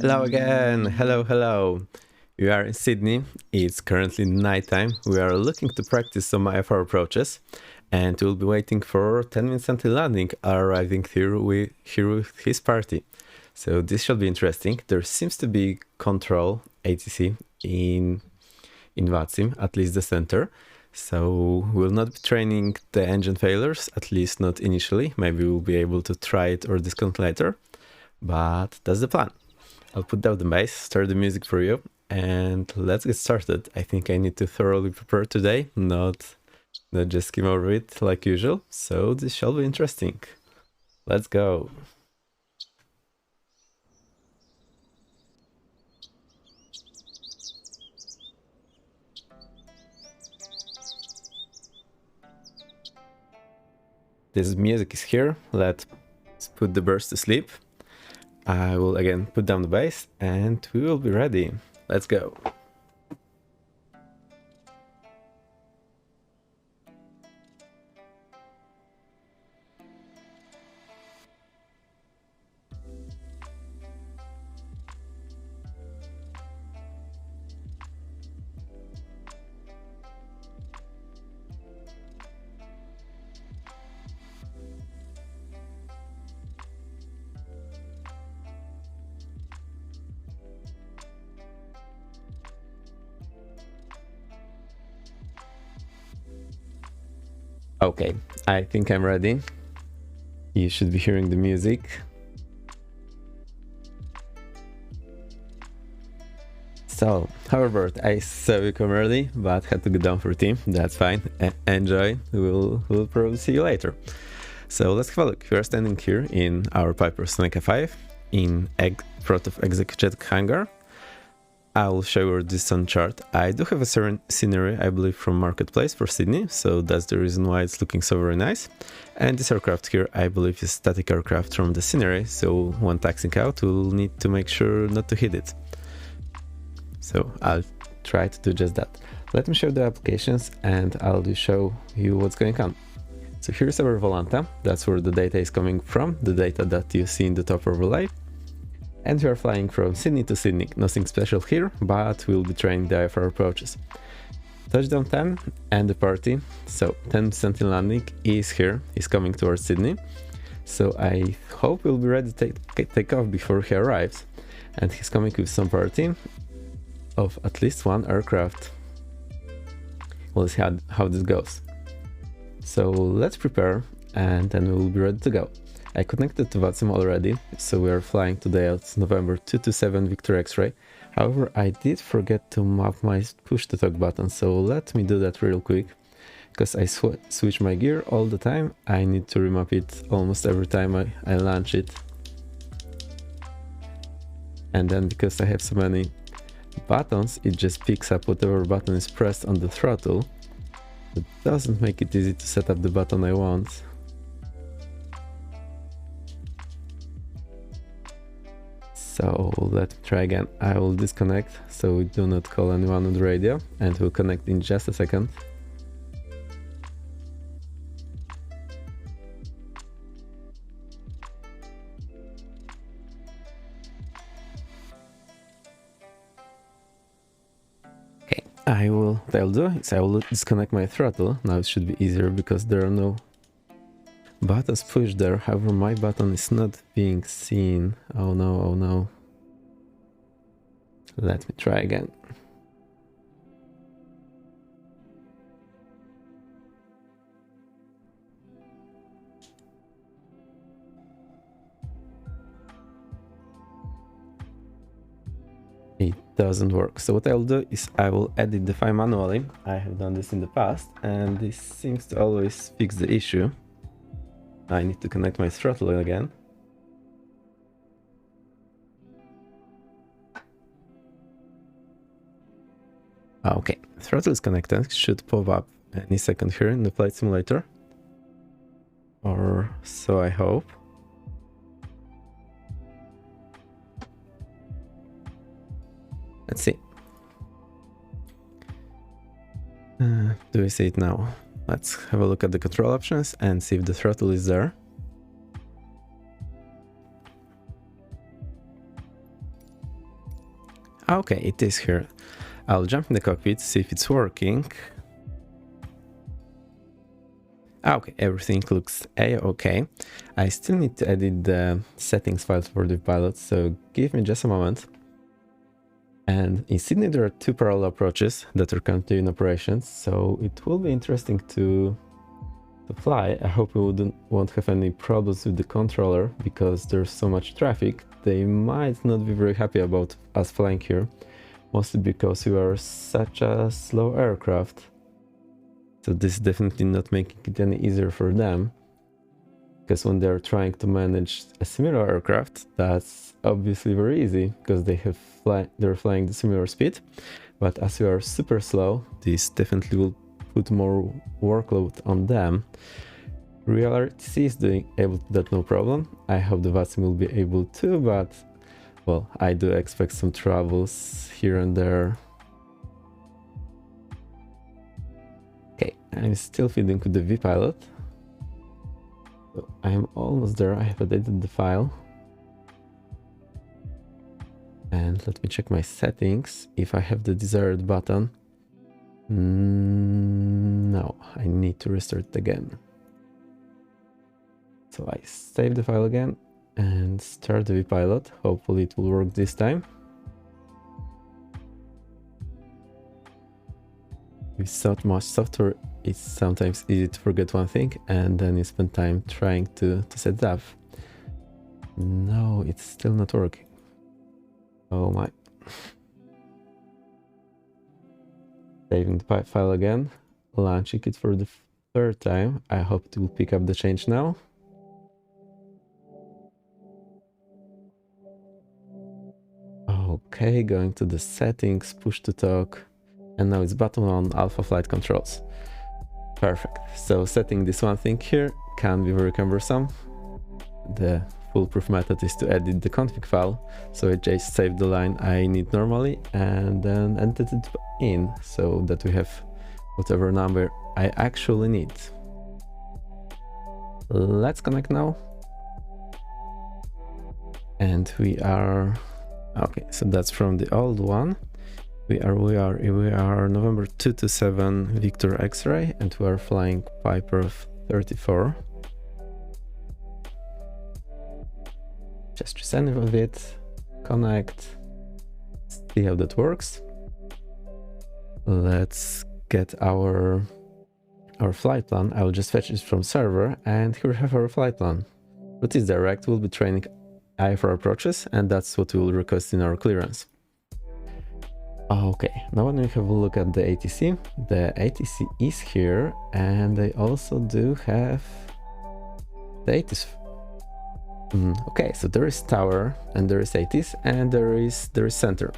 Hello again. Hello. We are in Sydney. It's currently nighttime. We are looking to practice some IFR approaches, and we'll be waiting for 10 minutes until landing, arriving here with his party. So this should be interesting. There seems to be control ATC in VATSIM, at least the center. So we'll not be training the engine failures, at least not initially. Maybe we'll be able to try it or discount later, but that's the plan. I'll put down the bass, start the music for you, and let's get started. I think I need to thoroughly prepare today, not just skim over it like usual. So this shall be interesting. Let's go. This music is here. Let's put the birds to sleep. I will again put down the bass and we will be ready. Let's go. Okay, I think I'm ready. You should be hearing the music. So, however, I saw you come early, but had to go down for team. That's fine. Enjoy. We'll probably see you later. So let's have a look. We are standing here in our Piper Sonic 5 in front of executed hangar. I'll show you this on chart. I do have a certain scenery, I believe, from Marketplace for Sydney, so that's the reason why it's looking so very nice. And this aircraft here, I believe, is static aircraft from the scenery, so when taxing out, we'll need to make sure not to hit it. So I'll try to do just that. Let me show the applications and I'll show you what's going on. So here's our Volanta, that's where the data is coming from, the data that you see in the top overlay. And we are flying from Sydney to Sydney. Nothing special here, but we'll be training the IFR approaches. Touchdown 10 and the party. So 10% in landing is here. He's coming towards Sydney. So I hope we'll be ready to take off before he arrives. And he's coming with some party of at least one aircraft. We'll see how this goes. So let's prepare and then we'll be ready to go. I connected to VATSIM already, so we are flying today at November 227 Victor X-ray. However, I did forget to map my push to talk button, so let me do that real quick. Because I switch my gear all the time, I need to remap it almost every time I launch it. And then because I have so many buttons, it just picks up whatever button is pressed on the throttle. It doesn't make it easy to set up the button I want. So let's try again. I will disconnect so we do not call anyone on the radio, and we'll connect in just a second. Okay, what I'll do is I will disconnect my throttle. Now it should be easier because there are no buttons pushed there. However, my button is not being seen. Oh no. Let me try again. It doesn't work. So what I'll do is I will edit the file manually. I have done this in the past and this seems to always fix the issue. I need to connect my throttle again. Okay, throttle is connected. Should pop up any second here in the flight simulator. Or so I hope. Let's see. Do we see it now? Let's have a look at the control options and see if the throttle is there. Okay, it is here. I'll jump in the cockpit, see if it's working. Okay, everything looks a-okay. I still need to edit the settings files for the pilot, so give me just a moment. And in Sydney there are two parallel approaches that are currently in operations, so it will be interesting to fly. I hope we won't have any problems with the controller, because there's so much traffic. They might not be very happy about us flying here, mostly because we are such a slow aircraft. So this is definitely not making it any easier for them, because when they're trying to manage a similar aircraft, that's obviously very easy because they're flying the similar speed. But as we are super slow, this definitely will put more workload on them. RealRTC is doing able to do that no problem. I hope the VATSIM will be able to, but well, I do expect some troubles here and there. Okay, I'm still feeding with the vPilot. So I'm almost there. I have edited the file. And let me check my settings if I have the desired button. No, I need to restart it again. So I save the file again and start the vPilot. Hopefully it will work this time. With so much software, it's sometimes easy to forget one thing and then you spend time trying to set it up. No, it's still not working. Oh my. Saving the file again, launching it for the third time. I hope it will pick up the change now. Okay, going to the settings, push to talk, and now it's button on alpha flight controls. Perfect. So setting this one thing here can be very cumbersome. The foolproof method is to edit the config file, so I just save the line I need normally and then edit it in so that we have whatever number I actually need. Let's connect now. And we are okay, so that's from the old one. We are November 227 Victor X-ray and we are flying Piper 34. Just resend of it, connect, see how that works. Let's get our flight plan. I will just fetch it from server and here we have our flight plan. With this direct, we'll be training IFR approaches and that's what we will request in our clearance. Okay, now when we have a look at the ATC is here and they also do have the ATIS. Okay, so there is tower and there is ATIS and there is center.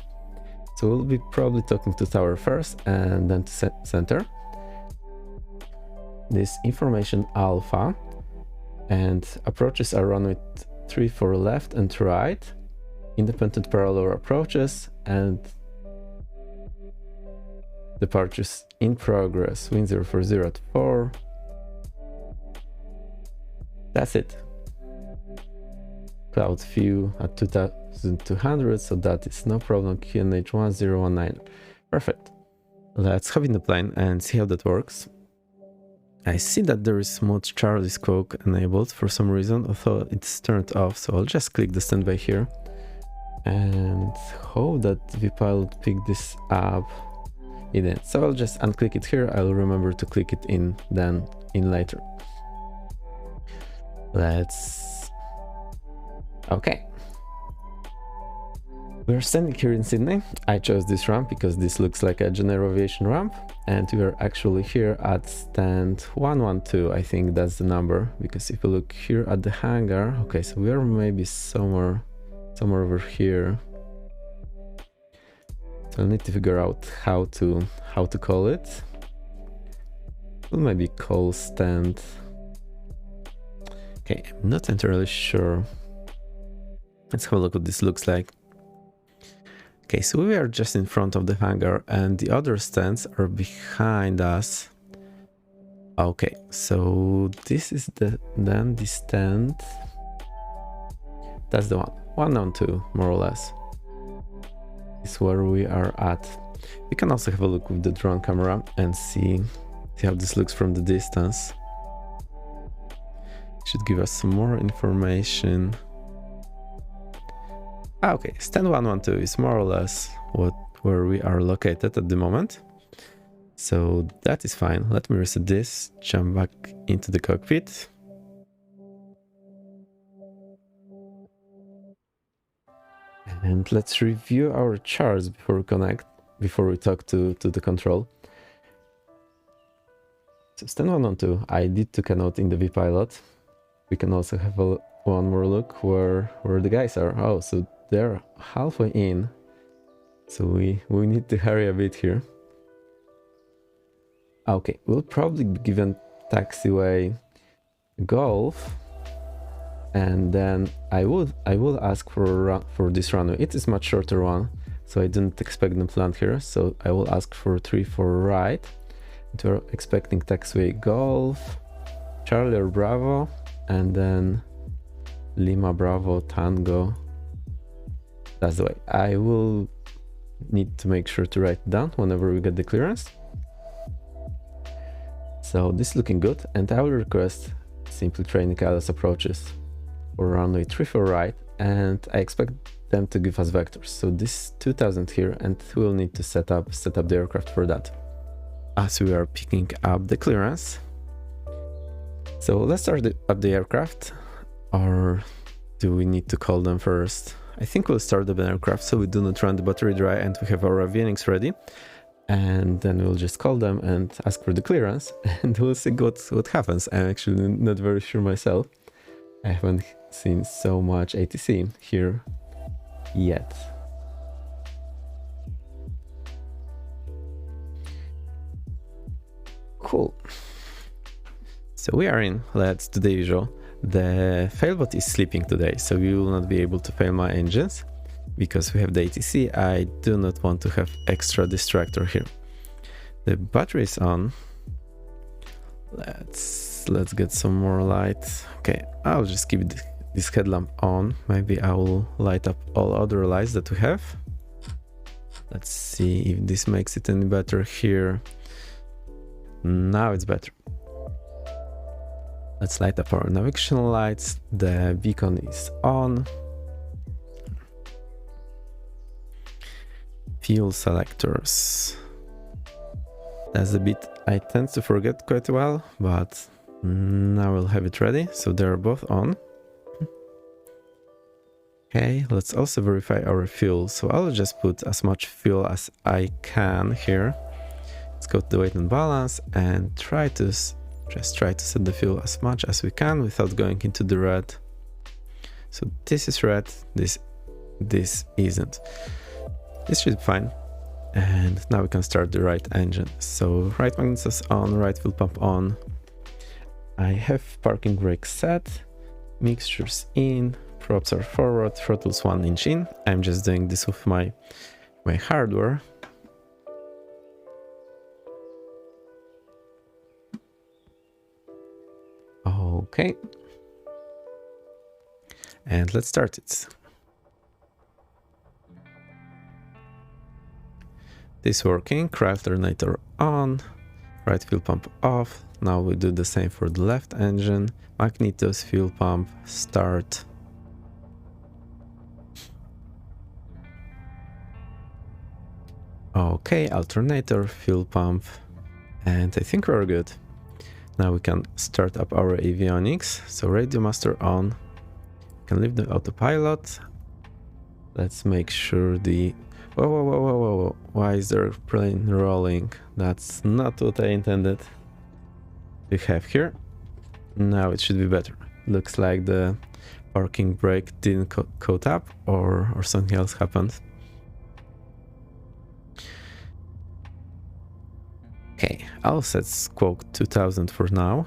So we'll be probably talking to tower first and then to center. This information alpha and approaches are run with 3 for left and right, independent parallel approaches and departures in progress. Wind 040 at 4. That's it. Cloud view at 2200, so that is no problem. QNH 1019. Perfect. Let's hop in the plane and see how that works. I see that there is mode Charlie Squawk enabled for some reason, although it's turned off, so I'll just click the standby here and hope that vPilot picked this up. It didn't, so I'll just unclick it here. I'll remember to click it in later. Okay. We're standing here in Sydney. I chose this ramp because this looks like a general aviation ramp, and we are actually here at stand 112. I think that's the number, because if you look here at the hangar, okay, so we are maybe somewhere over here. So I need to figure out how to call it. We'll maybe call stand. Okay, I'm not entirely sure. Let's have a look what this looks like. Okay, so we are just in front of the hangar and the other stands are behind us. Okay, so this is the stand. That's the one. 1 on 2, more or less. is where we are at. We can also have a look with the drone camera and see how this looks from the distance. Should give us some more information. Okay, stand 112 is more or less where we are located at the moment. So that is fine. Let me reset this, jump back into the cockpit. And let's review our charts before we talk to the control. So stand 112, I did took a note in the vPilot. We can also have one more look where the guys are. Oh, so they're halfway in. So we need to hurry a bit here. Okay, we'll probably be given taxiway golf, and then I will ask for this runway. It is much shorter one, so I didn't expect them to land here. So I will ask for 34 right. We're expecting taxiway golf, Charlie or Bravo, and then Lima Bravo Tango. That's the way. I will need to make sure to write it down whenever we get the clearance. So this is looking good, and I will request simply training ILS approaches for runway 34 right, and I expect them to give us vectors. So this 2000 here, and we'll need to set up the aircraft for that as we are picking up the clearance. So let's start up the aircraft, or do we need to call them first? I think we'll start the aircraft so we do not run the battery dry and we have our avionics ready. And then we'll just call them and ask for the clearance, and we'll see what happens. I'm actually not very sure myself. I haven't seen so much ATC here yet. Cool. So we are in. Let's do the usual. The failbot is sleeping today, so we will not be able to fail my engines. Because we have the ATC, I do not want to have extra distractor here. The battery is on. Let's get some more light. Okay, I'll just keep this headlamp on. Maybe I will light up all other lights that we have. Let's see if this makes it any better here. Now it's better. Let's light up our navigational lights. The beacon is on. Fuel selectors. That's a bit I tend to forget quite well, but now we'll have it ready. So they're both on. Okay, let's also verify our fuel. So I'll just put as much fuel as I can here. Let's go to the weight and balance and try to set the fuel as much as we can without going into the red. So this is red, this isn't. This should be fine. And now we can start the right engine. So right magnets is on, right fuel pump on. I have parking brake set, mixtures in, props are forward, throttles 1 inch in. I'm just doing this with my hardware. Okay. And let's start it. This working, cry alternator on, right fuel pump off. Now we do the same for the left engine. Magnetos, fuel pump, start. Okay, alternator, fuel pump, and I think we're good. Now we can start up our avionics. So radio master on. We can leave the autopilot. Let's make sure the... Whoa. Why is there plane rolling? That's not what I intended. We have here. Now it should be better. Looks like the parking brake didn't coat up or something else happened. Okay, I'll set squawk 2000 for now.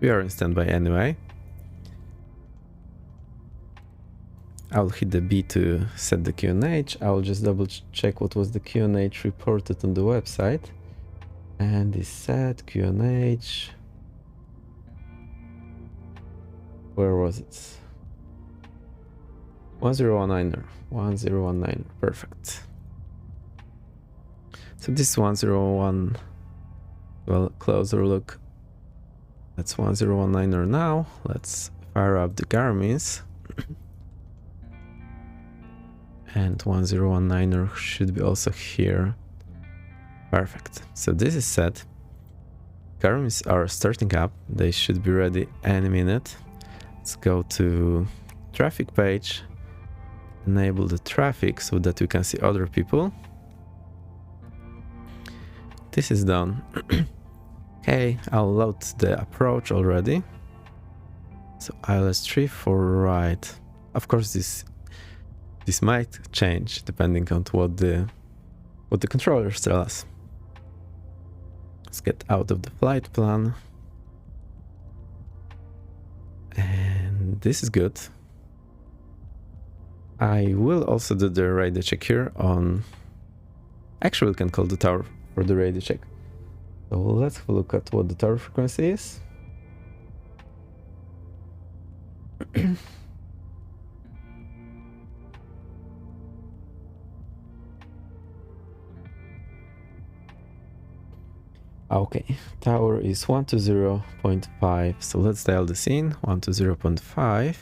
We are in standby anyway. I'll hit the B to set the QNH. I'll just double check what was the QNH reported on the website. And it said QNH. Where was it? 1019er. 1019er. Perfect. So this is 101. Well, closer look. That's 1019er now. Let's fire up the Garmin's. And 1019er should be also here. Perfect. So this is set. Garmin's are starting up. They should be ready any minute. Let's go to traffic page. Enable the traffic so that we can see other people. This is done. Okay, I'll load the approach already. So ILS3 for right. Of course, this might change depending on what the controllers tell us. Let's get out of the flight plan. And this is good. I will also do the radio check here on... Actually, we can call the tower for the radio check. So let's have a look at what the tower frequency is. Okay, tower is 120.5, so let's dial this in. 120.5.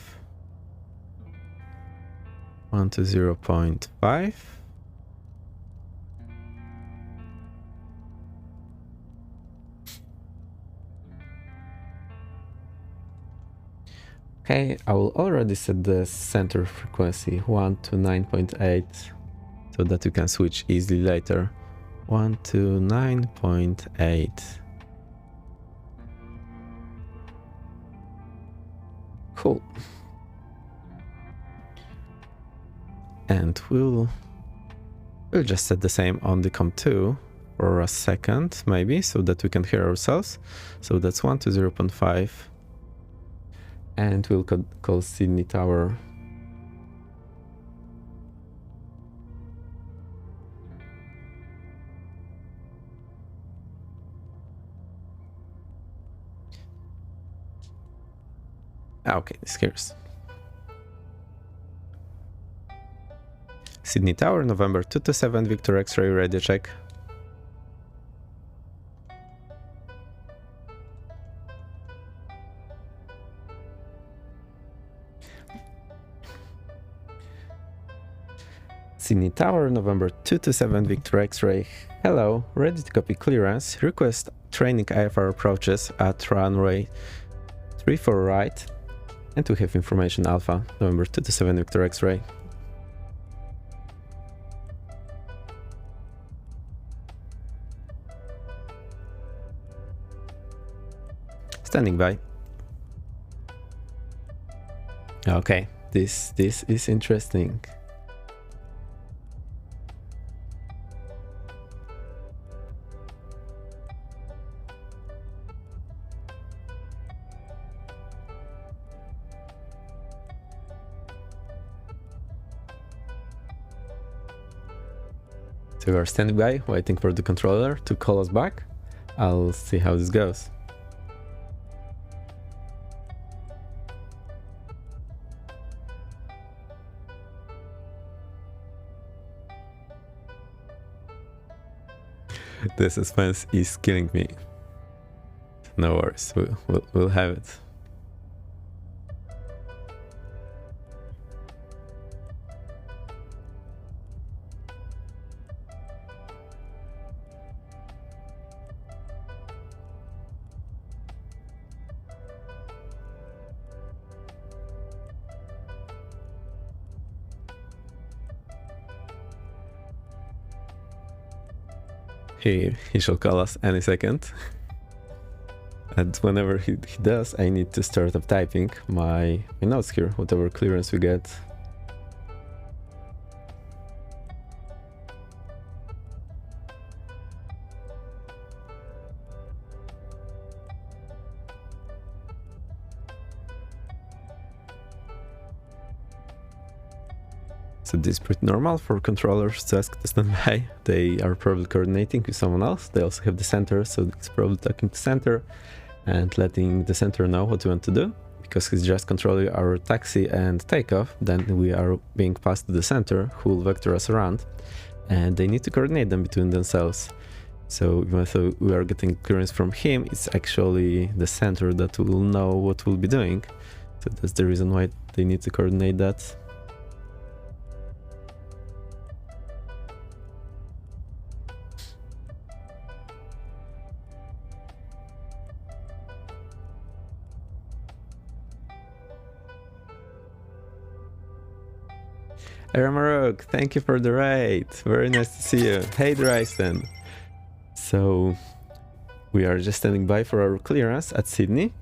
120.5. Okay, I will already set the center frequency 129.8 so that you can switch easily later. 129.8. Cool. And we'll just set the same on the COM2 for a second, maybe, so that we can hear ourselves. So that's 120.5. And we'll call Sydney Tower. Okay, this cares. Sydney Tower, November 227, Victor X-ray radio check. Sydney Tower, November 227, Victor X-ray. Hello, ready to copy clearance. Request training IFR approaches at runway 34 right. And we have information Alpha, November 227, Victor X-ray. Standing by. Okay, this is interesting. So we are standing by, waiting for the controller to call us back. I'll see how this goes. The suspense is killing me. No worries, we'll have it. He shall call us any second. And whenever he does, I need to start up typing my notes here, whatever clearance we get. So this is pretty normal for controllers to ask to stand by. They are probably coordinating with someone else. They also have the center, so it's probably talking to center and letting the center know what you want to do. because he's just controlling our taxi and takeoff, then we are being passed to the center, who will vector us around, and they need to coordinate them between themselves. So even though we are getting clearance from him, it's actually the center that will know what we'll be doing. So that's the reason why they need to coordinate that. Ramarok, thank you for the raid. Very nice to see you. Hey Dryson. So we are just standing by for our clearance at Sydney.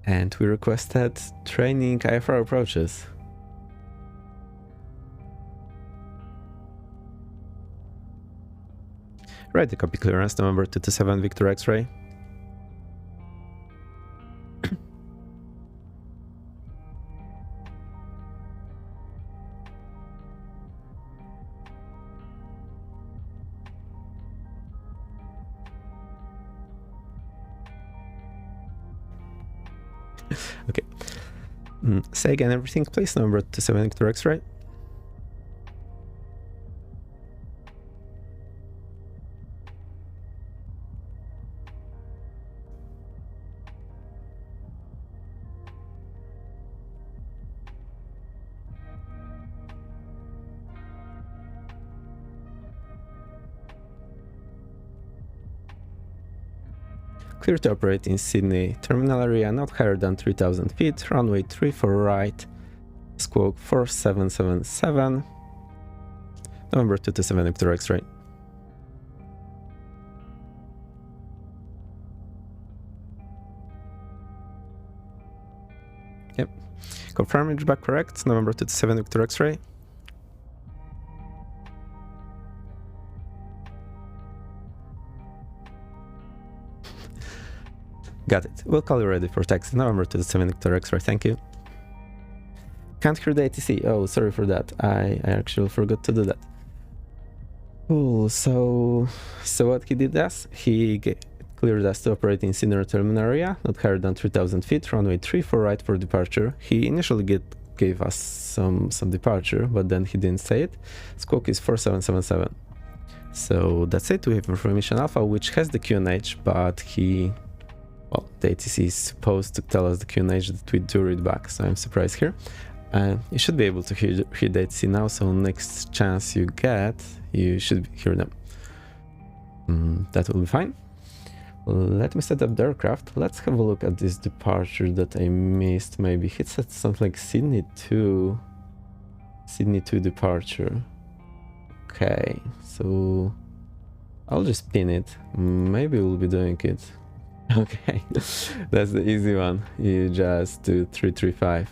And we requested training IFR approaches. Right, the copy clearance, November 227 Victor X-ray. Okay. Say again everything, please. Number 27 Victor X-ray. Clear to operate in Sydney terminal area not higher than 3000 feet, runway 34 right, squawk 4777, November 227 Victor X-ray. Yep. Confirm reach back correct, November 227 Victor X-ray. Got it. We'll call you ready for taxi. November 27 Victor X-ray, thank you. Can't hear the ATC. Oh, sorry for that. I actually forgot to do that. Cool. So what he did is he cleared us to operate in Sydney terminal area, not higher than 3000 feet, runway 34 right for departure. He initially gave us some departure, but then he didn't say it. Squawk is 4777. So that's it. We have information alpha, which has the QNH, but well, the ATC is supposed to tell us the QNH that we do read back, so I'm surprised here. You should be able to hear the ATC now, so next chance you get, you should hear them. That will be fine. Let me set up the aircraft. Let's have a look at this departure that I missed. Maybe it said something like Sydney 2 departure. Okay, so I'll just pin it. Maybe we'll be doing it. Okay, that's the easy one. You just do 335.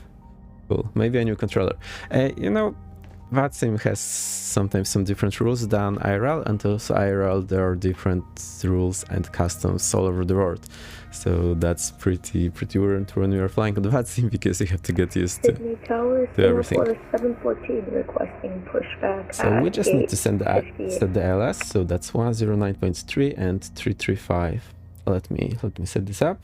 Cool. Maybe a new controller. You know, VATSIM has sometimes some different rules than IRL, and also IRL there are different rules and customs all over the world. So that's pretty weird when we are flying on the VATSIM, because you have to get used to everything. 714 requesting pushback. So we just need to set the LS. So that's 109.3 and 335. Let me set this up.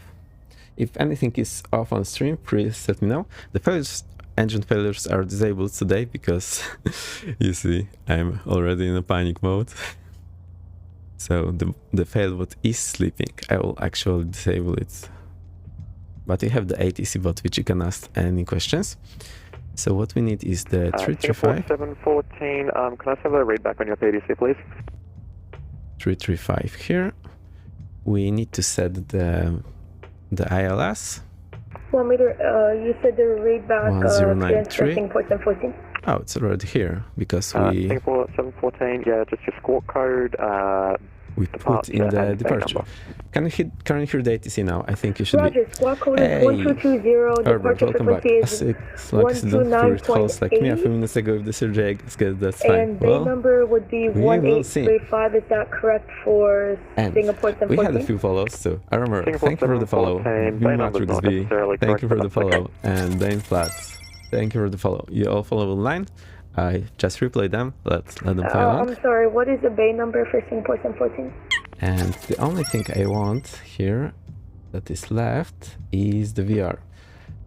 If anything is off on stream, please let me know. The engine failures are disabled today because you see I'm already in a panic mode. So the failbot is sleeping. I will actually disable it. But we have the ATC bot, which you can ask any questions. So what we need is the 335. 714. Can I have a read back on your ATC, please? 335 here. We need to set the ILS. 1 meter, you said the read back 1093. Port 714. Oh, it's already here because we Singapore 714, yeah, just your squawk code. We put in the departure. Can you hear the ATC now? I think you should Roger, be. squawk code is 1220, departure welcome back. frequency is As long as you don't hear it calls like me a few 129.8. minutes ago with the Sergey, that's fine. And the number would be we will see. 1835, is that correct for And Singapore 714? we had a few follows too. Armor, thank you for the follow. Matrix B, thank you for the follow. And Dane Flats, thank you for the follow. You all follow online. I just replay them. Let them play along. I'm sorry, what is the bay number for Singapore 714? And the only thing I want here that is left is the VR.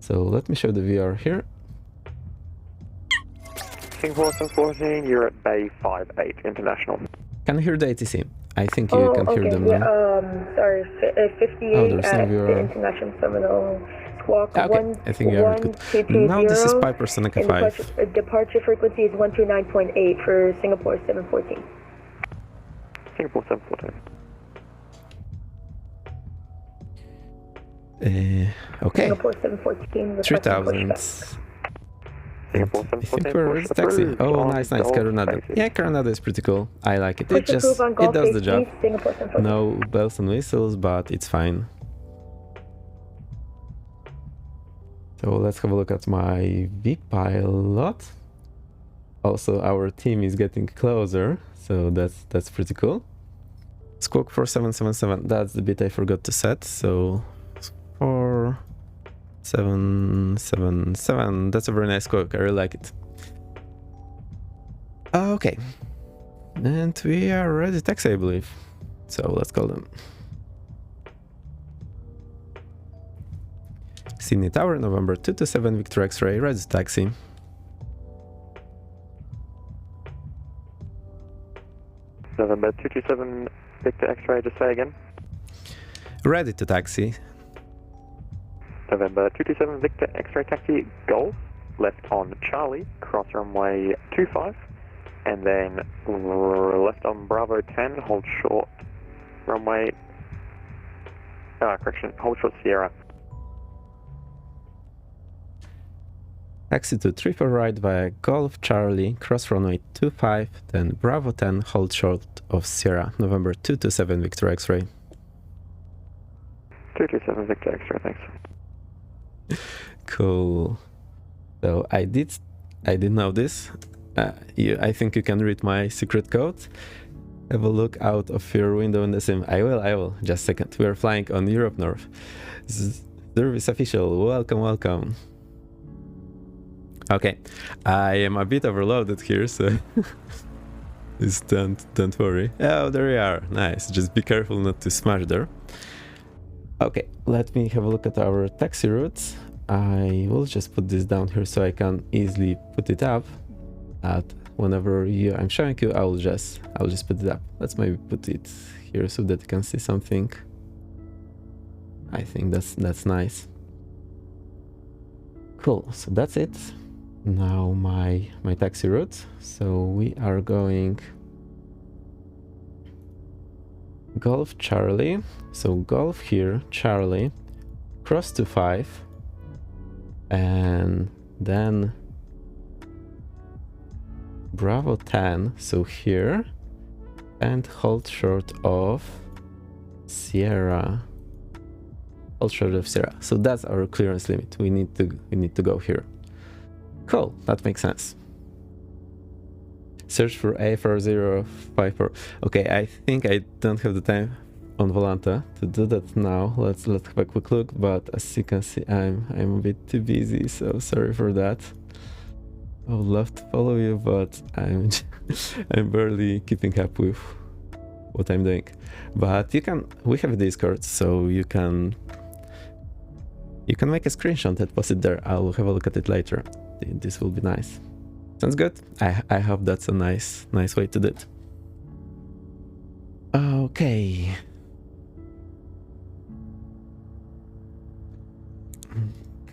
So let me show the VR here. Singapore 714, you're at Bay 58 International. Can you hear the ATC? I think you can hear them yeah, now. sorry, 58 Oh, there's no at the VR. International Terminal. Squawk Okay, I think you heard good. Now this is Piper Seneca 5. Departure frequency is 129.8 for Singapore 714. Singapore 714. Okay, Singapore 714. 3000. Singapore I think 714. we're push taxi. approved Oh, on nice, Golf Coronado. Spaces. Yeah, Coronado is pretty cool. I like it. Push It just, approve on Golf it does the Space, job. please, Singapore 714. No bells and whistles, but it's fine. So let's have a look at my VPilot. Also, our team is getting closer, so that's pretty cool. Squawk 4777, that's the bit I forgot to set, so 4777, that's a very nice squawk, I really like it. Okay, and we are ready to taxi, I believe, so let's call them. Sydney Tower, November 227, Victor X-ray, ready to taxi. November 227, Victor X-ray, just say again. Ready to taxi. November 227, Victor X-ray taxi, Golf, left on Charlie, cross runway 25, and then left on Bravo 10, hold short runway, hold short Sierra. Taxi to triple right via Golf Charlie, cross runway 25, then Bravo 10, hold short of Sierra, November 227, Victor X-ray. 227, Victor X-ray, thanks. Cool. So I did know this. I think you can read my secret code. Have a look out of your window in the sim. I will. Just a second. We are flying on Europe North. Service official. Welcome. Okay, I am a bit overloaded here, so just don't worry. Oh, there we are. Nice. Just be careful not to smash there. Okay, let me have a look at our taxi routes. I will just put this down here so I can easily put it up. Whenever I'm showing you, I'll just put it up. Let's maybe put it here so that you can see something. I think that's nice. Cool. So that's it. Now my taxi route. So we are going Golf Charlie. So Golf here, Charlie, cross to 5, and then Bravo 10. So here, and hold short of Sierra. Hold short of Sierra. So that's our clearance limit. We need to go here. Cool, that makes sense. Search for IFR 054. Okay, I think I don't have the time on Volanta to do that now. Let's have a quick look, but as you can see, I'm a bit too busy, so sorry for that. I would love to follow you, but I'm barely keeping up with what I'm doing. But we have a Discord, so you can make a screenshot and post it there. I'll have a look at it later. This will be nice. Sounds good. I hope that's a nice way to do it. Okay.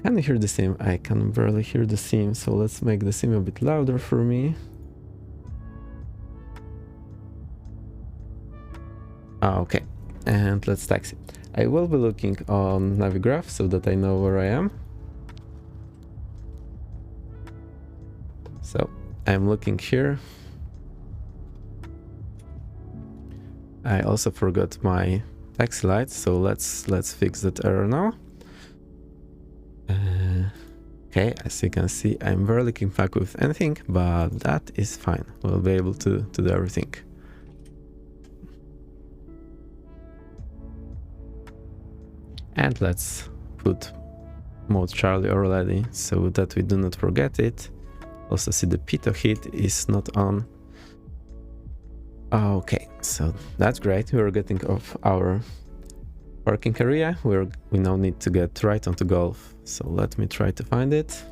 Can you hear the sim? I can barely hear the sim, so let's make the sim a bit louder for me. Okay, and let's taxi. I will be looking on Navigraph so that I know where I am. So I'm looking here. I also forgot my taxi lights, so let's fix that error now. Okay, as you can see, I'm barely keeping back with anything, but that is fine. We'll be able to do everything. And let's put mode Charlie already so that we do not forget it. Also see the pitot heat is not on. Okay, so that's great. We're getting off our parking area. We now need to get right onto golf. So let me try to find it.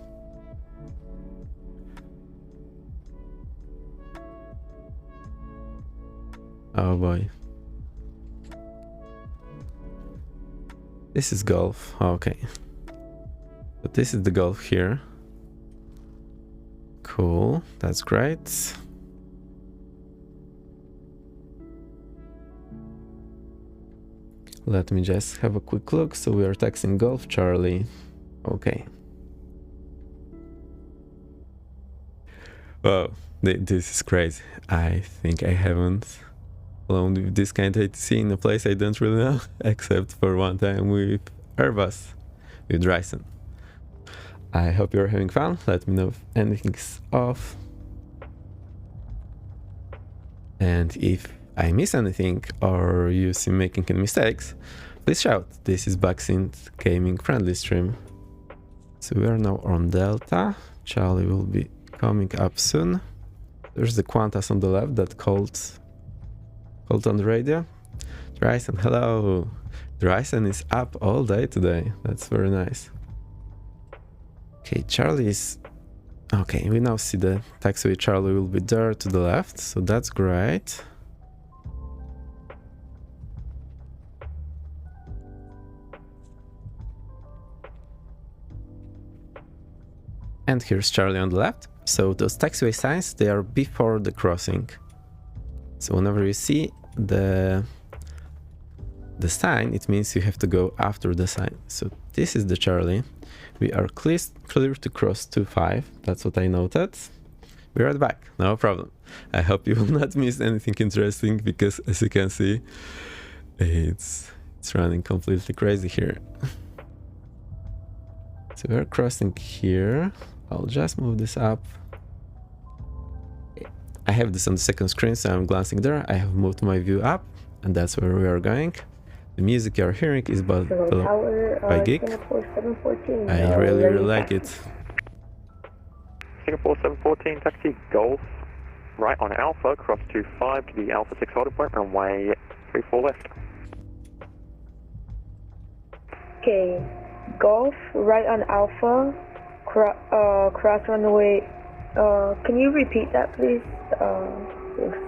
Oh boy. This is golf. Okay. But this is the golf here. Cool. That's great. Let me just have a quick look. So we are taxing Golf Charlie. Okay. Wow, this is crazy. I think I haven't flown with this kind of ATC in a place I don't really know, except for one time with Airbus, with Ryson. I hope you're having fun. Let me know if anything's off. And if I miss anything or you see me making any mistakes, please shout. This is Backsynth Gaming Friendly Stream. So we are now on Delta. Charlie will be coming up soon. There's the Qantas on the left that called on the radio. Ryson, hello. Ryson is up all day today. That's very nice. Okay, Charlie is... Okay, we now see the taxiway. Charlie will be there to the left, so that's great. And here's Charlie on the left. So those taxiway signs, they are before the crossing. So whenever you see the sign, it means you have to go after the sign. So this is the Charlie. We are clear to cross 25. That's what I noted. We're at the back, no problem. I hope you will not miss anything interesting because, as you can see, it's running completely crazy here. So we're crossing here. I'll just move this up. I have this on the second screen, so I'm glancing there. I have moved my view up, and that's where we are going. The music you're hearing is by Gig. I really like it. Singapore 714, taxi Golf, right on Alpha, cross 25 to the Alpha 6 holding point, runway 34 left. Okay, Golf, right on Alpha, cross runway. Can you repeat that, please?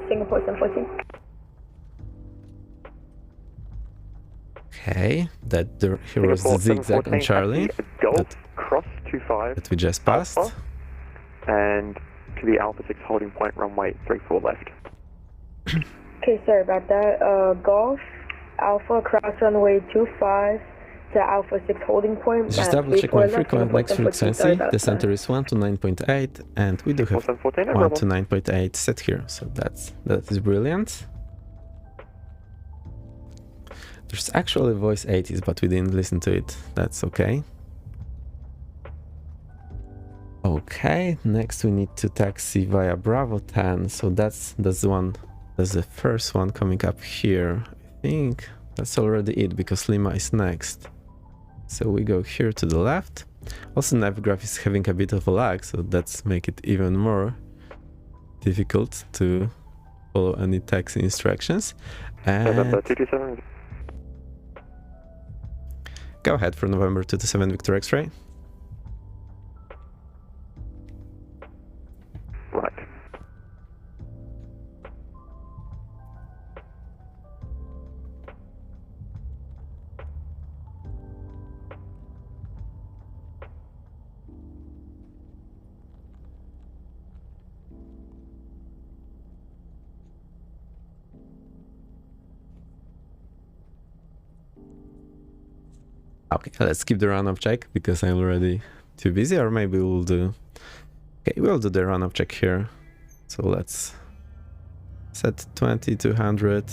Singapore 714. Okay, here was the zigzag on Charlie Golf, cross 25 that we just passed. Alpha, and to the Alpha 6 holding point, runway 34 left. Okay, sorry about that. Golf, Alpha, cross runway 25 to Alpha 6 holding point. Just double check my frequent next frequency. The center is 1 to 9.8, and we do have 1 to 9.8 set here, so that is brilliant. There's actually voice 80s, but we didn't listen to it. That's okay. Okay, next we need to taxi via Bravo 10. So that's the one. That's the first one coming up here. I think that's already it because Lima is next. So we go here to the left. Also, Navigraph is having a bit of a lag, so that's make it even more difficult to follow any taxi instructions. And go ahead for November 227 Victor X-ray. Right. Okay, let's skip the run-up check because I'm already too busy, or maybe we'll do... Okay, we'll do the run-up check here. So let's set 2200.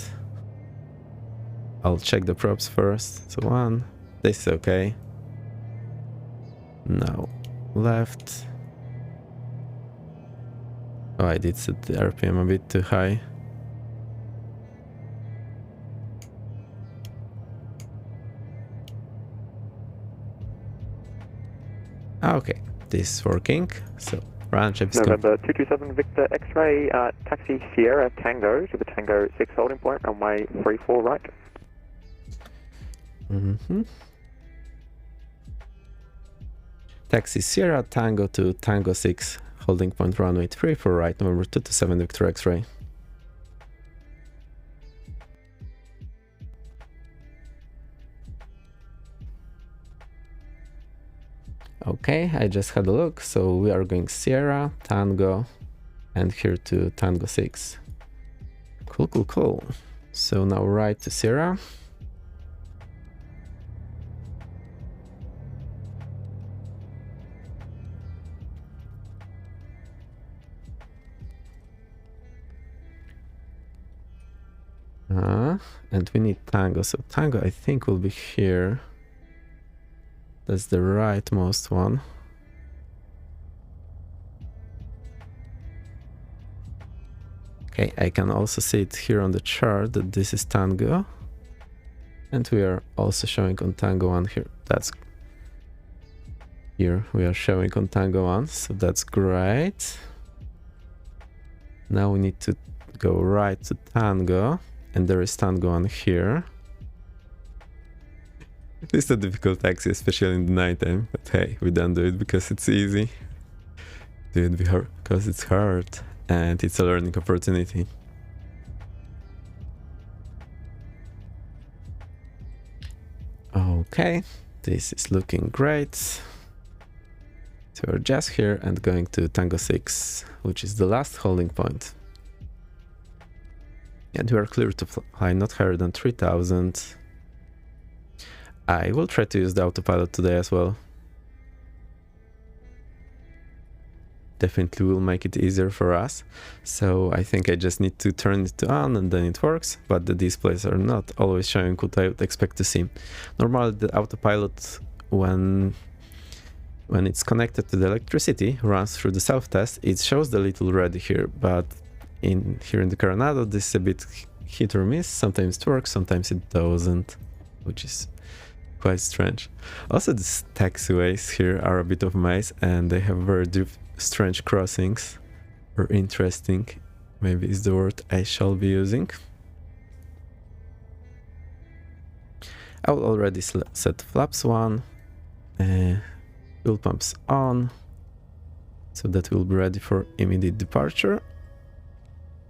I'll check the props first. So 1, this is okay. Now left. Oh, I did set the RPM a bit too high. Okay, this is working. So Run, Chevy November 227 Victor X-ray, taxi Sierra Tango to the Tango 6 holding point, runway 34 right. Taxi Sierra Tango to Tango 6, holding point runway 34 right, November 227 Victor X-ray. Okay, I just had a look, so we are going Sierra, Tango, and here to Tango 6. Cool, cool, cool. So now right to Sierra. And we need Tango, so Tango I think will be here. That's the rightmost one. Okay, I can also see it here on the chart that this is Tango. And we are also showing on Tango 1 here. That's here we are showing on Tango 1, so that's great. Now we need to go right to Tango, and there is Tango 1 here. It's a difficult taxi, especially in the nighttime, but hey, we don't do it because it's easy. Do it because it's hard, and it's a learning opportunity. Okay, this is looking great. So we're just here and going to Tango 6, which is the last holding point. And we are clear to fly not higher than 3000. I will try to use the autopilot today as well. Definitely will make it easier for us. So I think I just need to turn it on and then it works, but the displays are not always showing what I would expect to see. Normally the autopilot, when it's connected to the electricity, runs through the self-test, it shows the little red here, but here in the Coronado this is a bit hit or miss. Sometimes it works, sometimes it doesn't, which is quite strange. Also, these taxiways here are a bit of a maze, and they have very strange crossings, or interesting, maybe is the word I shall be using. I will already set flaps 1, fuel pumps on, so that we'll be ready for immediate departure.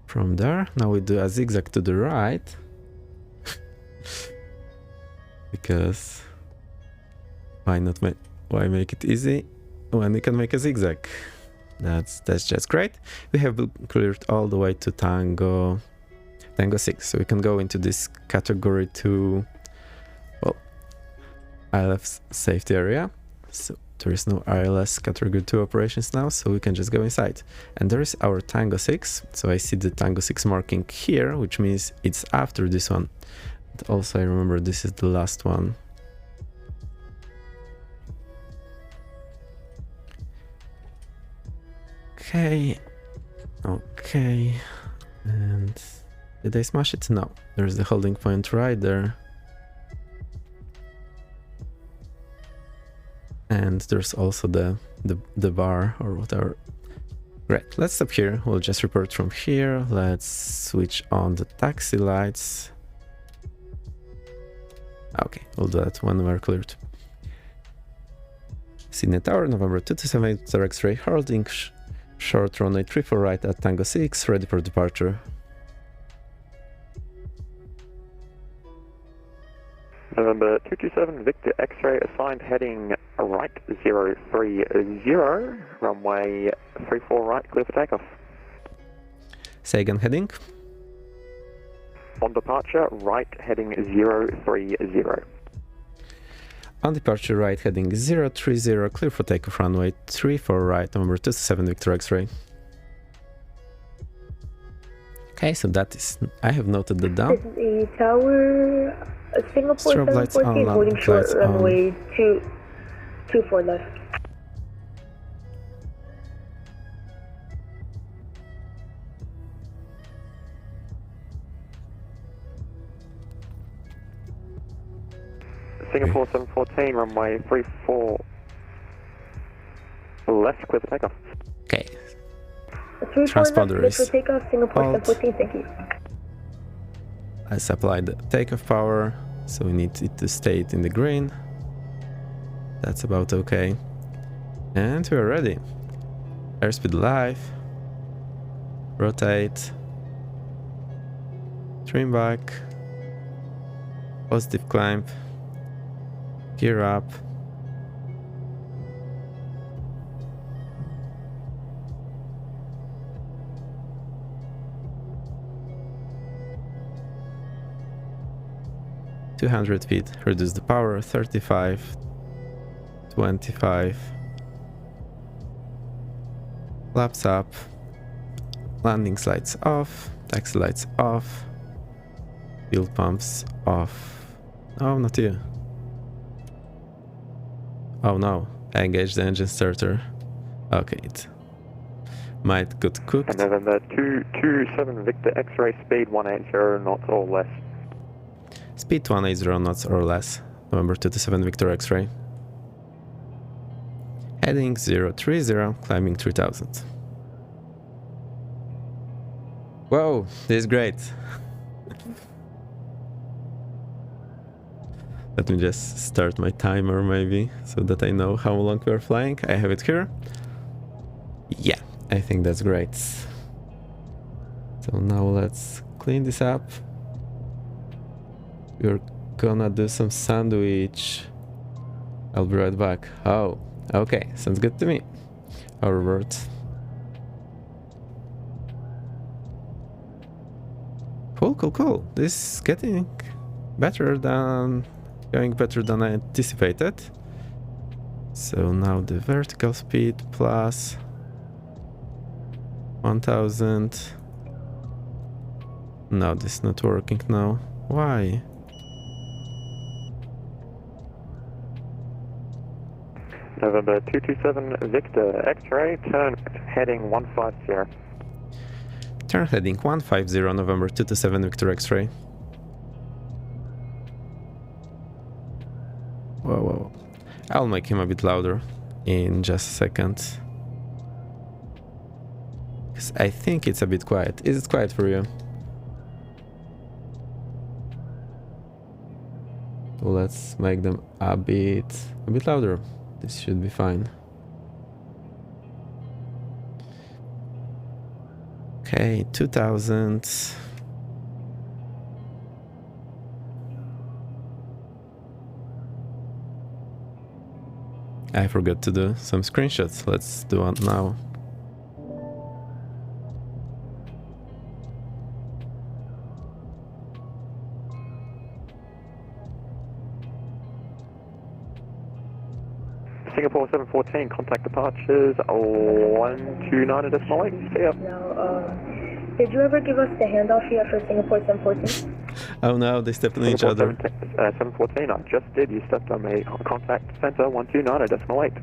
From there, now we do a zigzag to the right, because why make it easy when we can make a zigzag? That's just great. We have cleared all the way to Tango 6, so we can go into this category 2, well, ILS safety area. So there is no ILS category 2 operations now, so we can just go inside. And there is our Tango 6, so I see the Tango 6 marking here, which means it's after this one. But also I remember this is the last one. Okay, and did I smash it? No, there's the holding point right there. And there's also the bar or whatever. Great, let's stop here. We'll just report from here. Let's switch on the taxi lights. Okay, we'll do that when we're cleared. Sydney Tower, November 227 X-ray, holding short runway 34 right at Tango 6, ready for departure. November 227 Victor X-ray, assigned heading right 030, runway 34 right, clear for takeoff. Say again, heading? On departure, right heading 030. On departure, right heading 030, clear for takeoff, runway 34 right, November 227 Victor X-ray. Okay, so that is, I have noted that down. The tower, Singapore Strobe lights 714, on, holding short lights runway 24 left. Singapore 714, runway 34 Left, clear for takeoff. Okay, 34 Transponder left, is for takeoff, Singapore halt. 714, thank you. let's apply the takeoff power, so we need it to stay in the green. That's about okay. And we're ready. Airspeed live. Rotate. Trim back. Positive climb. Gear up. $200 feet. Reduce the power. 35. 25. Flaps up. Landing lights off. Taxi lights off. Fuel pumps off. Oh, not you. Oh no. Engage the engine starter. Okay, it might get cooked. And November 227 Victor X-ray speed 180 knots or less. Speed 180 knots or less. November 227 Victor X-ray. Heading 030, climbing 3000. Whoa, this is great. Let me just start my timer maybe, so that I know how long we're flying. I have it here. Yeah, I think that's great. So now let's clean this up. We're gonna do some sandwich. I'll be right back. Oh, okay, sounds good to me. Our words. Cool, cool, cool. This is getting better than... going better than I anticipated. So now the vertical speed plus 1000. No, this is not working now. Why? November 227 Victor X-ray, turn heading 150. Turn heading 150, November 227 Victor X-ray. Whoa, whoa. I'll make him a bit louder in just a second. Because I think it's a bit quiet. Is it quiet for you? Let's make them a bit louder. This should be fine. Okay, 2000. I forgot to do some screenshots. Let's do one now. Singapore 714, contact departures 129.8. See ya. Now, did you ever give us the handoff yet for Singapore 714? Oh no, they stepped on each Singapore other. 714, I just did. You stepped on me. Contact center 129.8.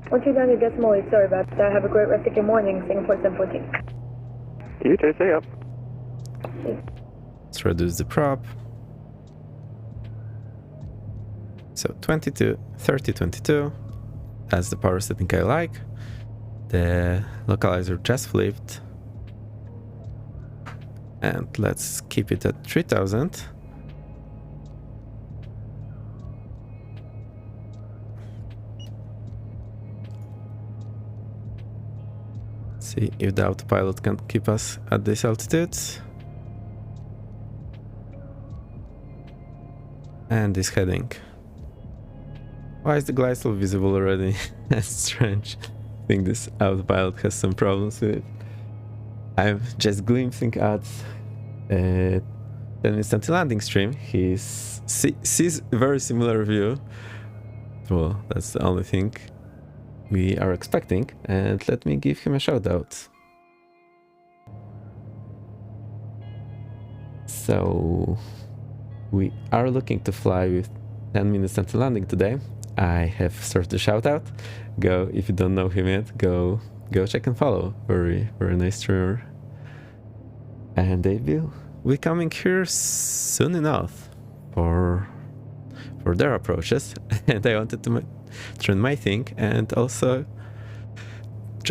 129.8, sorry about that. Have a great rest of your morning, Singapore 714. You too, see ya. Let's reduce the prop. So 22, 30, 22. That's the power setting I like. The localizer just flipped. And let's keep it at 3000. See if the autopilot can keep us at this altitude. And this heading. Why is the glide still visible already? That's strange. I think this autopilot has some problems with it. I'm just glimpsing at 10 minutes until landing stream. He sees a very similar view. Well, that's the only thing we are expecting. And let me give him a shout out. So we are looking to fly with 10 minutes until landing today. I have started a shout out. Go, if you don't know him yet, go check and follow. Very, very nice streamer. And they will be coming here soon enough for their approaches. And I wanted to train my thing and also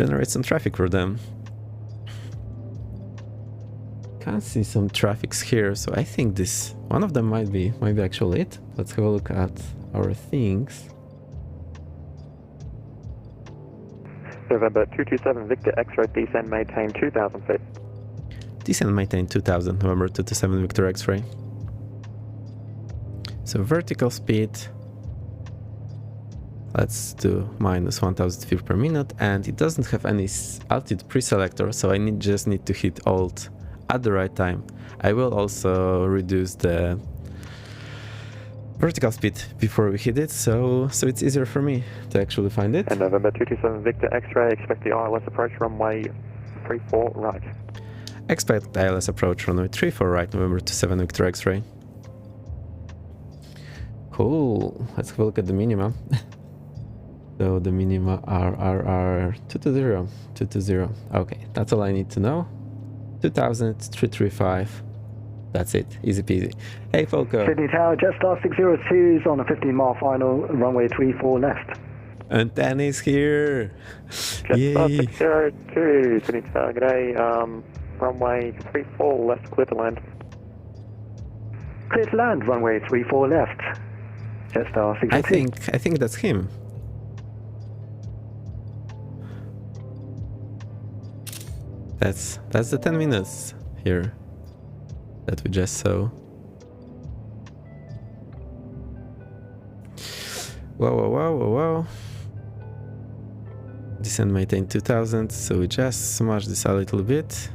generate some traffic for them. Can't see some traffics here, so I think this one of them might be actually it. Let's have a look at our things. November 227 Victor X-ray, descend, maintain 2,000 feet. Descend, maintain 2,000, November 227 Victor X-ray. So vertical speed, let's do minus 1,000 feet per minute, and it doesn't have any altitude pre-selector, so I just need to hit Alt at the right time. I will also reduce the vertical speed before we hit it, so it's easier for me to actually find it. And November 227 Victor X-ray, expect the ILS approach runway 34 right. Expect ILS approach runway 34 right, November 27 Victor X-ray. Cool, let's have a look at the minima. So the minima are 220. Okay, that's all I need to know. 2,000, 335. That's it, easy peasy. Hey Falco. Sydney Tower, Jetstar 602 is on a 15-mile final, runway 34 left. And Dan is here. Jetstar Yay. 602, Sydney Tower, g'day, runway 34 left, clear to land. Clear to land, runway 34 left. Jetstar 602. I think that's him. That's the 10 minutes here that we just saw. Whoa. Descend, maintain 2,000, so we just smash this a little bit.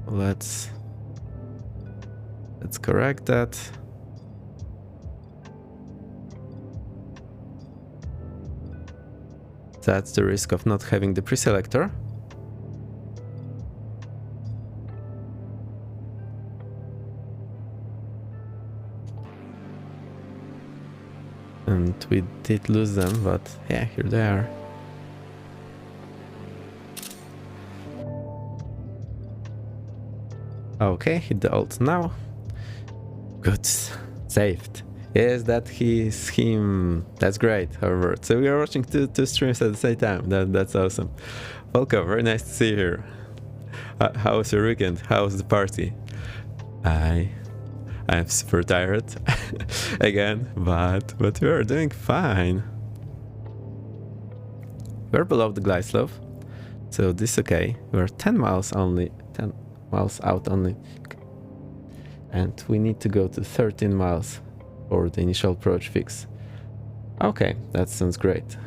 Let's correct that. That's the risk of not having the pre-selector. And we did lose them, but yeah, here they are. Okay, hit the alt now. Good, saved. Yes, that is him. That's great, however. So we are watching two streams at the same time. That's awesome. Welcome, very nice to see you here. How was your weekend? How was the party? I'm super tired again, but we are doing fine. We're below the glide slope, so this is okay. We're 10 miles out only, and we need to go to 13 miles for the initial approach fix. Okay, that sounds great.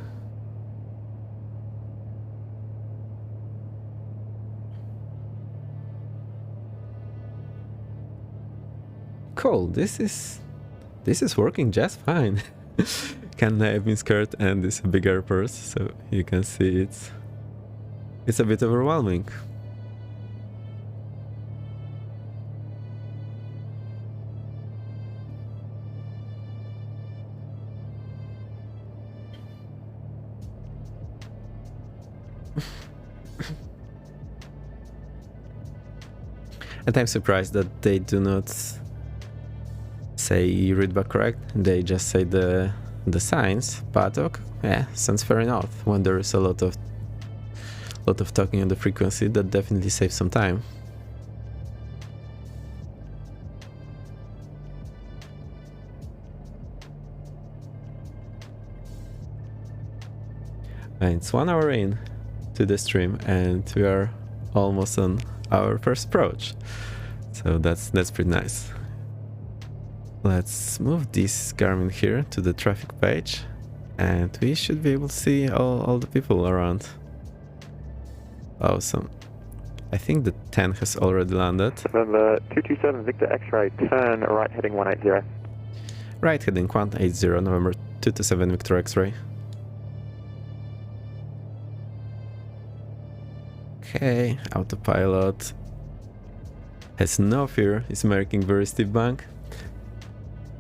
Cool, this is working just fine. Can I have been skirt and this bigger purse, so you can see it's a bit overwhelming. And I'm surprised that they do not say readback correct, they just say the signs, but okay, yeah, sounds fair enough. When there is a lot of talking on the frequency, that definitely saves some time. And it's 1 hour in to the stream and we are almost on our first approach, so that's pretty nice. Let's move this Garmin here to the traffic page and we should be able to see all the people around. Awesome. I think the 10 has already landed. November 227 Victor X-ray, turn right heading 180. Right heading 180, November 227 Victor X-ray. Okay, autopilot has no fear, is making very steep bank.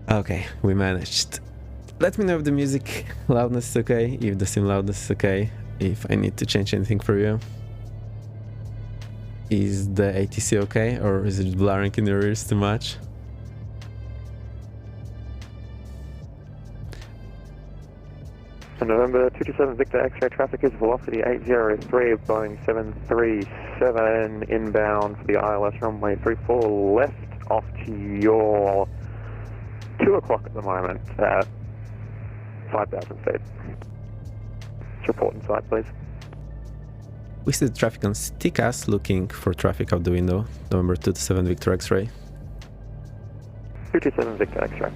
Okay, we managed. Let me know if the music loudness is okay, if the sim loudness is okay, if I need to change anything for you. Is the ATC okay, or is it blaring in your ears too much? And November 227 Victor X-ray traffic is velocity 803 of Boeing 737 inbound for the ILS runway 34 left off to your 2 o'clock at the moment at 5,000 feet. Report inside, please. We see the traffic on STICAS looking for traffic out the window. November 227 Victor X-ray. 227 Victor X-ray.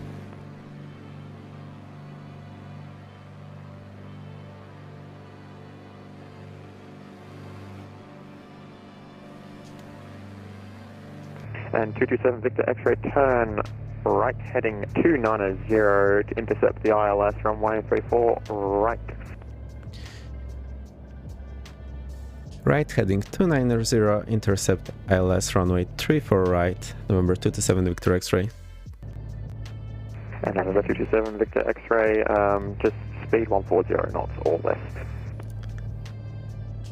And 227 Victor X-ray, turn right heading 290 to intercept the ILS runway 34 right. Right heading 290, intercept ILS runway 34 right, November 227 Victor X-ray. And November 227 Victor X-ray, just speed 140 knots or less.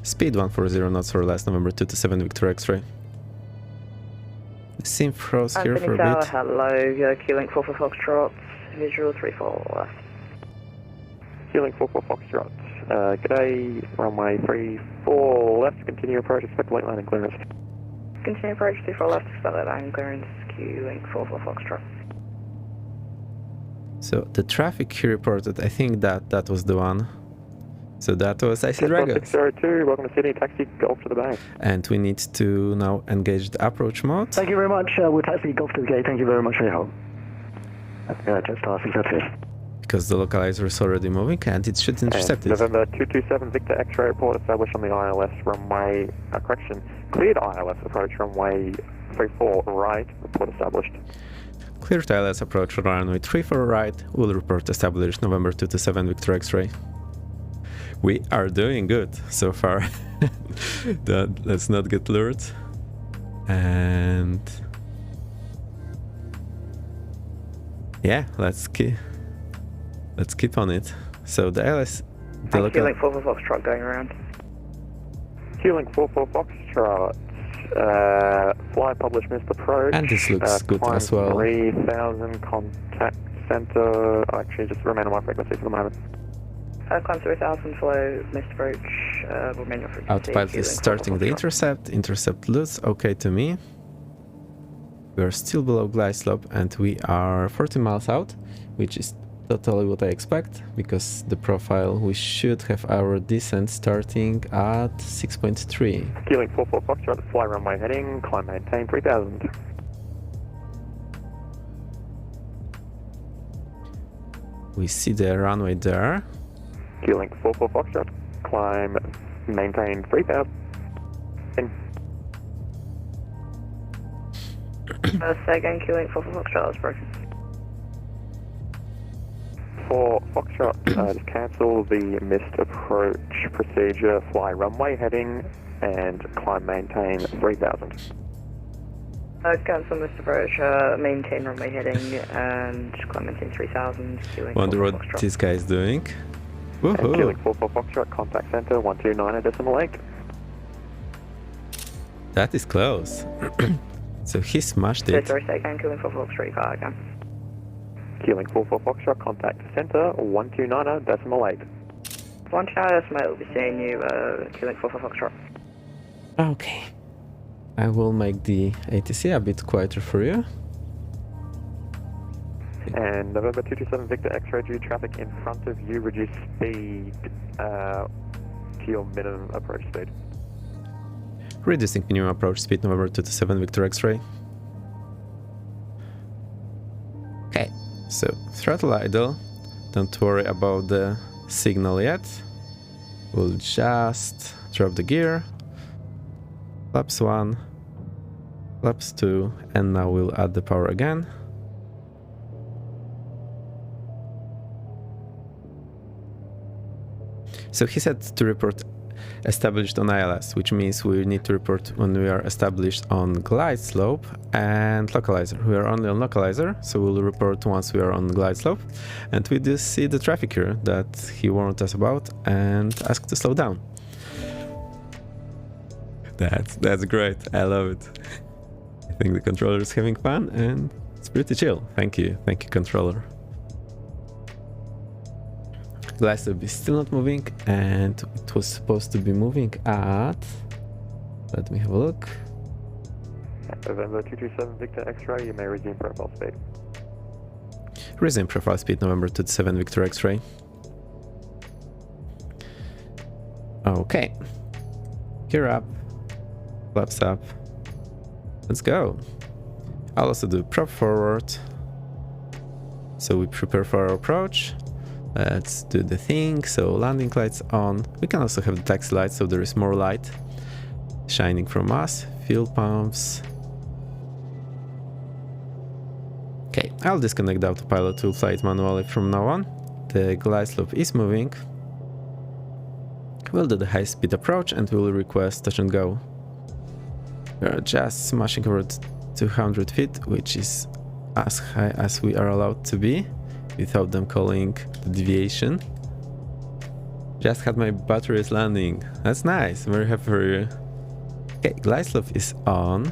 Speed 140 knots or less, November 227 Victor X-ray. The sim froze here for a bit. Hello, Q-Link 44 Foxtrot, visual 34 left. Q-Link 44 Foxtrot, g'day, runway 34 left, continue approach, expect late landing clearance. Continue approach 34 left, expect late landing clearance, Q-Link 44 Foxtrot. So the traffic he reported, I think that was the one. So that was IC Dragon. 602, welcome to Sydney, taxi Golf to the bay. And we need to now engage the approach mode. Thank you very much. We'll taxi Golf to the gate. Thank you very much for your help. Jetstar 602. Because the localizer is already moving and it should intercept it. November 227 Victor X-ray report established on the ILS runway, cleared ILS approach runway 34 right, report established. Cleared ILS approach runway 34 right, will report established, November 227 Victor X-ray. We are doing good so far. Let's not get lured. And yeah, let's keep on it. So the ILS, the local Q-Link 44 Foxtrot going around. Q-Link 44 Foxtrot, fly publish missed approach. And this looks good as well. 3000 contact center. Actually, just remain on my frequency for the moment. Climb 3000, flow, missed approach, remain on frequency. Autopilot is starting the intercept. Intercept looks okay to me. We are still below glide slope and we are 40 miles out, which is totally what I expect, because the profile, we should have our descent starting at 6.3. Q-Link 44 Foxtrot, fly runway heading, climb maintain 3000. We see the runway there. Q-Link 44 Foxtrot, climb, maintain 3000. Say again, Q-Link 44 Foxtrot is broken. For Foxtrot, just cancel the missed approach procedure, fly runway heading, and climb maintain 3000. Cancel missed approach, maintain runway heading, and climb maintain 3000. Wonder what this guy is doing. And Q-Link 44 Foxtrot, contact center 129.8. That is close. So he smashed it. Sorry, say again, Q-Link 44 Foxtrot, car again. Q-Link 44 Foxtrot, contact center 129.8. 129.8 will be seeing you, Q-Link 44 Foxtrot. Okay. I will make the ATC a bit quieter for you. And November 227 Victor X-ray, due traffic in front of you, reduce speed to your minimum approach speed. Reducing minimum approach speed, November 227 Victor X-ray. Okay, so throttle idle. Don't worry about the signal yet. We'll just drop the gear. Flaps 1, flaps 2, and now we'll add the power again. So he said to report established on ILS, which means we need to report when we are established on glide slope and localizer. We are only on localizer, so we'll report once we are on glide slope. And we do see the traffic here that he warned us about and asked to slow down. That's great. I love it. I think the controller is having fun and it's pretty chill. Thank you, controller. glide slope is still not moving, and it was supposed to be moving at... Let me have a look. November 227 Victor X-ray, you may resume profile speed. Resume profile speed, November 27 Victor X-ray. Okay. Gear up. Flaps up. Let's go. I'll also do prop forward. So we prepare for our approach. Let's do the thing. So landing lights on. We can also have the taxi lights, so there is more light shining from us. Fuel pumps. Okay, I'll disconnect the autopilot to fly it manually from now on. The glide slope is moving. We'll do the high speed approach and we'll request touch and go. We are just smashing over 200 feet, which is as high as we are allowed to be without them calling the deviation. Just had my batteries landing. That's nice. Very happy for you. Okay, glide slope is on.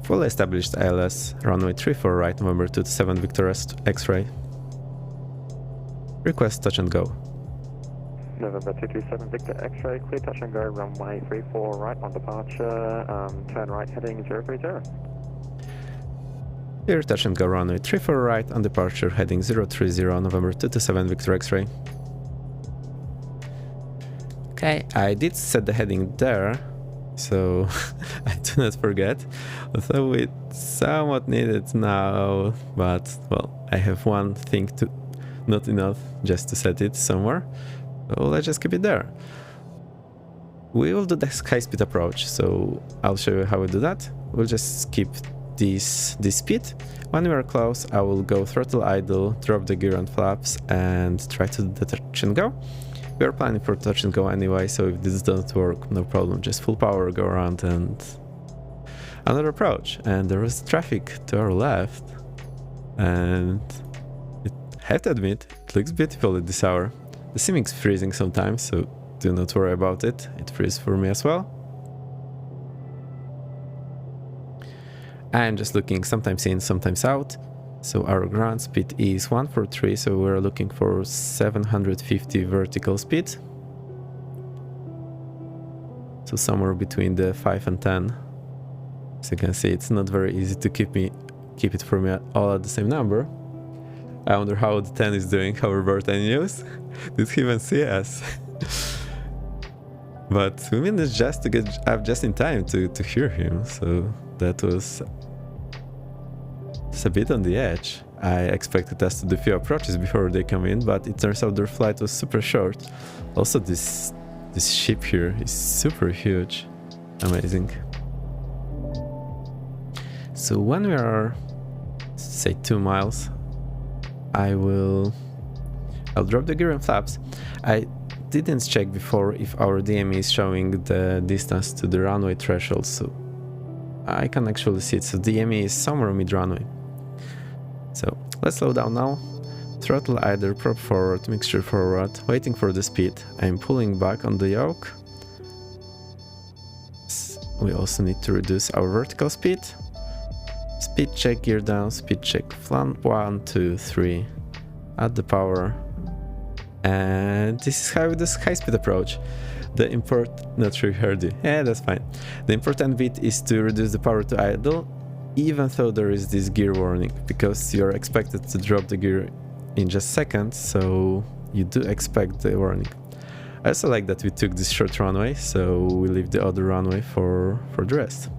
Fully established ILS, runway 34 right, November 27 Victor X-ray. Request touch and go. November 227 Victor X-ray, clear touch and go, runway 34 right on departure, turn right heading 030. Clear touch and go, runway 34 right on departure, heading 030, November 227 Victor X-ray. Okay, I did set the heading there, so I do not forget, although it somewhat needed now, but well, I have one thing to, not enough just to set it somewhere, so let's just keep it there. We will do the high-speed approach, so I'll show you how we do that. We'll just skip this speed. When we are close, I will go throttle idle, drop the gear and flaps, and try to do the touch and go. We are planning for touch and go anyway, so if this doesn't work, no problem, just full power, go around and another approach. And there is traffic to our left, and I have to admit, it looks beautiful at this hour. The sim is freezing sometimes, so do not worry about it, it freezes for me as well. I'm just looking sometimes in, sometimes out. So our ground speed is 143, so we're looking for 750 vertical speed. So somewhere between the 5 and 10. As you can see, it's not very easy to keep it for me all at the same number. I wonder how the 10 is doing, hoverboard and news. Did he even see us? But we managed just to get up just in time to hear him, so that was a bit on the edge. I expected us to do a few approaches before they come in, but it turns out their flight was super short. Also, this ship here is super huge. Amazing. So when we are, say, 2 miles, I'll drop the gear and flaps. I didn't check before if our DME is showing the distance to the runway threshold, so I can actually see it. So DME is somewhere mid-runway. So let's slow down now. Throttle either, prop forward, mixture forward, waiting for the speed. I'm pulling back on the yoke. We also need to reduce our vertical speed. Speed check, gear down, speed check, flank 1, 2, 3. Add the power. And this is how we do high-speed approach. Not sure you heard it. Yeah, that's fine. The important bit is to reduce the power to idle, even though there is this gear warning, because you're expected to drop the gear in just seconds, so you do expect the warning. I also like that we took this short runway, so we leave the other runway for the rest.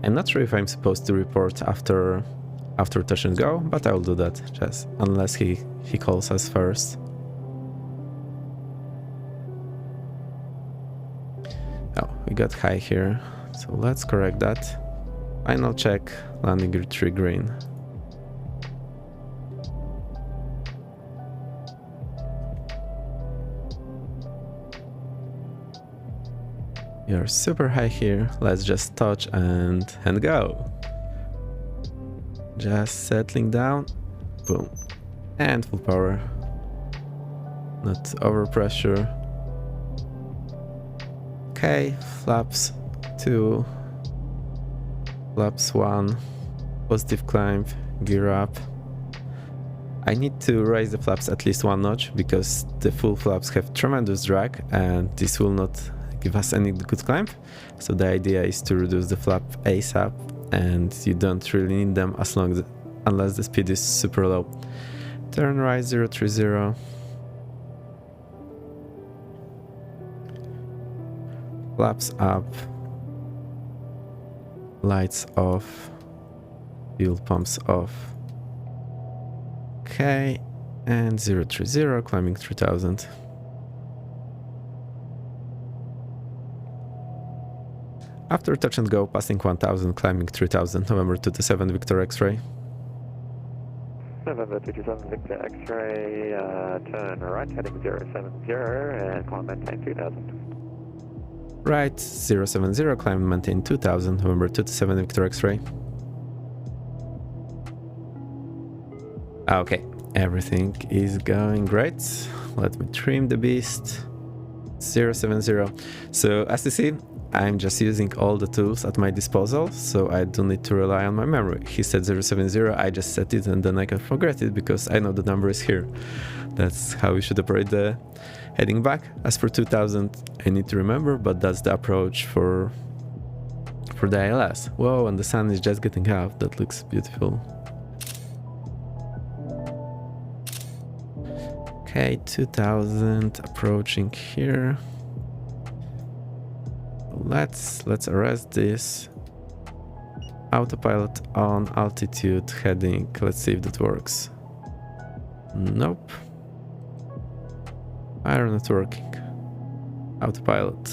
I'm not sure if I'm supposed to report after touch and go, but I will do that, just unless he calls us first. Oh, we got high here, so let's correct that. Final check, landing gear 3 green. You're super high here, let's just touch and go. Just settling down, boom, and full power. Not over pressure. Okay, flaps 2, flaps 1, positive climb, gear up. I need to raise the flaps at least 1 notch because the full flaps have tremendous drag and this will not give us any good climb. So the idea is to reduce the flap ASAP, and you don't really need them unless the speed is super low. Turn right 030. Flaps up. Lights off. Fuel pumps off. Okay, and 030, climbing 3000. After touch and go, passing 1000, climbing 3000, November 227, Victor X-ray. November 227, Victor X-ray, turn right, heading 070, and climb maintain 2000. Right, 070, climb and maintain 2000, November 227, Victor X-ray. Okay, everything is going great. Let me trim the beast. 070. So as you see, I'm just using all the tools at my disposal, so I don't need to rely on my memory. He said 070, I just set it and then I can forget it because I know the number is here. That's how we should operate the heading back. As for 2000, I need to remember, but that's the approach for the ILS. Whoa, and the sun is just getting up. That looks beautiful. Okay, 2000 approaching here. Let's arrest this. Autopilot on, altitude, heading. Let's see if that works. Nope. Iron not working. Autopilot.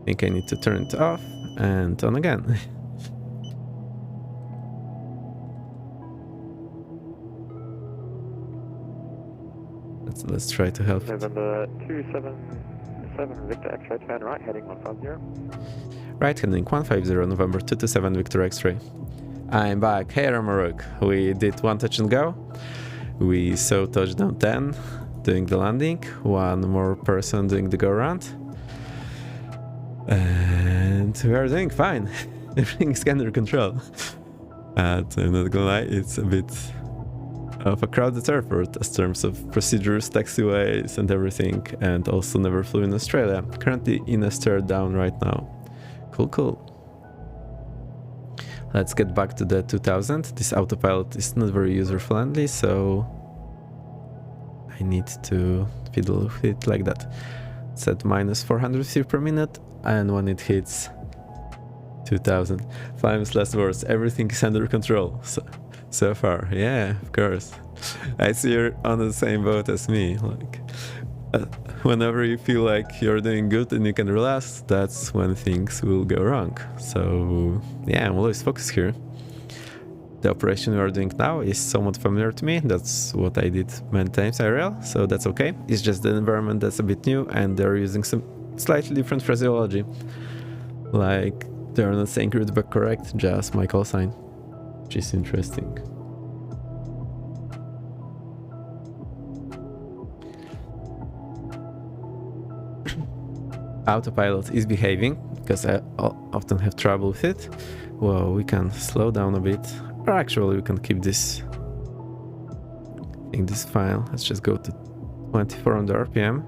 I think I need to turn it off and on again. Let's try to help. November 277, Victor X-ray, turn right, heading 150. Right, heading 150, November 227, Victor X-ray. I'm back. Hey, Ramaruk. We did one touch and go. We saw touchdown 10 doing the landing, one more person doing the go around. And we are doing fine. Everything is under control. And I'm not gonna lie, it's a bit of a crowded airport as terms of procedures, taxiways and everything, and also never flew in Australia. Currently in a stare down right now. Cool. Let's get back to the 2000. This autopilot is not very user friendly, so I need to fiddle with it like that. Set minus 450 per minute, and when it hits 2000, famous last words, everything is under control. So far, yeah, of course. I see you're on the same boat as me. Like, whenever you feel like you're doing good and you can relax, that's when things will go wrong. So, yeah, I'm always focused here. The operation we are doing now is somewhat familiar to me. That's what I did many times IRL, so that's okay. It's just the environment that's a bit new and they're using some slightly different phraseology. Like, they're not saying root back correct, just my call sign. Which is interesting. Autopilot is behaving because I often have trouble with it. Well, we can slow down a bit, or actually we can keep this in this file. Let's just go to 24 on the RPM.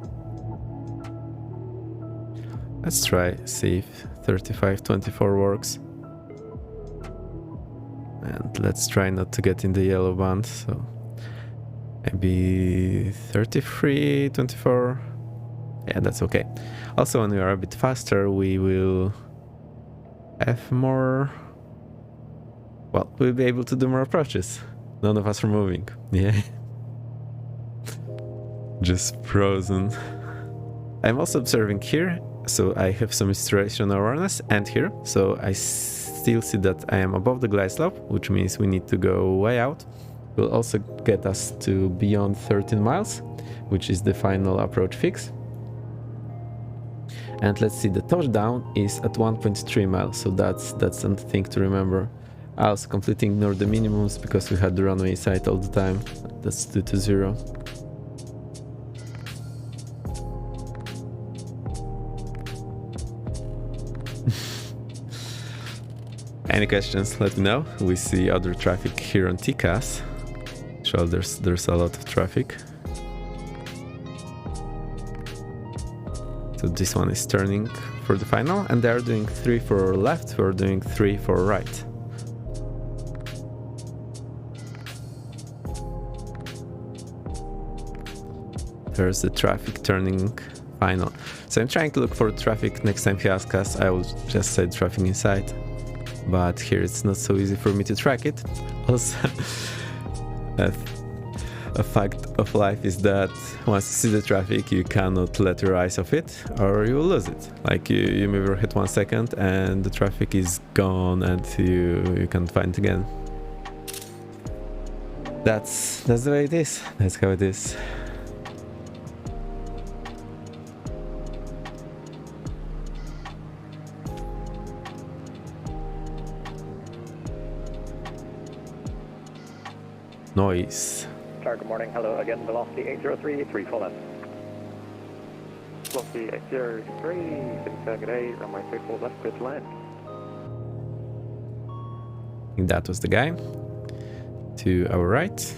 Let's try see if 35-24 works. And let's try not to get in the yellow band, so maybe 33-24. Yeah, that's okay. Also, when we are a bit faster, we will have more... Well, we'll be able to do more approaches. None of us are moving. Yeah. Just frozen. I'm also observing here, so I have some situational awareness, and here, so I still see that I am above the glide slope, which means we need to go way out. Will also get us to beyond 13 miles, which is the final approach fix. And let's see, the touchdown is at 1.3 miles, so that's something to remember. I also completely ignored the minimums because we had the runway sight all the time. That's 2 to 0. Any questions, let me know. We see other traffic here on TCAS. So there's a lot of traffic. So this one is turning for the final, and they're doing 3 for left, we're doing 3 for right. There's the traffic turning final. So I'm trying to look for traffic. Next time he asks us, I will just say traffic inside. But here it's not so easy for me to track it. Also, a fact of life is that once you see the traffic, you cannot let your eyes off it, or you will lose it. Like you maybe hit 1 second and the traffic is gone and you can't find it again. That's the way it is. That's how it is. Noise. Good morning. Hello again. Velocity 803, 3 full left. Velocity 803, target 8, runway 34 left, clear to land. I think that was the guy. To our right.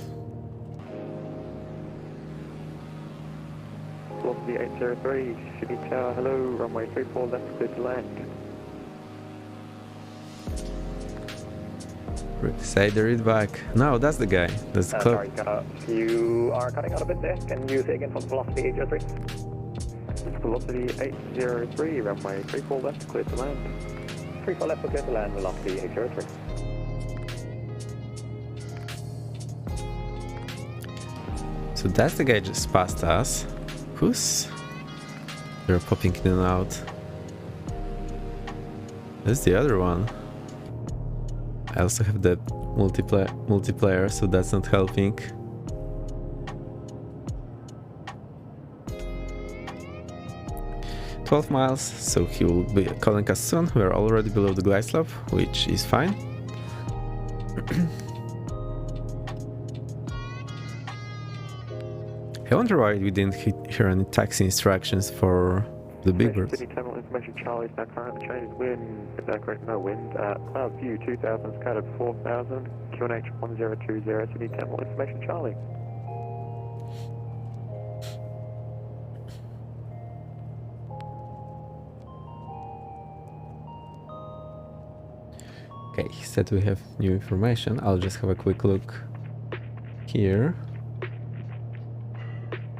Velocity 803, Sydney Tower, hello, runway 34 left, clear to land. Say the read back. No, that's the guy. That's the Sorry, you are cutting out a bit there. Can you say again for velocity 803? Velocity 803, runway 34 left, clear to land. 34 left, clear to land, velocity 803. So that's the guy just passed us. Who's? They're popping in and out. That's the other one. I also have that multiplayer, so that's not helping. $12 miles, so he will be calling us soon. We are already below the glide slope, which is fine. I wonder why we didn't hear any taxi instructions for the big birds. Sydney Terminal information, Charlie is now currently changed wind, correct, no wind. Cloud view 2000 is coded 4000, QNH 1020, Sydney Terminal information, Charlie. Okay, he said we have new information. I'll just have a quick look here.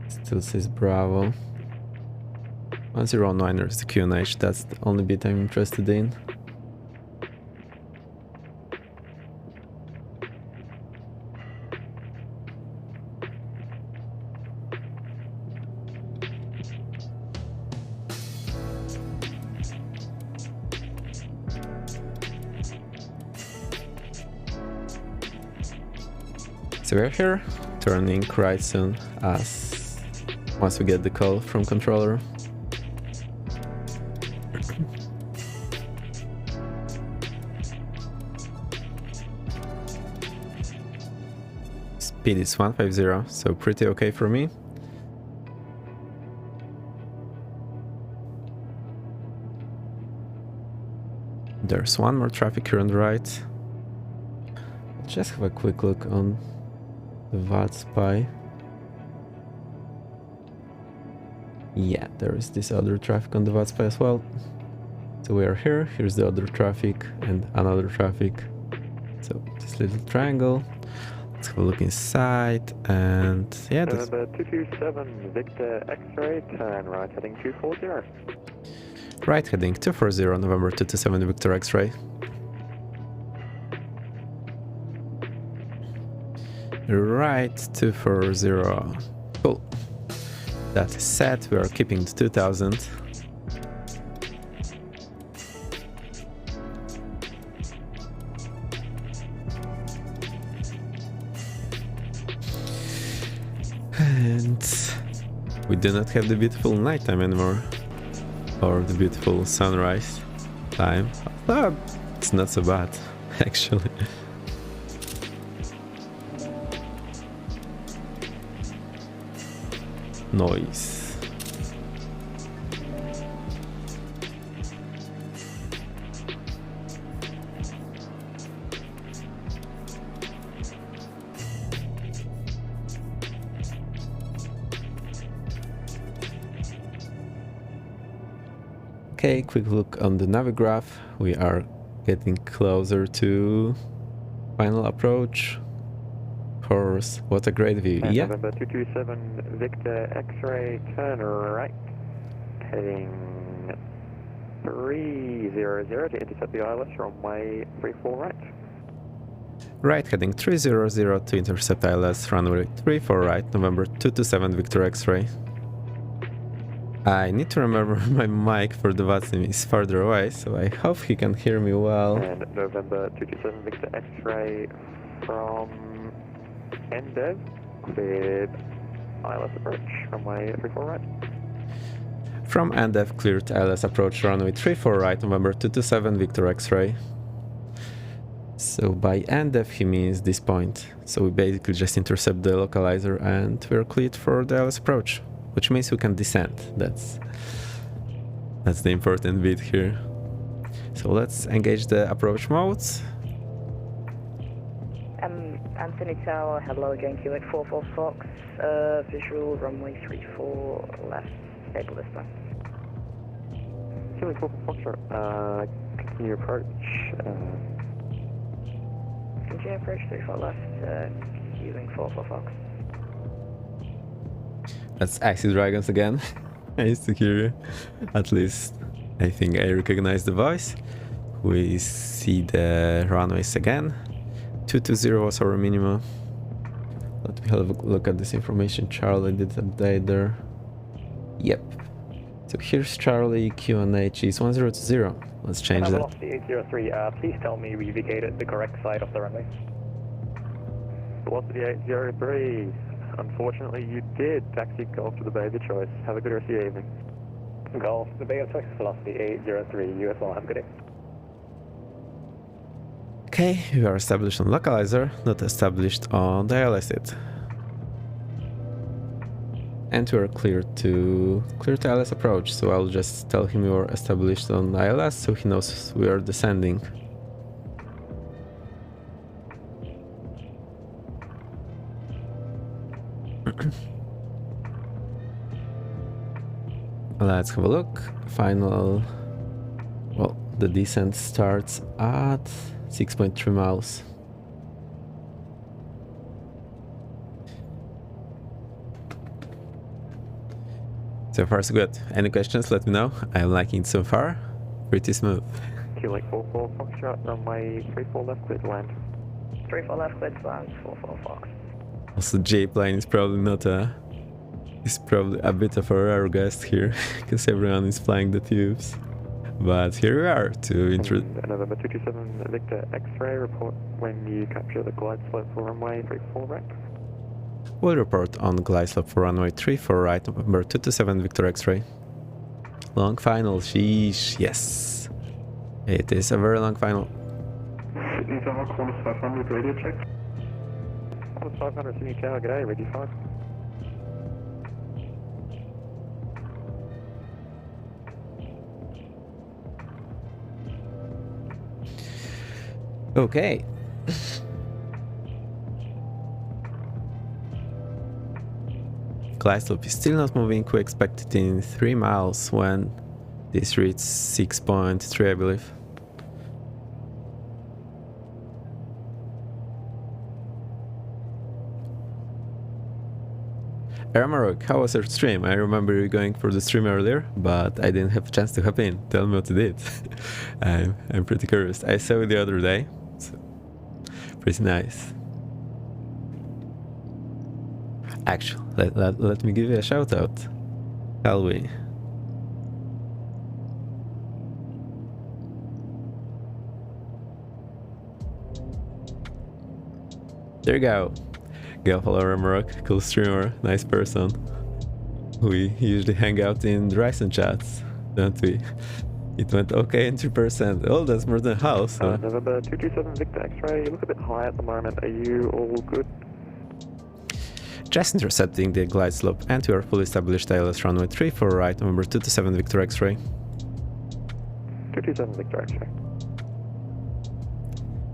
Still says Bravo. 109er is the QNH, that's the only bit I'm interested in. So we're here, turning right soon as once we get the call from controller. Speed is 150, so pretty okay for me. There's one more traffic here on the right. Just have a quick look on the VAT spy. Yeah, there is this other traffic on the VAT spy as well. So we are here, here's the other traffic and another traffic. So this little triangle. Let's have a look inside, and yeah, that's... 227 Victor X-ray, turn right heading 240. Right heading 240, November 227 Victor X-ray. Right 240. Cool. That is set, we are keeping the 2000. And we do not have the beautiful nighttime anymore, or the beautiful sunrise time. It's not so bad, actually. Noise. Okay, quick look on the Navigraph. We are getting closer to final approach. Of course, what a great view. And Yeah. November 227 Victor X-ray, turn right, heading 300 to intercept the ILS, runway 34 right. Right, heading 300 to intercept ILS, runway 34 right, November 227 Victor X-ray. I need to remember my mic for the Vasim is farther away, so I hope he can hear me well. And November 227 Victor X-ray from NDEV with ILS approach, runway 34 right. From NDEV, cleared ILS approach, runway 34 right, November 227 Victor X-ray. So by NDEV he means this point. So we basically just intercept the localizer and we're cleared for the ILS approach, which means we can descend. That's the important bit here. So let's engage the approach modes. Anthony Tower, hello again, Quebec 44 Fox, visual runway 34 left, stable this time. Quebec 44 Fox, continue approach. Continue approach 34 left, queuing 44 Fox. That's Axie Dragons again. Nice to hear you. At least I think I recognize the voice. We see the runways again. 220 was our minimum. Let me have a look at this information. Charlie did update there. Yep. So here's Charlie, QNH is 1020. Let's change that. Velocity 803, please tell me we vacated the correct side of the runway. Velocity 803. Unfortunately, you did. Taxi Golf to the Bay of your choice. Have a good rest of your evening. Golf, the Bay of Choice, Velocity 803, USL, have a good day. Okay, we are established on localizer, not established on the ILS yet. And we are clear to ILS approach, so I'll just tell him we are established on ILS so he knows we are descending. Let's have a look. Final, well, the descent starts at 6.3 miles. So far so good. Any questions, let me know. I'm liking it so far. Pretty smooth. Quebec 44 Foxtrot, runway 34 left, clear to land. 34 left, clear to land, 44 Fox. Also, J-Plane is probably not a... Is probably a bit of a rare guest here, because everyone is flying the tubes. But here we are to introduce... November 227 Victor X-ray, report when you capture the glide slope for runway 34 right. We'll report on glide slope for runway 34 right, November 227 Victor X-ray. Long final, sheesh, yes. It is a very long final. Sydney Tower, Qantas 500, radio check. Qantas 500, Sydney Tower, g'day, ready 5. Okay. Glide slope is still not moving. We expect it in 3 miles when this reaches 6.3, I believe. Ramarok, how was your stream? I remember you going for the stream earlier, but I didn't have a chance to hop in. Tell me what you did. I'm pretty curious. I saw it the other day. So, pretty nice. Actually, let me give you a shout out. Shall we? There you go. Go follow Ramarok, cool streamer, nice person. We usually hang out in the Ryzen chats, don't we? It went okay in 2%. Oh, that's more than house. Huh? November 227 Victor X-ray, you look a bit high at the moment. Are you all good? Just intercepting the glide slope and we are fully established ILS runway 34 right, November 227 Victor X-ray. 227 Victor X-ray.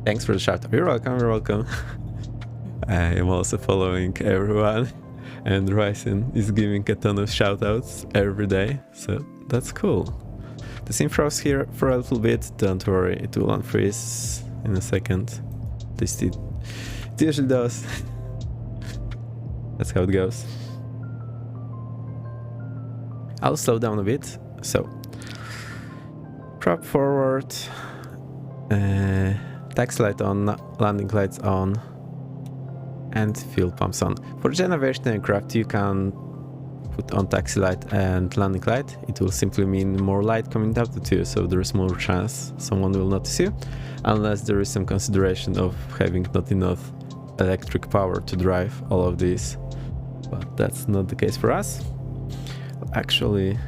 Thanks for the shout out. You're welcome, you're welcome. I am also following everyone and Ryzen is giving a ton of shout outs every day, so that's cool. The sim froze here for a little bit. Don't worry, it will unfreeze in a second. It usually does. That's how it goes. I'll slow down a bit. So, prop forward, taxi light on, landing lights on, and fuel pumps on. For generation aircraft, you can put on taxi light and landing light. It will simply mean more light coming out to you, so there is more chance someone will notice you, unless there is some consideration of having not enough electric power to drive all of these. But that's not the case for us. Actually,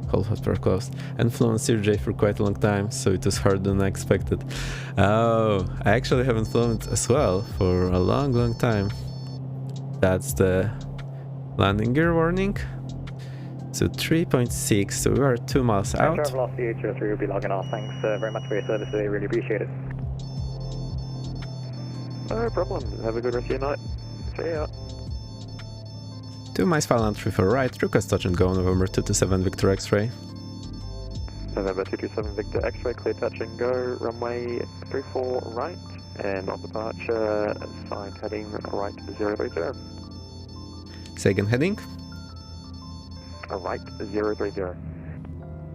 whole hot are closed, and flew on CRJ for quite a long time, so it was harder than I expected. Oh, I actually haven't flown it as well for a long time. That's the landing gear warning. So 3.6, so we are 2 miles out. Air velocity 803 will be logging off. Thanks very much for your service today, really appreciate it. No problem. Have a good rest of your night. See ya. 2 miles final 34 right, request touch and go, November 227 Victor X-ray. November 227 Victor X-ray, clear touch and go, runway 34 right, and on departure, assigned heading right 030. Say again, heading? Right 030.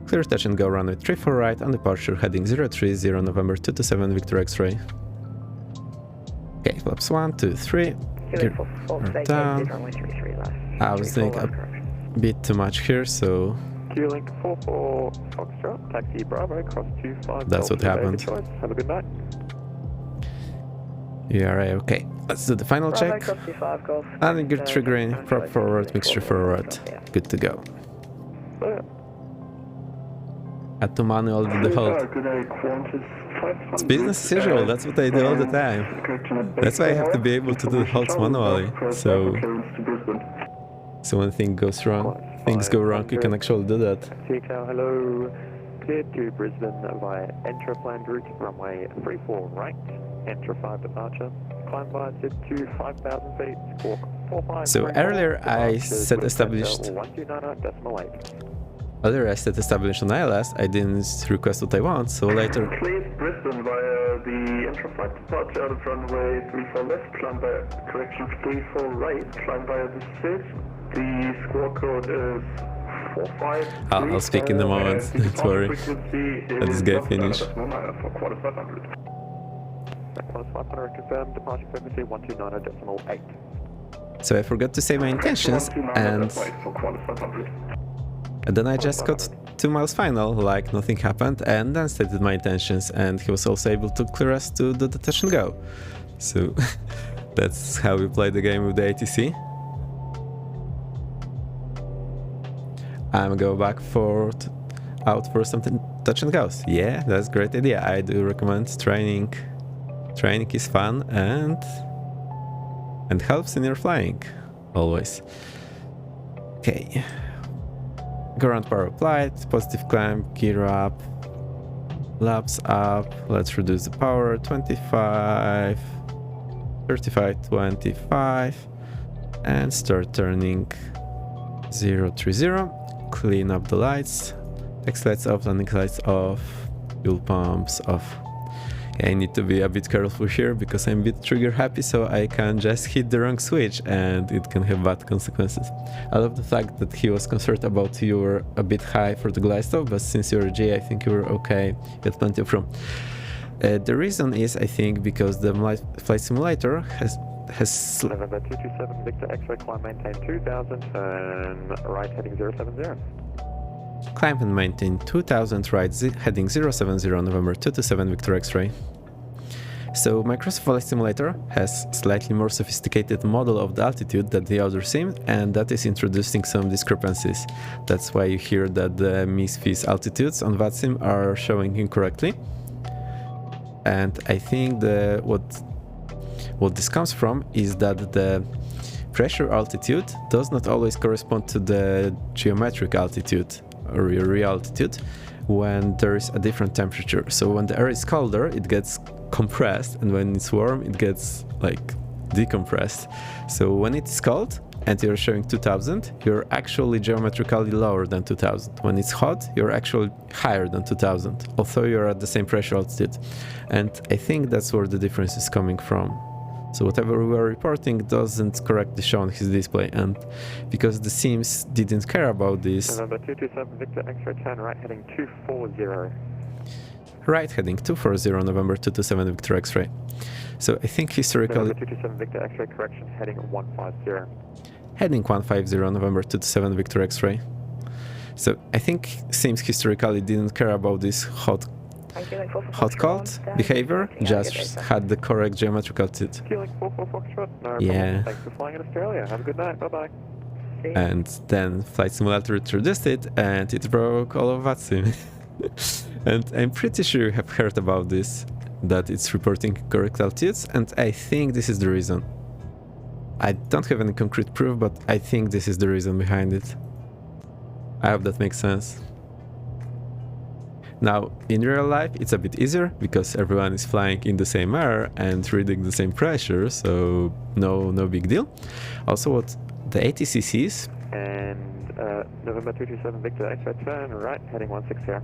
Clear touch and go, runway 34 right, on departure, heading 030, November 227 Victor X-ray. Okay, flaps 1, 2, 3. Gear down. I was doing a bit too much here, so... Q-Link 44 Foxtrot, taxi Bravo, cross 25. That's what happened. Have a good night. Yeah, okay. Let's do the final check. Landing gear triggering, prop forward, mixture forward. Good to go. Had to manual do the hold. It's business as usual, that's what I do all the time. That's why I have to be able to do the holds manually. So when things go wrong, you can actually do that. TCAL, hello. Cleared to Brisbane via Entra planned route, runway 34 right, Entra 5 departure. Climb by to 5,000 feet, squawk 45. So earlier I set established... 129.8. Earlier I set established on ILS, I didn't request what I want, so later... Cleared Brisbane via the intra-flight departure out of runway 34 left, climb by, correction, 34 right, climb via the 6. The squawk code is 45. I'll speak in a moment, don't worry. Let this guy finish. For quarter 500. Quarter 500 confirmed, departure frequency 129.8. So I forgot to say my intentions, and then I just got 2 miles final, like nothing happened, and then stated my intentions, and he was also able to clear us to do the touch and go. So that's how we play the game with the ATC. I'm go back out for something touch and goes. Yeah, that's a great idea. I do recommend training. Training is fun and helps in your flying, always. Okay. Ground power applied, positive climb, gear up, laps up. Let's reduce the power, 25, 35, 25, and start turning 030. Clean up the lights, taxi lights off, landing lights off, fuel pumps off. Okay, I need to be a bit careful here because I'm a bit trigger happy, so I can just hit the wrong switch and it can have bad consequences. I love the fact that he was concerned about you were a bit high for the glide stop, but since you're a G, I think you were okay. You had plenty of room. The reason is, I think, because the flight simulator has November 227 Victor X-ray, climb maintain 2000, turn right heading 070. Climb and maintain 2000 right, heading 070, November 227 Victor X-ray. So Microsoft Flight Simulator has slightly more sophisticated model of the altitude than the other sim, and that is introducing some discrepancies. That's why you hear that the MIS-FIS altitudes on that sim are showing incorrectly. And I think what this comes from is that the pressure altitude does not always correspond to the geometric altitude or real altitude when there is a different temperature. So when the air is colder, it gets compressed, and when it's warm, it gets like decompressed. So when it's cold, and you're showing 2000, you're actually geometrically lower than 2000. When it's hot, you're actually higher than 2000, although you're at the same pressure altitude. And I think that's where the difference is coming from. So whatever we were reporting doesn't correctly show on his display, and because the sims didn't care about this... November 227 Victor X-ray 10, right heading 240. Right heading 240, November 227 Victor X-ray. So I think historically... November 227 Victor X-ray correction, heading 150. Heading 150, November 227 Victor X-ray. So I think sims historically didn't care about this hot cold behavior, just had the correct geometrical altitude. Yeah. Thanks for flying in Australia. Have a good night. Bye-bye. And then Flight Simulator introduced it, and it broke all of VATSIM. And I'm pretty sure you have heard about this, that it's reporting correct altitudes, and I think this is the reason. I don't have any concrete proof, but I think this is the reason behind it. I hope that makes sense. Now, in real life, it's a bit easier because everyone is flying in the same air and reading the same pressure, so no big deal. Also, what the ATC sees... And November 227 Victor X-ray turn, right, heading 160.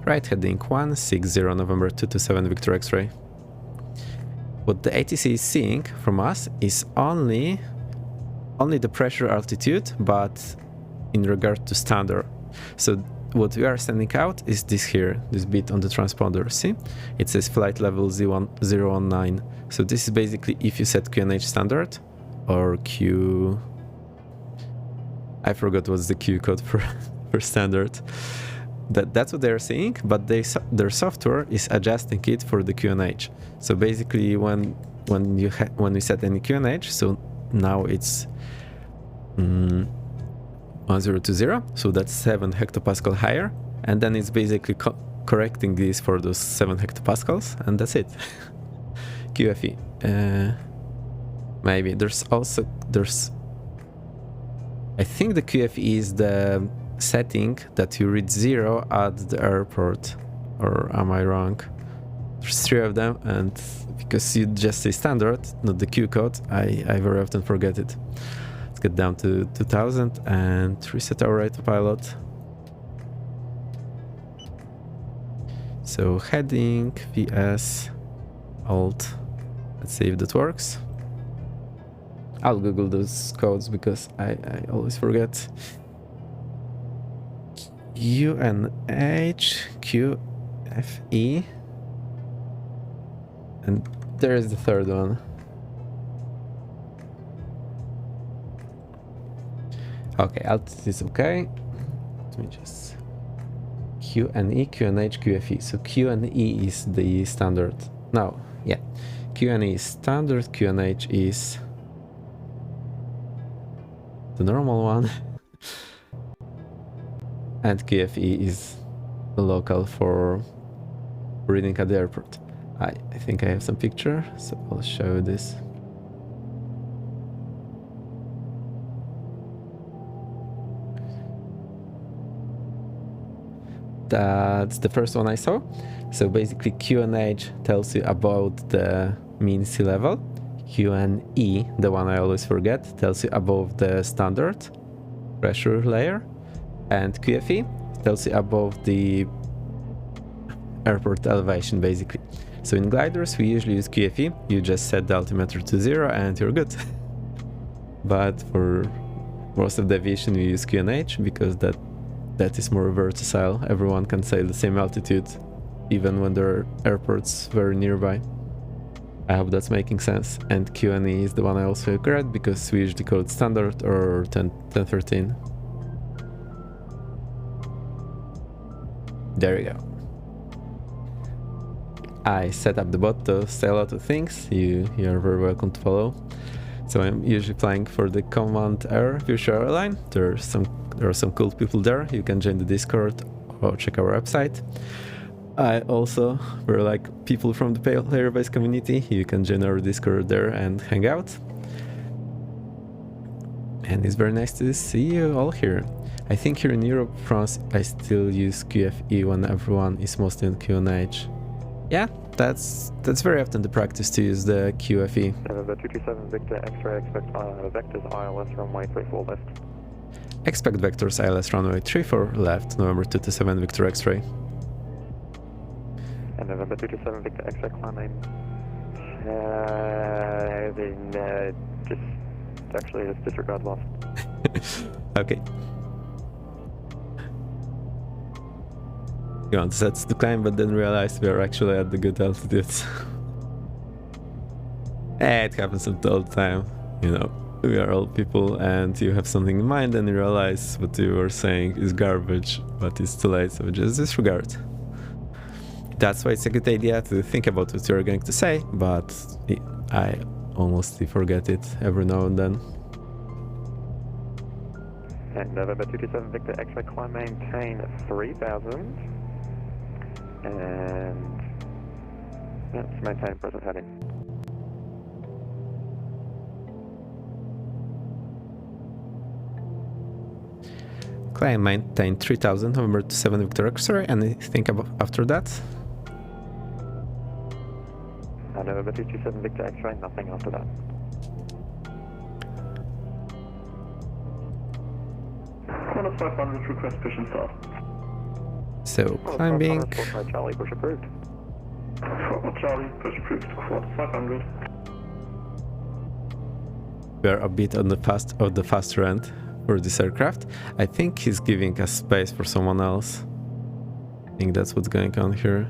Right, heading 160, November 227 Victor X-ray. What the ATC is seeing from us is only the pressure altitude, but in regard to standard. So what we are sending out is this here, this bit on the transponder. See? It says flight level 019. So this is basically if you set QNH standard or Q... I forgot what's the Q code for standard. That's what they're seeing, but their software is adjusting it for the QNH. So basically when we set any QNH, so now it's 1020, so that's 7 hectopascal higher, and then it's basically correcting this for those 7 hectopascals, and that's it. QFE. Maybe there's I think the QFE is the setting that you read 0 at the airport, or am I wrong? There's 3 of them, and because you just say standard, not the Q code, I very often forget it. Let's get down to 2000 and reset our autopilot. So heading VS Alt. Let's see if that works. I'll Google those codes because I always forget. UNH QFE, and there is the third one. Okay, altitude is okay. Let me just QNE, QNH, QFE. So QNE is the standard. No, yeah, QNE is standard, QNH is the normal one. And QFE is the local for reading at the airport. I think I have some picture, so I'll show you this. That's the first one I saw. So basically QNH tells you about the mean sea level. QNE, the one I always forget, tells you above the standard pressure layer. And QFE tells you above the airport elevation, basically. So in gliders, we usually use QFE. You just set the altimeter to 0 and you're good. But for most of the aviation, we use QNH because that is more versatile. Everyone can sail the same altitude, even when there are airports very nearby. I hope that's making sense. And QNE is the one I also regret because we usually call it standard or 1013. There you go. I set up the bot to say a lot of things. You are very welcome to follow. So I'm usually flying for the Command Air virtual airline. There are some cool people there. You can join the Discord or check our website. I also very like people from the player base community. You can join our Discord there and hang out. And it's very nice to see you all here. I think here in Europe, France, I still use QFE when everyone is mostly on QNH. Yeah, That's very often the practice to use the QFE. November 227 Victor X-ray, expect vectors ILS runway 34 left. Expect vectors ILS runway 34 left, November 227 Victor X-ray. And November 227 Victor X-ray climbing. Just disregard lost. Okay. You want to set the climb, but then realize we are actually at the good altitudes. It happens all the time, you know. We are all people, and you have something in mind, and you realize what you were saying is garbage, but it's too late, so just disregard. That's why it's a good idea to think about what you're going to say, but I almost forget it every now and then. And November 227 Victor X-ray climb, maintain 3000. And let's maintain present heading. Climb maintain 3000, November 27 Victor X-ray, and think about after that. November 227 Victor X-ray, nothing after that. Corner 500, request push and start. So climbing. Charlie, push approved. Charlie, push approved. Quad 500. We are a bit on the faster end for this aircraft. I think he's giving us space for someone else. I think that's what's going on here.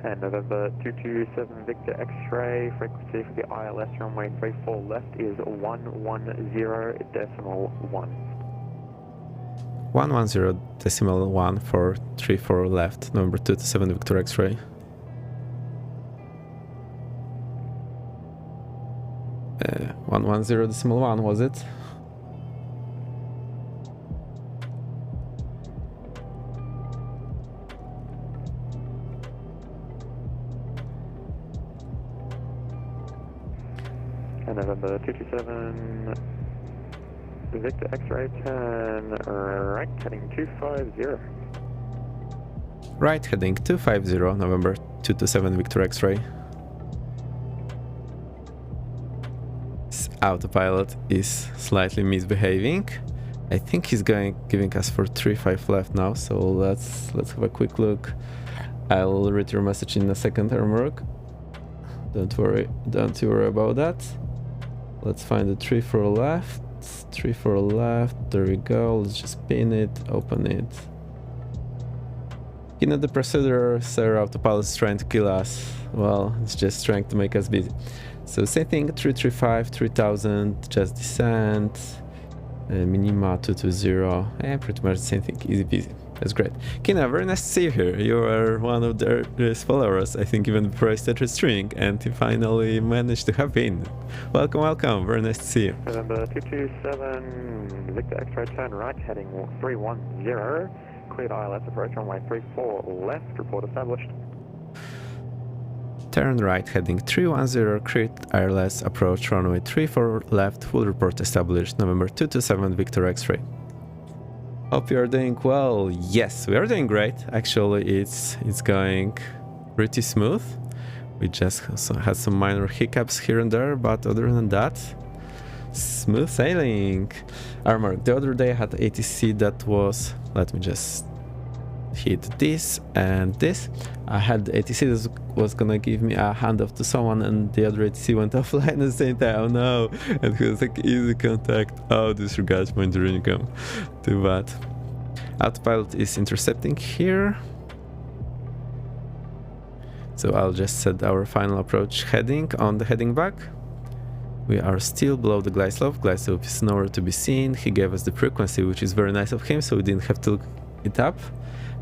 And November 227 Victor X-ray, frequency for the ILS runway 34 left is 110.1. 110.1 for 34 left, November 227 Victor X-ray. Uh, 110.1 was it? And November 227 Victor X-ray, turn right, heading 250. Right, heading 250, November 227 Victor X-ray. Autopilot is slightly misbehaving. I think he's giving us for 35 left now, so let's have a quick look. I'll read your message in a second, Armorg. Don't worry about that. Let's find the 34 left. 34 left. There we go. Let's just pin it, open it. You know the procedure, sir. Autopilot is trying to kill us. Well, it's just trying to make us busy. So same thing, 335, 3000, just descent, minima 220, and pretty much the same thing, easy peasy. That's great. Kina, very nice to see you here. You are one of the earliest followers, I think even before I started streaming, and you finally managed to hop in. Welcome, welcome, very nice to see you. November 227 Victor X-ray, turn right, heading 310, cleared ILS approach runway 34 left, report established. Turn right, heading 310, cleared ILS approach runway 34 left, full report established, November 227 Victor X-ray. Hope you are doing well. Yes, we are doing great. Actually, it's going pretty smooth. We just had some minor hiccups here and there, but other than that, smooth sailing. Armor, the other day I had ATC that was, let me just hit this and this. I had the ATC that was gonna give me a handoff to someone, and the other ATC went offline at the same time. Oh no! And he was like, easy contact. Oh, disregard my Dreamcom. Too bad. Autopilot is intercepting here. So I'll just set our final approach heading on the heading back. We are still below the glide slope. Glide slope is nowhere to be seen. He gave us the frequency, which is very nice of him, so we didn't have to look it up.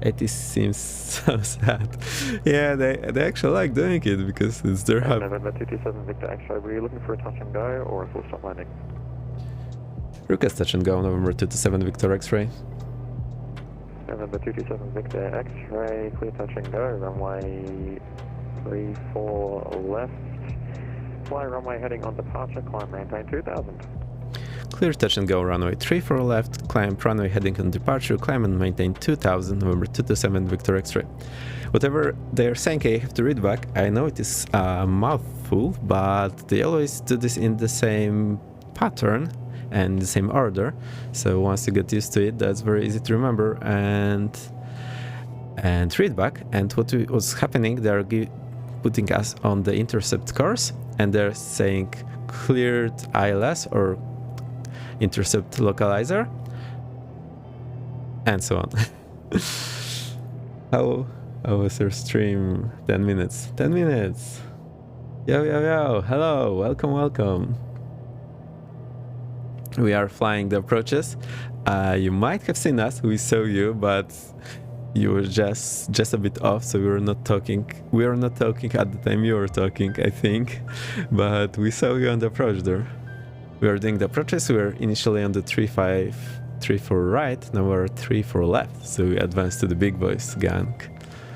It seems so sad. Yeah, they actually like doing it because it's their hub. November 227 Victor X-ray, were you looking for a touch and go or a full stop landing? Request touch and go, November 227 Victor X-ray. November 227 Victor X-ray, clear touch and go, runway 34 left. Fly runway heading on departure, climb maintain 2000. Clear touch and go runway 34 left, climb runway heading on departure, climb and maintain 2000, November 227, Victor X-ray. Whatever they're saying, I have to read back. I know it is a mouthful, but they always do this in the same pattern and the same order. So once you get used to it, that's very easy to remember and read back. And what was happening, they're putting us on the intercept course, and they're saying cleared ILS or intercept localizer, and so on. How was your stream? 10 minutes. 10 minutes. Yo. Hello. Welcome. We are flying the approaches. You might have seen us. We saw you, but you were just a bit off, so we were not talking. We were not talking at the time you were talking, I think. But we saw you on the approach there. We are doing the approaches. We were initially on the 3-5, 3-4 right. Now we're 3-4 left. So we advanced to the big boys gang.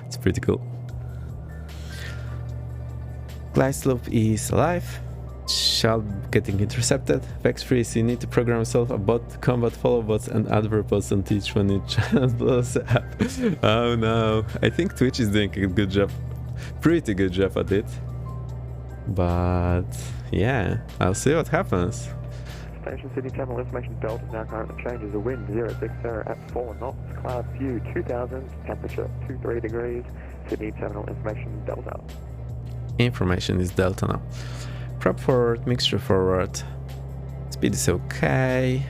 It's pretty cool. Glide slope is alive. Shall getting intercepted. Vex freeze. You need to program yourself a bot, combat follow bots, and add reports on Twitch when your channel blows up. Oh no. I think Twitch is doing a good job. Pretty good job at it. But yeah, I'll see what happens. Station City Channel information Delta now currently changes. The wind 060 at 4 knots. Cloud view 2000. Temperature 23 degrees. Sydney Terminal information Delta. Information is Delta now. Prop forward, mixture forward. Speed is okay.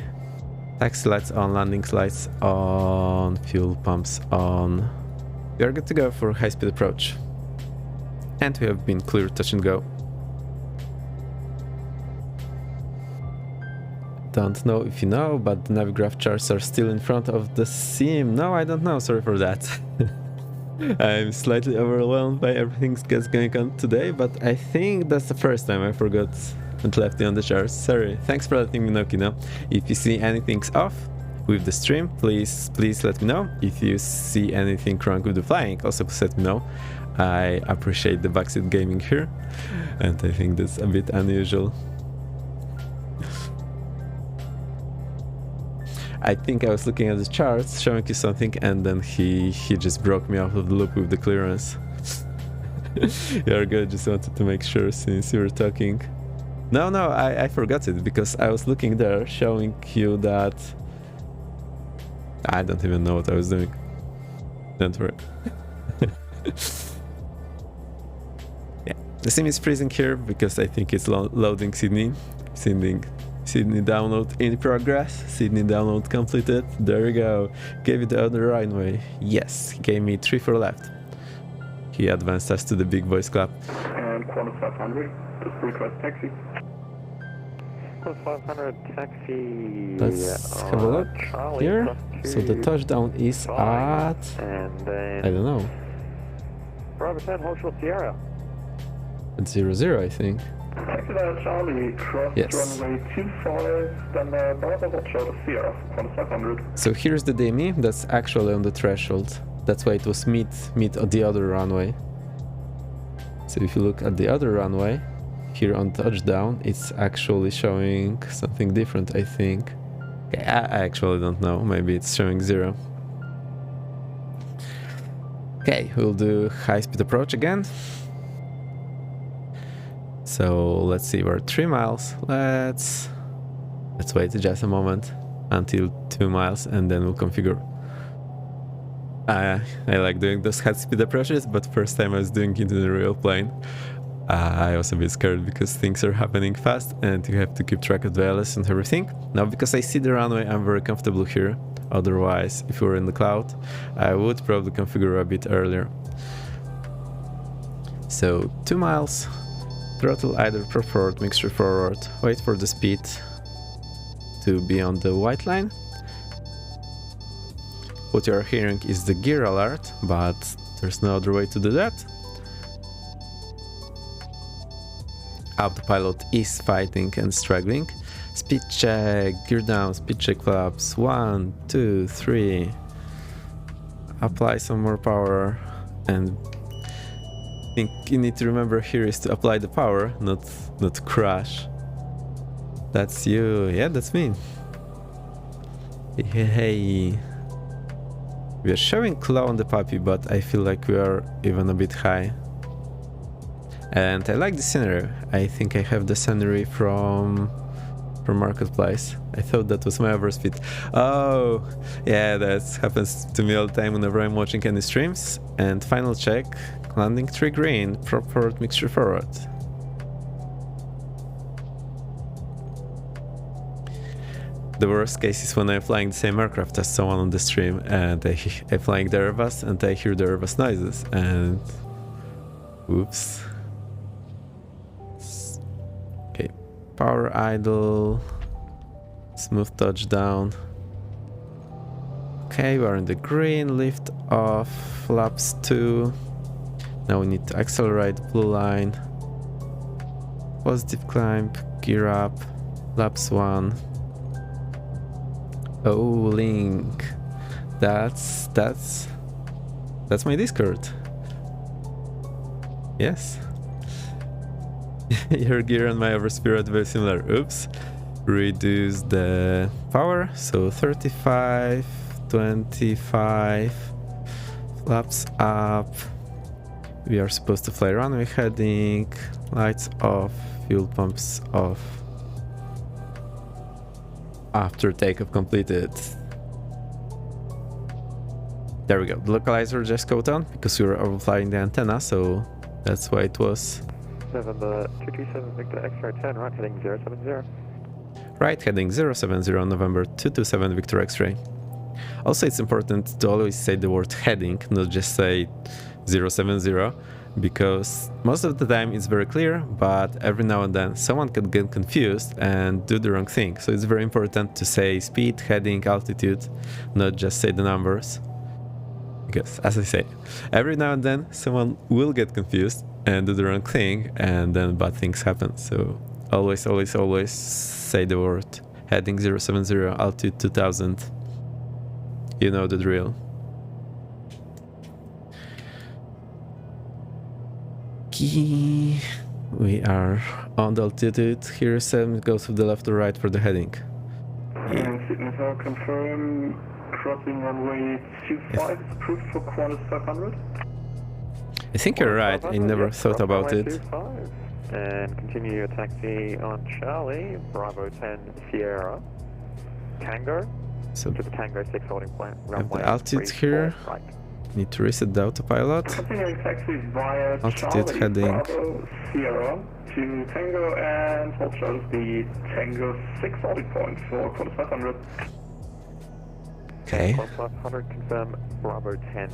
Taxi lights on, landing lights on, fuel pumps on. We are good to go for high-speed approach. And we have been clear touch and go. Don't know if you know, but the Navigraph charts are still in front of the sim. No, I don't know, sorry for that. I'm slightly overwhelmed by everything that's going on today, but I think that's the first time I forgot and left it on the charts. Sorry. Thanks for letting me know, Kino. If you see anything's off with the stream, please let me know. If you see anything wrong with the flying, also please let me know. I appreciate the backseat gaming here, and I think that's a bit unusual. I think I was looking at the charts, showing you something, and then he just broke me out of the loop with the clearance. You're good, just wanted to make sure since you were talking. No, I forgot it, because I was looking there, showing you that... I don't even know what I was doing. Don't worry. Yeah, the sim is freezing here, because I think it's loading Sydney. Sydney download in progress. Sydney download completed. There we go. Gave it the other runway. Yes, he gave me 3-4 left. He advanced us to the big boys club. And Qantas 500, just request taxi. Qantas 500 taxi. Let's have a look here. So the touchdown is at... And then... I don't know. Bravo 10, hold short Sierra. At 00, I think. Taxi there, Charlie, cross runway 25, then Bravo watch out of Sierra, Qantas 500. So here's the DME, that's actually on the threshold. That's why it was meet on the other runway. So if you look at the other runway, here on touchdown, it's actually showing something different, I think. Okay, I actually don't know, maybe it's showing 0. Okay, we'll do high-speed approach again. So let's see, we're 3 miles. Let's wait just a moment until 2 miles and then we'll configure. I like doing those high-speed approaches, but first time I was doing it in a real plane. I was a bit scared because things are happening fast and you have to keep track of the ILS and everything. Now because I see the runway, I'm very comfortable here. Otherwise, if we were in the cloud, I would probably configure a bit earlier. So 2 miles. Throttle either prop forward, mixture forward, wait for the speed to be on the white line. What you are hearing is the gear alert, but there's no other way to do that. Autopilot is fighting and struggling. Speed check, gear down, speed check flaps, 1, 2, 3. Apply some more power, and I think you need to remember here is to apply the power, not crash. That's you. Yeah, that's me. Hey. We are showing low on the puppy, but I feel like we are even a bit high. And I like the scenery. I think I have the scenery from Marketplace. I thought that was my overspeed. Oh, yeah, that happens to me all the time whenever I'm watching any streams. And final check, landing 3 green, prop forward, mixture forward. The worst case is when I'm flying the same aircraft as someone on the stream and I'm flying the Airbus and I hear the Airbus noises and... Oops. Okay, power idle, smooth touchdown. Okay, we are in the green, lift off, flaps 2. Now we need to accelerate blue line. Positive climb, gear up, laps 1. Oh, Link. That's my Discord. Yes. Your gear and my overspeed are very similar. Oops. Reduce the power. So 35, 25. Flaps up. We are supposed to fly runway heading. Lights off. Fuel pumps off. After takeoff completed. There we go. The localizer just caught on because we were overflying the antenna, so that's why it was. 227 Victor X-ray 10, right heading 070. Right heading 070 November 227 Victor X-ray. Also, it's important to always say the word heading, not just say 070, because most of the time it's very clear, but every now and then someone can get confused and do the wrong thing. So it's very important to say speed, heading, altitude, not just say the numbers. Because, as I say, every now and then someone will get confused and do the wrong thing, and then bad things happen. So always, always, always say the word heading 070, altitude 2000. You know the drill. We are on the altitude. Here 7 goes to the left or right for the heading. Signal confirm. Crossing runway 25 is approved for Qantas 500. I think you're right. I never thought about it. 25. And continue your taxi on Charlie, Bravo 10 Sierra, Tango, So to the Tango 6 holding point. have the altitude here. Right. Need to reset the autopilot. Continuing taxi via Altitude Charlie, heading. Bravo Sierra to Tango and hold short of the Tango 6 holding point for Qantas 500. Okay. Qantas 500 confirm Bravo 10.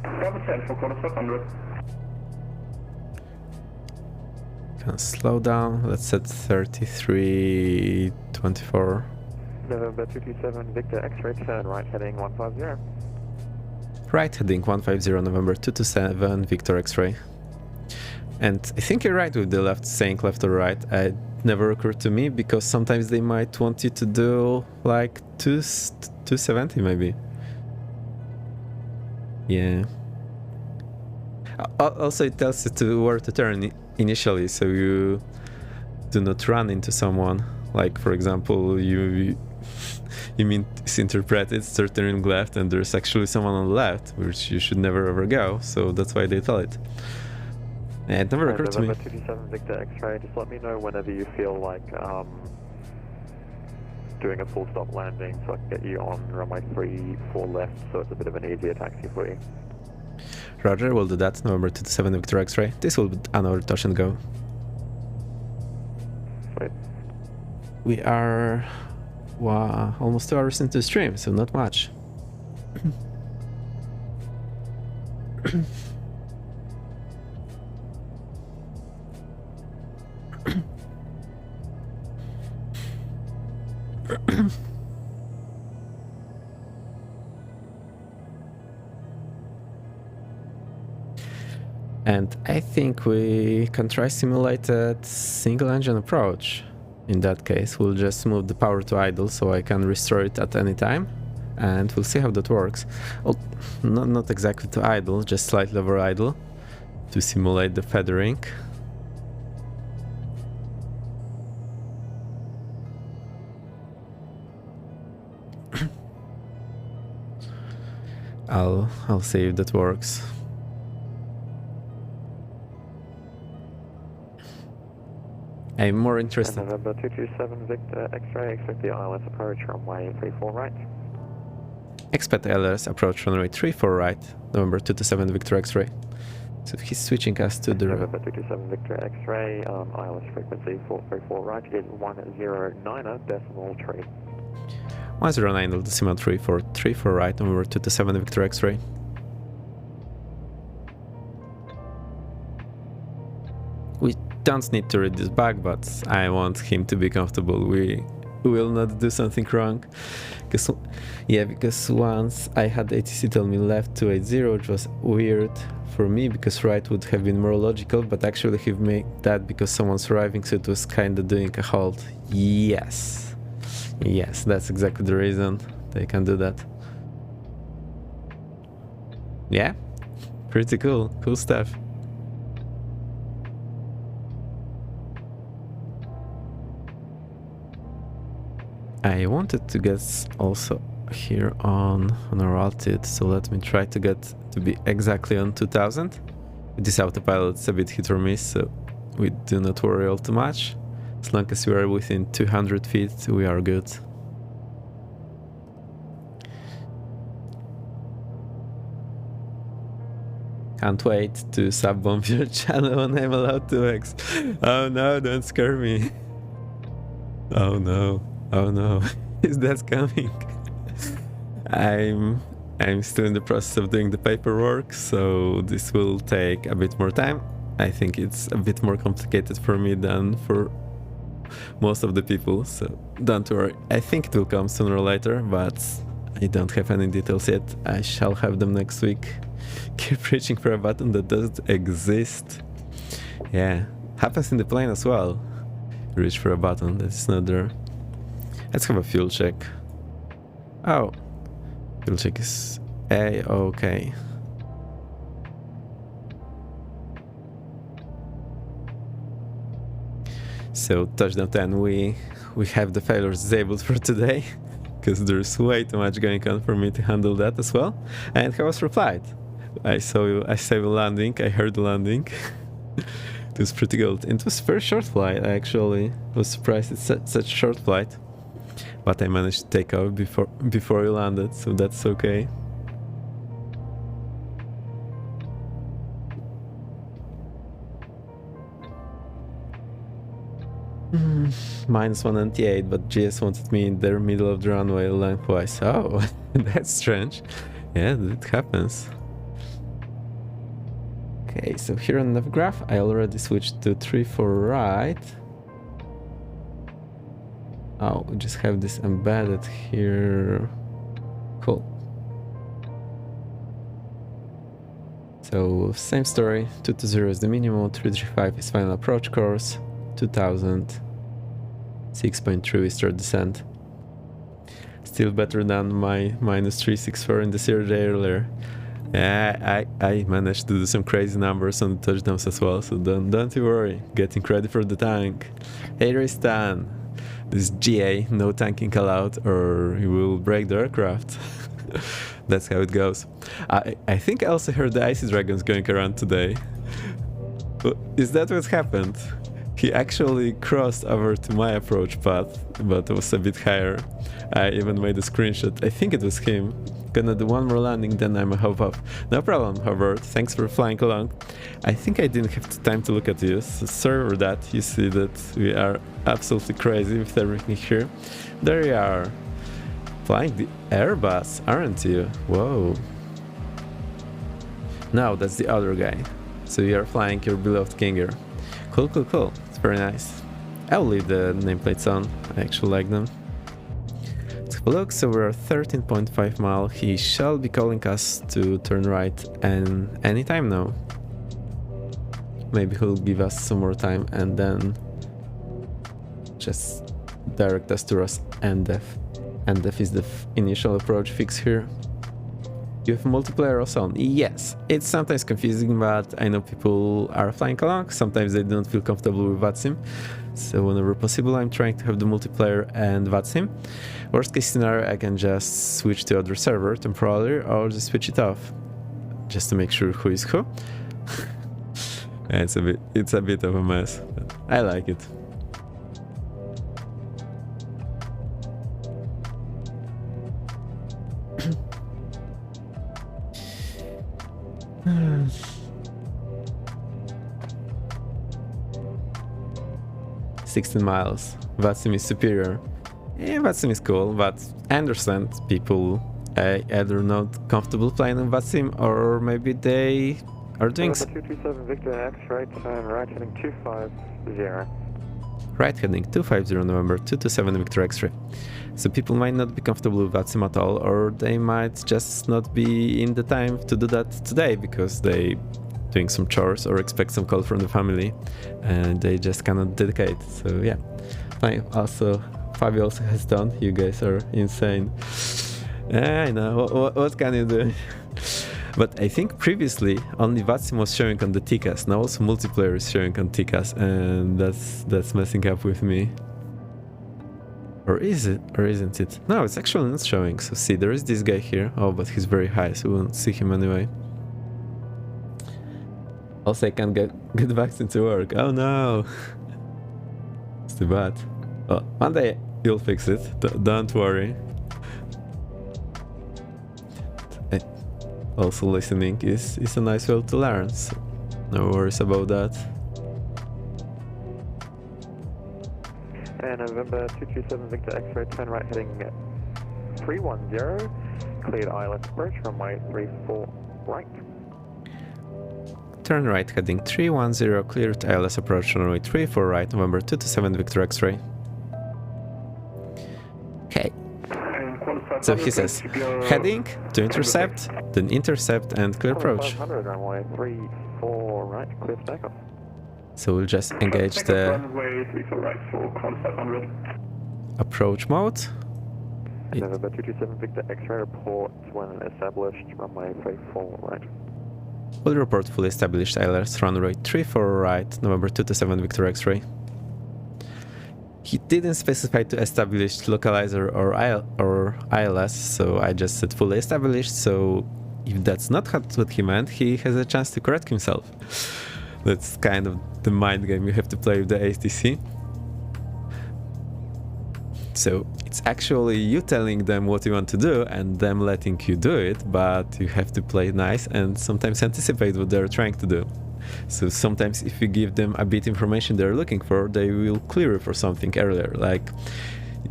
Bravo 10 for Qantas 500. Can slow down. Let's set 3324. November 227 Victor X-ray turn right heading 150. Right heading 150 November 227 Victor X-ray. And I think you're right with the left saying left or right. It never occurred to me because sometimes they might want you to do like 270 maybe. Yeah. Also it tells you to where to turn initially, so you do not run into someone. Like for example, you misinterpret it, start turning left, and there's actually someone on the left, which you should never ever go. So that's why they tell it. Yeah, it never occurred to me. November 227 Victor X-ray. Just let me know whenever you feel like doing a full stop landing, so I can get you on runway 34 left, so it's a bit of an easier taxi for you. Roger, we'll do that. November 227 Victor X-ray. This will be another touch and go. Sweet. We are almost 2 hours into the stream, so not much. And I think we can try simulated single engine approach. In that case, we'll just move the power to idle so I can restore it at any time, and we'll see how that works. Oh, not exactly to idle, just slightly over idle to simulate the feathering. I'll see if that works. I'm more interested. November 227 Victor X-ray, expect the ILS approach runway 34 right. Expect ILS approach runway 34 right, November 227 Victor X-ray. So he's switching us to the... November 227 Victor X-ray, ILS frequency 434 right, you get 109 decimal 3. 109 decimal 3 for 34 right, November 227 Victor X-ray. We don't need to read this back, but I want him to be comfortable. We will not do something wrong. Because once I had ATC tell me left 280, which was weird for me because right would have been more logical, but actually he made that because someone's arriving, so it was kind of doing a halt. Yes, that's exactly the reason they can do that. Yeah, pretty cool stuff. I wanted to get also here on our altitude, so let me try to get to be exactly on 2000. With this autopilot it's a bit hit or miss, so we do not worry all too much. As long as we are within 200 feet, we are good. Can't wait to sub-bomb your channel when I'm allowed to X. Oh no, don't scare me. Oh no. Is that coming? I'm still in the process of doing the paperwork, so this will take a bit more time. I think it's a bit more complicated for me than for most of the people, so don't worry. I think it will come sooner or later, but I don't have any details yet. I shall have them next week. Keep reaching for a button that doesn't exist. Yeah, happens in the plane as well. Reach for a button that is not there. Let's have a fuel check. Oh, fuel check is A-okay. So touchdown 10, we have the failures disabled for today because there's way too much going on for me to handle that as well. And how was replied? I saw you landing, I heard the landing. It was pretty good. It was a very short flight. I actually was surprised it's such a short flight. But I managed to take off before you landed, so that's okay. Minus 198, but GS wanted me in the middle of the runway lengthwise. Oh, that's strange. Yeah, that happens. Okay, so here on the graph, I already switched to 3-4 right. Oh, we just have this embedded here. Cool. So, same story. 220 is the minimum, 335 is final approach course, 2000, 6.3 is third descent. Still better than my minus 364 in the series earlier. Yeah, I managed to do some crazy numbers on the touchdowns as well, so don't you worry. Getting ready for the tank. Hey Ristan, this GA, no tanking allowed or you will break the aircraft. That's how it goes. I think I also heard the Icy Dragons going around today. Is that what happened? He actually crossed over to my approach path, but it was a bit higher. I even made a screenshot. I think it was him. Gonna do one more landing, then I'm a hop up. No problem, Howard. Thanks for flying along. I think I didn't have time to look at you, so sorry for that. You see that we are absolutely crazy with everything here. There you are. Flying the Airbus, aren't you? Whoa. No, that's the other guy. So you are flying your beloved Kinger. Cool, cool, cool. It's very nice. I'll leave the nameplates on. I actually like them. Look, so we're 13.5 miles. He shall be calling us to turn right and anytime now. Maybe he'll give us some more time and then just direct us to us NDEF. NDEF is the initial approach fix here. You have multiplayer also on? Yes, it's sometimes confusing, but I know people are flying along. Sometimes they don't feel comfortable with VATSIM. So whenever possible, I'm trying to have the multiplayer and VATSIM. Worst case scenario, I can just switch to other server temporarily or just switch it off, just to make sure who is who. Yeah, it's a bit of a mess. But I like it. "16 miles. VATSIM is superior." Yeah, VATSIM is cool, but I understand people either not comfortable playing on VATSIM or maybe they are doing... 227 Victor X-ray, turn right heading 250. Right heading 250 November 227 Victor X-ray. So people might not be comfortable with VATSIM at all, or they might just not be in the time to do that today because they doing some chores or expect some call from the family and they just cannot dedicate. So yeah, fine. Also, Fabio also has done. You guys are insane. I know. What can you do? But I think previously only VATSIM was showing on the TCAS. Now also multiplayer is showing on TCAS, and that's messing up with me. Or is it? Or isn't it? No, it's actually not showing. So see, there is this guy here. Oh, but he's very high, so we won't see him anyway. Also, I can't get back into work. Oh no! It's too bad. Well, one day you'll fix it. Don't worry. Also, listening is a nice way to learn, so no worries about that. And November 227 Victor X-ray, turn right heading 310, cleared ILS approach, runway 34 right. Turn right heading 310, cleared ILS approach, runway 34 right, November 227 Victor X-ray. Okay. So he says, heading to intercept, then intercept and clear approach. 500, runway 34 right, clear for takeoff. So we'll just engage the approach mode. And November 227 Victor X-ray, report when established, runway 34 right. We'll report fully established ILS, runway 34 right, November 227 Victor X-ray. He didn't specify to established localizer or ILS, so I just said fully established, so if that's not what he meant, he has a chance to correct himself. That's kind of the mind game you have to play with the ATC. So it's actually you telling them what you want to do and them letting you do it, but you have to play nice and sometimes anticipate what they're trying to do. So sometimes if you give them a bit information they're looking for, they will clear you for something earlier, like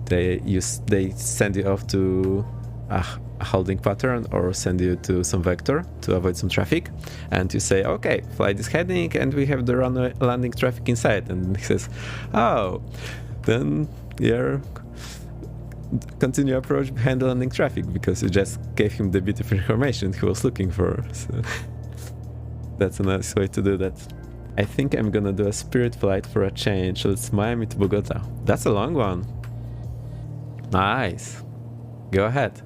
they send you off to a holding pattern or send you to some vector to avoid some traffic, and you say, okay, flight is heading and we have the runway landing traffic inside, and he says, oh, then you're continue approach behind the landing traffic because you just gave him the bit of information he was looking for. So that's a nice way to do that. I think I'm gonna do a Spirit flight for a change. So it's Miami to Bogota. That's a long one. Nice. Go ahead.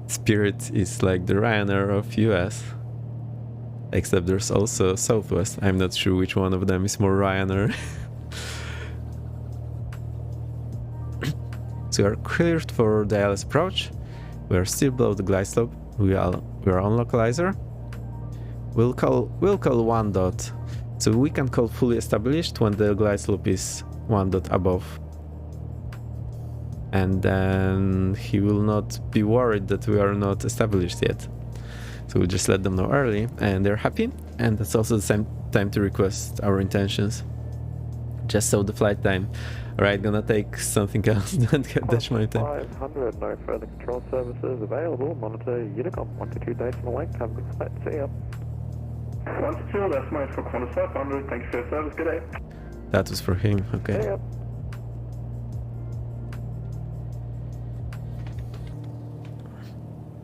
Spirit is like the Ryanair of US. Except there's also Southwest. I'm not sure which one of them is more Ryanair. So we are cleared for the ILS approach. We are still below the glide slope. We are on localizer. We'll call 1 dot. So we can call fully established when the glide slope is 1 dot above. And then he will not be worried that we are not established yet. So we'll just let them know early and they're happy. And that's also the same time to request our intentions. Just so the flight time. Alright, gonna take something else. Don't get dash my time. 500, no further control services available. Monitor Unicom, 122 days from the length. Have a good flight. See ya. 122, that's mine for Qantas 500. Thank you for your service. Good day. That was for him, okay. See ya.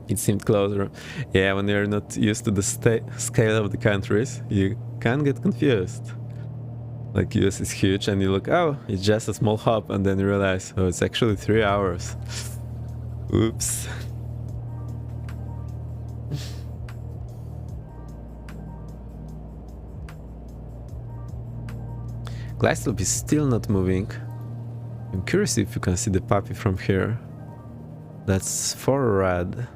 It seemed closer. Yeah, when you're not used to the scale of the countries, you can get confused. Like US is huge and you look, oh, it's just a small hop, and then you realize, oh, it's actually 3 hours. Oops. Glide slope is still not moving. I'm curious if you can see the puppy from here. That's 4 red.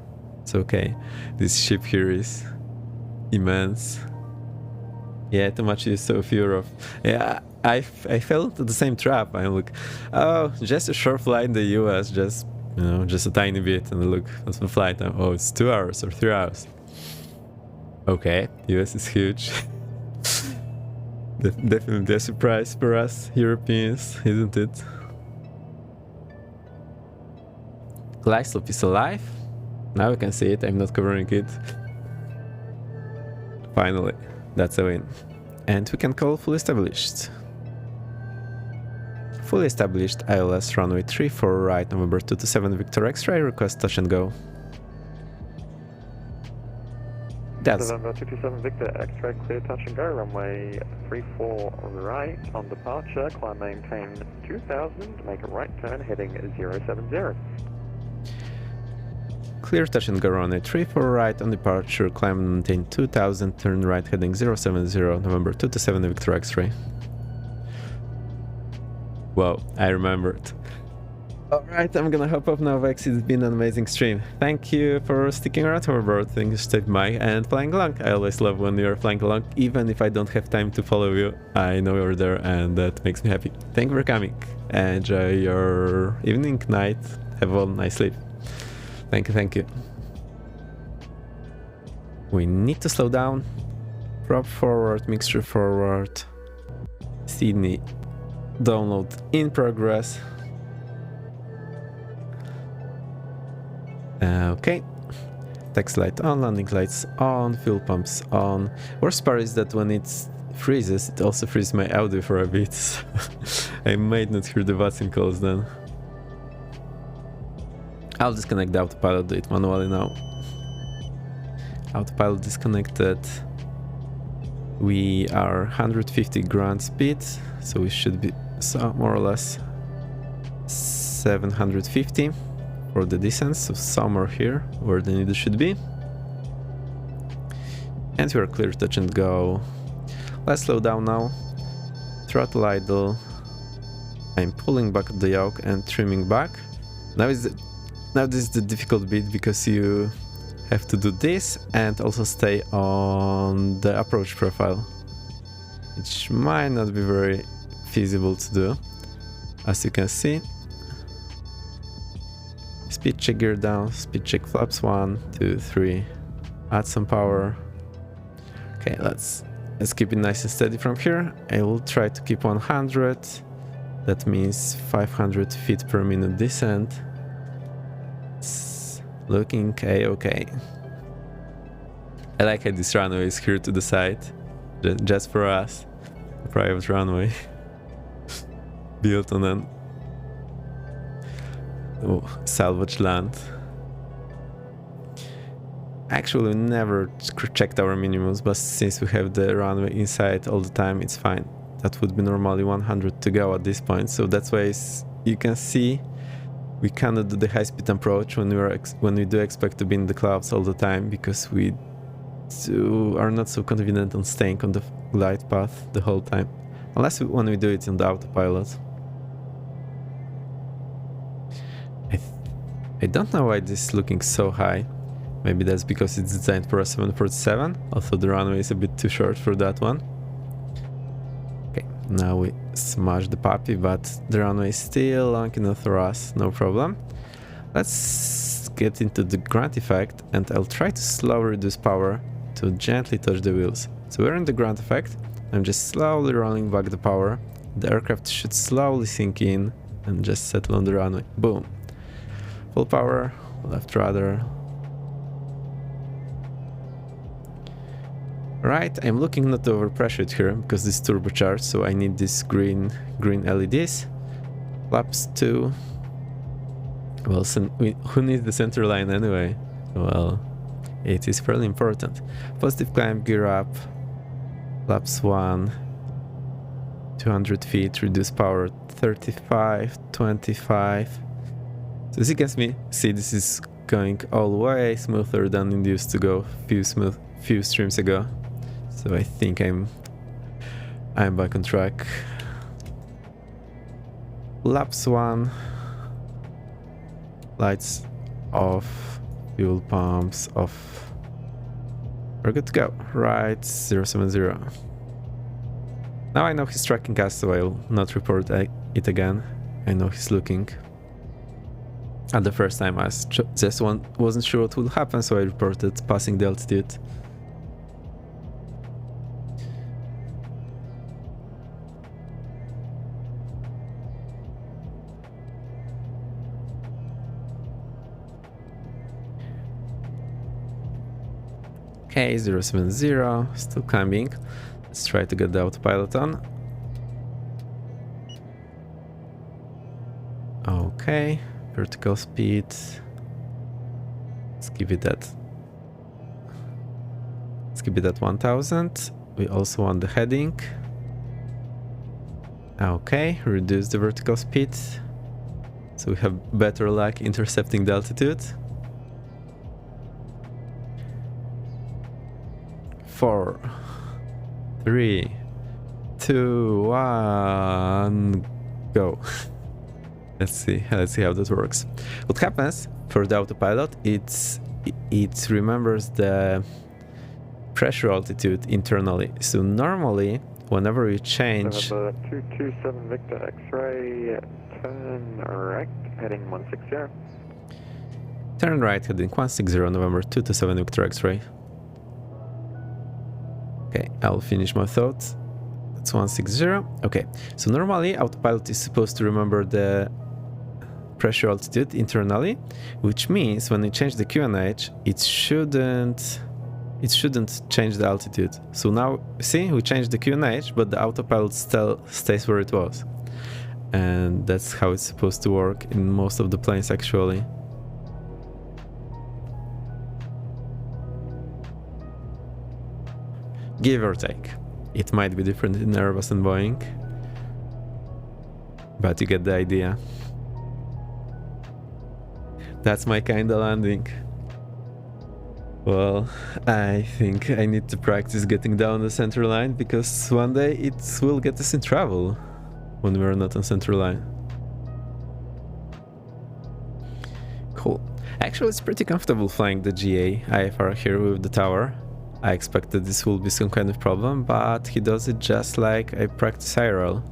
It's okay. This ship here is immense. Yeah, too much use of Europe. Yeah, I fell into the same trap. I'm like, oh, just a short flight in the US, just, you know, just a tiny bit. And look at the flight time. Oh, it's 2 hours or 3 hours. Okay, US is huge. Definitely a surprise for us Europeans, isn't it? Glide slope is alive. Now we can see it. I'm not covering it. Finally, that's a win. And we can call fully established. Fully established ILS runway 34 right, November 227 Victor X-ray, request touch and go. That's November 227 Victor X-ray, clear touch and go, runway 34 right on departure, climb maintain 2000, make a right turn heading 070. clear touch and go runway 34 right on departure, climb and maintain 2000, turn right heading 070, November 227 Victor X-ray. Wow, I remembered. Alright, I'm gonna hop off now, Vex. It's been an amazing stream. Thank you for sticking around hoverboard. Thank you, Steve Mike, and flying along. I always love when you're flying along, even if I don't have time to follow you. I know you're there, and that makes me happy. Thank you for coming. Enjoy your evening, night. Have a nice sleep. Thank you, thank you. We need to slow down. Prop forward, mixture forward. Sydney. Download in progress. Okay. Taxi light on, landing lights on, fuel pumps on. Worst part is that when it freezes, it also freezes my audio for a bit. So I might not hear the Watson calls then. I'll disconnect the autopilot, do it manually now. Autopilot disconnected. We are 150 ground speed, so we should be more or less 750 for the descent, so somewhere here where the needle should be. And we are clear touch and go. Let's slow down now. Throttle idle. I'm pulling back the yoke and trimming back. Now this is the difficult bit, because you have to do this and also stay on the approach profile, which might not be very feasible to do. As you can see, speed check gear down, speed check flaps 1, 2, 3, add some power. Okay, let's keep it nice and steady from here. I will try to keep 100. That means 500 feet per minute descent. It's looking okay. I like how this runway is here to the side, just for us. A private runway built on an salvage land. Actually, we never checked our minimums, but since we have the runway inside all the time, it's fine. That would be normally 100 to go at this point, so that's why you can see we cannot do the high-speed approach when we do expect to be in the clouds all the time, because we are not so confident on staying on the glide path the whole time, unless when we do it in the autopilot. I don't know why this is looking so high. Maybe that's because it's designed for a 747, although the runway is a bit too short for that one. Okay, now we smash the puppy, but the runway is still long enough for us, no problem. Let's get into the ground effect, and I'll try to slowly reduce power to gently touch the wheels. So we're in the ground effect. I'm just slowly rolling back the power. The aircraft should slowly sink in and just settle on the runway. Boom. Full power, left rudder. Right, I'm looking not to overpressure it here, because this is turbocharged, so I need these green LEDs. Flaps 2. Well, who needs the center line anyway? Well, it is fairly important. Positive climb, gear up. Flaps 1. 200 feet, reduce power 35, 25. So as you can see, this is going all way smoother than it used to go few streams ago. So I think I'm back on track. laps 1, lights off, fuel pumps off. We're good to go. Right, 070. Now I know he's tracking us, so I'll not report it again. I know he's looking. At the first time I just wasn't sure what would happen, so I reported passing the altitude. Okay, 070, still climbing. Let's try to get the autopilot on. Okay, vertical speed. Let's give it that. Let's give it that 1000. We also want the heading. Okay, reduce the vertical speed. So we have better luck intercepting the altitude. 4, 3, 2, 1, go. Let's see how that works. What happens for the autopilot, it remembers the pressure altitude internally. So normally whenever you change November 227 Victor X-ray, turn right, heading 160. Turn right, heading 160, November 227 Victor X-ray. Okay, I'll finish my thoughts. That's 160. Okay, so normally autopilot is supposed to remember the pressure altitude internally, which means when you change the QNH, it shouldn't change the altitude. So now, see, we changed the QNH, but the autopilot still stays where it was. And that's how it's supposed to work in most of the planes, actually. Give or take. It might be different in Airbus and Boeing, but you get the idea. That's my kind of landing. Well, I think I need to practice getting down the center line, because one day it will get us in trouble when we're not on center line. Cool. Actually, it's pretty comfortable flying the GA IFR here with the tower. I expected this will be some kind of problem, but he does it just like I practice IRL.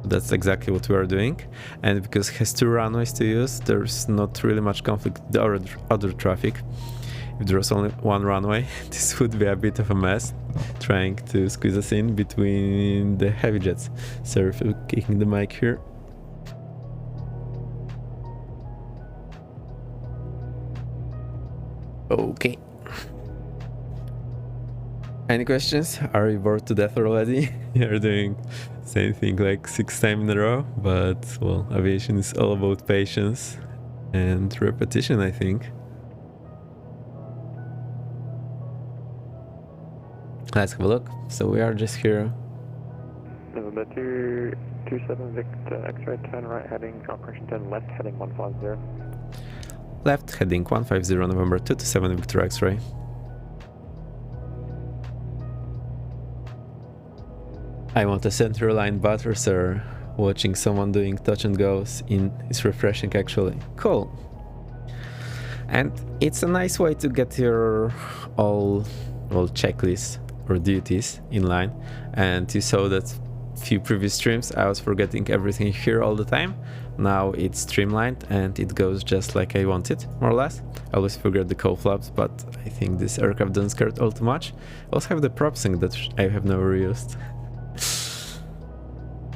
That's exactly what we are doing, and because it has 2 runways to use, there's not really much conflict with the other traffic. If there was only 1 runway, this would be a bit of a mess, trying to squeeze us in between the heavy jets. Sorry for kicking the mic here. Okay. Any questions? Are you bored to death already? You're doing the same thing like 6 times in a row, but well, aviation is all about patience and repetition, I think. Let's have a look. So we are just here. November 227 Victor X-ray, turn right, heading operation 10 left, heading 150. Left, heading 150, November 227 Victor X-ray. I want a center line butter, sir. Watching someone doing touch and goes is refreshing, actually. Cool. And it's a nice way to get your all checklist or duties in line. And you saw that few previous streams I was forgetting everything here all the time. Now it's streamlined and it goes just like I want it, more or less. I always forget the cowl flaps, but I think this aircraft doesn't scare all too much. I also have the prop sync that I have never used.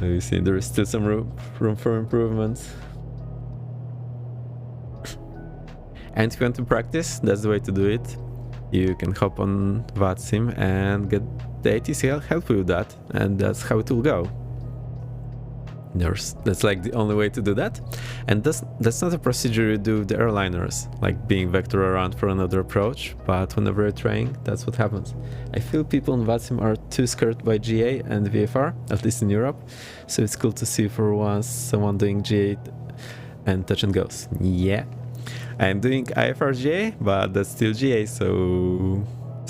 You see, there is still some room for improvements. And if you want to practice, that's the way to do it. You can hop on VATSIM and get the ATC help you with that, and that's how it will go. That's like the only way to do that, and that's not a procedure you do with the airliners, like being vector around for another approach, but whenever you're training, that's what happens. I feel people in VATSIM are too scared by GA and VFR, at least in Europe, so it's cool to see for once someone doing GA and touch and goes. Yeah, I'm doing IFR GA, but that's still GA, so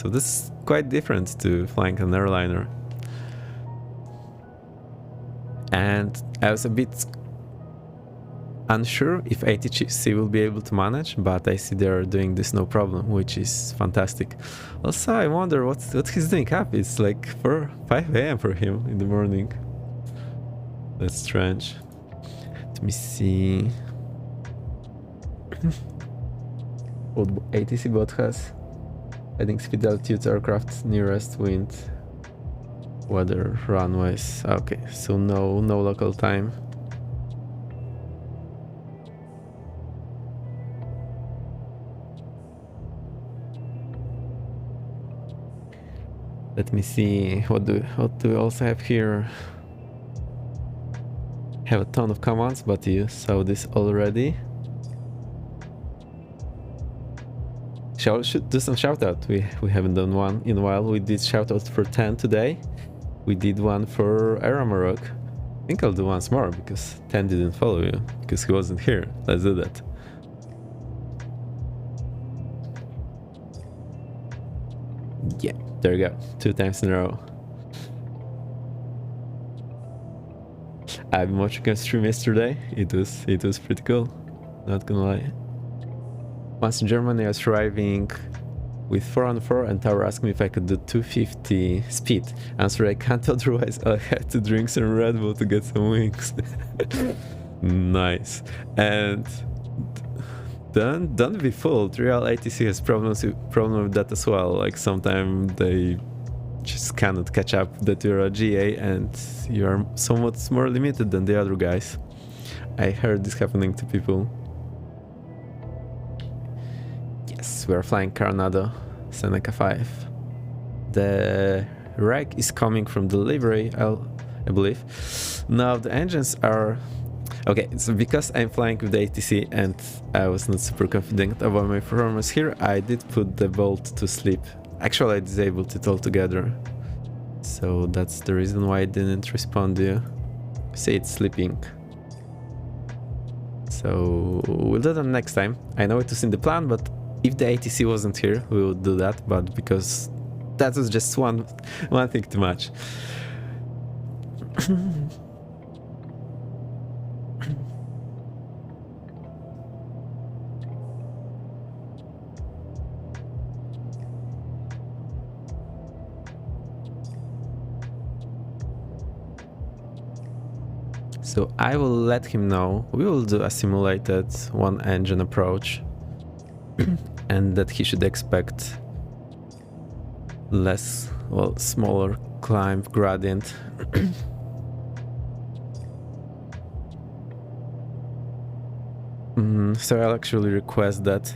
this is quite different to flying an airliner. And I was a bit unsure if ATC will be able to manage, but I see they're doing this no problem, which is fantastic. Also, I wonder what he's doing up. It's like 5 a.m. for him in the morning. That's strange. Let me see. What ATC bot has? Heading speed, altitude, aircraft, nearest wind, weather, runways. Okay, so no local time. Let me see, what do we also have here? Have a ton of commands, but you saw this already. Should do some shout out. We haven't done one in a while. We did shout out for 10 today. We did one for Aramarok. I think I'll do once more because 10 didn't follow you because he wasn't here. Let's do that. Yeah, there you go. 2 times in a row. I've been watching a stream yesterday. It was pretty cool. Not gonna lie. Once in Germany, I was driving with 4-on-4 and Tower asked me if I could do 250 speed. Answer, I can't, otherwise I had to drink some Red Bull to get some wings. Nice. And don't be fooled. Real ATC has problem with that as well. Like sometimes they just cannot catch up that you're a GA and you're somewhat more limited than the other guys. I heard this happening to people. Yes, we're flying Coronado, Seneca 5. The wreck is coming from delivery, I believe. Now the engines are... Okay, so because I'm flying with the ATC and I was not super confident about my performance here, I did put the bolt to sleep. Actually, I disabled it altogether. So that's the reason why I didn't respond to you. See, it's sleeping. So we'll do that next time. I know it was in the plan, but if the ATC wasn't here, we would do that. But because that was just one thing too much. So I will let him know we will do a simulated 1-engine approach and that he should expect smaller climb gradient. So I'll actually request that.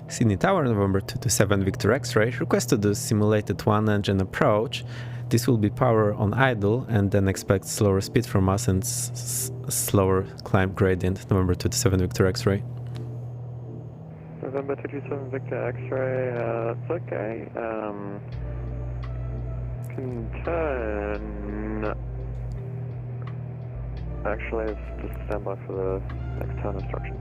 Sydney Tower, November 227 Victor X-ray, request to do simulated 1-engine approach. This will be power on idle and then expect slower speed from us and slower climb gradient. November 227 Victor X-ray. November 227 Victor X-ray, that's okay. Can turn... Actually, it's just stand by for the next turn instruction.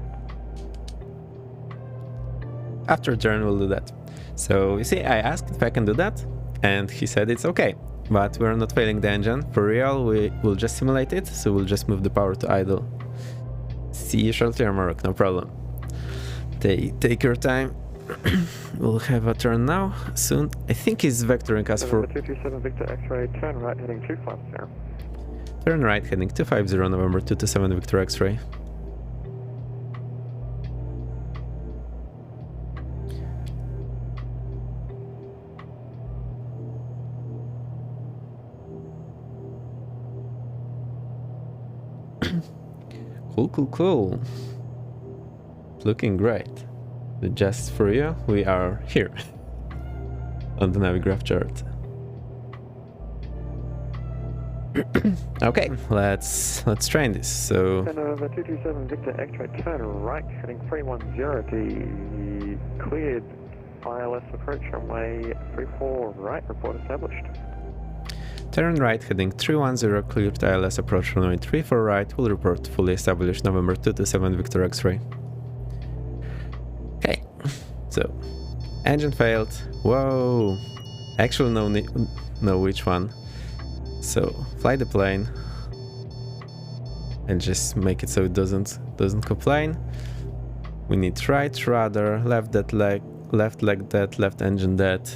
After turn, we'll do that. So you see, I asked if I can do that, and he said it's okay. But we're not failing the engine. For real, we will just simulate it, so we'll just move the power to idle. See you shortly, Mark, no problem. Take your time. We'll have a turn now, soon. I think he's vectoring us for... 227 Victor X-ray, turn right heading 250. Turn right heading 250, November 227 Victor X-ray. Cool. Looking great. Just for you, we are here on the Navigraph chart. Okay, let's train this. So November 227 Victor X-ray, turn right heading 310, cleared ILS approach runway 34 right, report established. turn right heading 310, cleared ILS approach runway 34 right, will report fully established. November 227 Victor X-ray. Okay, so engine failed. Whoa, actually no which one. So fly the plane and just make it so it doesn't complain. We need right rudder, left leg dead, left engine dead.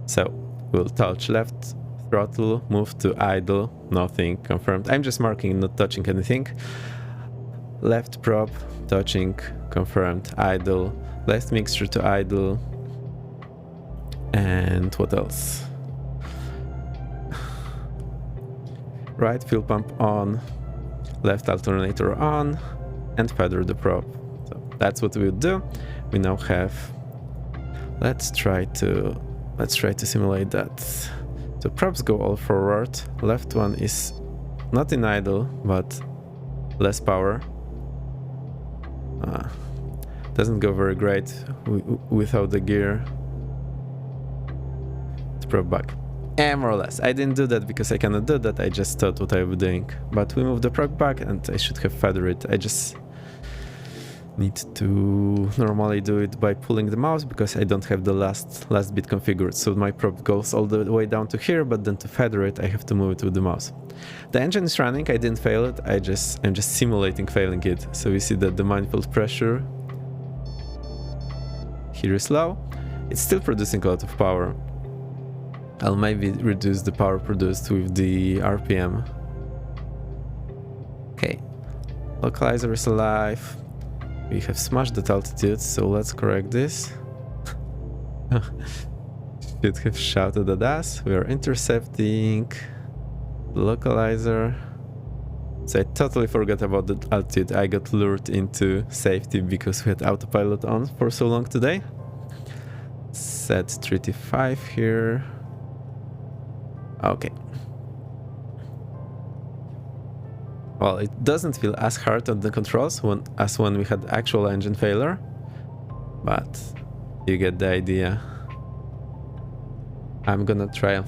So we'll touch left throttle, move to idle, nothing confirmed. I'm just marking, not touching anything. Left prop, touching, confirmed, idle, left mixture to idle, and what else? Right fuel pump on, left alternator on, and feather the prop. So that's what we'll do. We now have, let's try to simulate that. So props go all forward, left one is not in idle, but less power. Doesn't go very great without the gear. It's prop back. And more or less. I didn't do that because I cannot do that, I just thought what I was doing. But we moved the prop back and I should have feathered it. I just need to normally do it by pulling the mouse because I don't have the last bit configured. So my prop goes all the way down to here, but then to feather it I have to move it with the mouse. The engine is running, I didn't fail it, I'm just simulating failing it. So we see that the manifold pressure here is low. It's still producing a lot of power. I'll maybe reduce the power produced with the RPM. Okay, localizer is alive. We have smashed that altitude, so let's correct this. Should have shouted at us. We are intercepting the localizer. So I totally forgot about the altitude. I got lured into safety because we had autopilot on for so long today. Set 35 here. Okay. Well, it doesn't feel as hard on the controls as when we had actual engine failure, but you get the idea. I'm gonna try and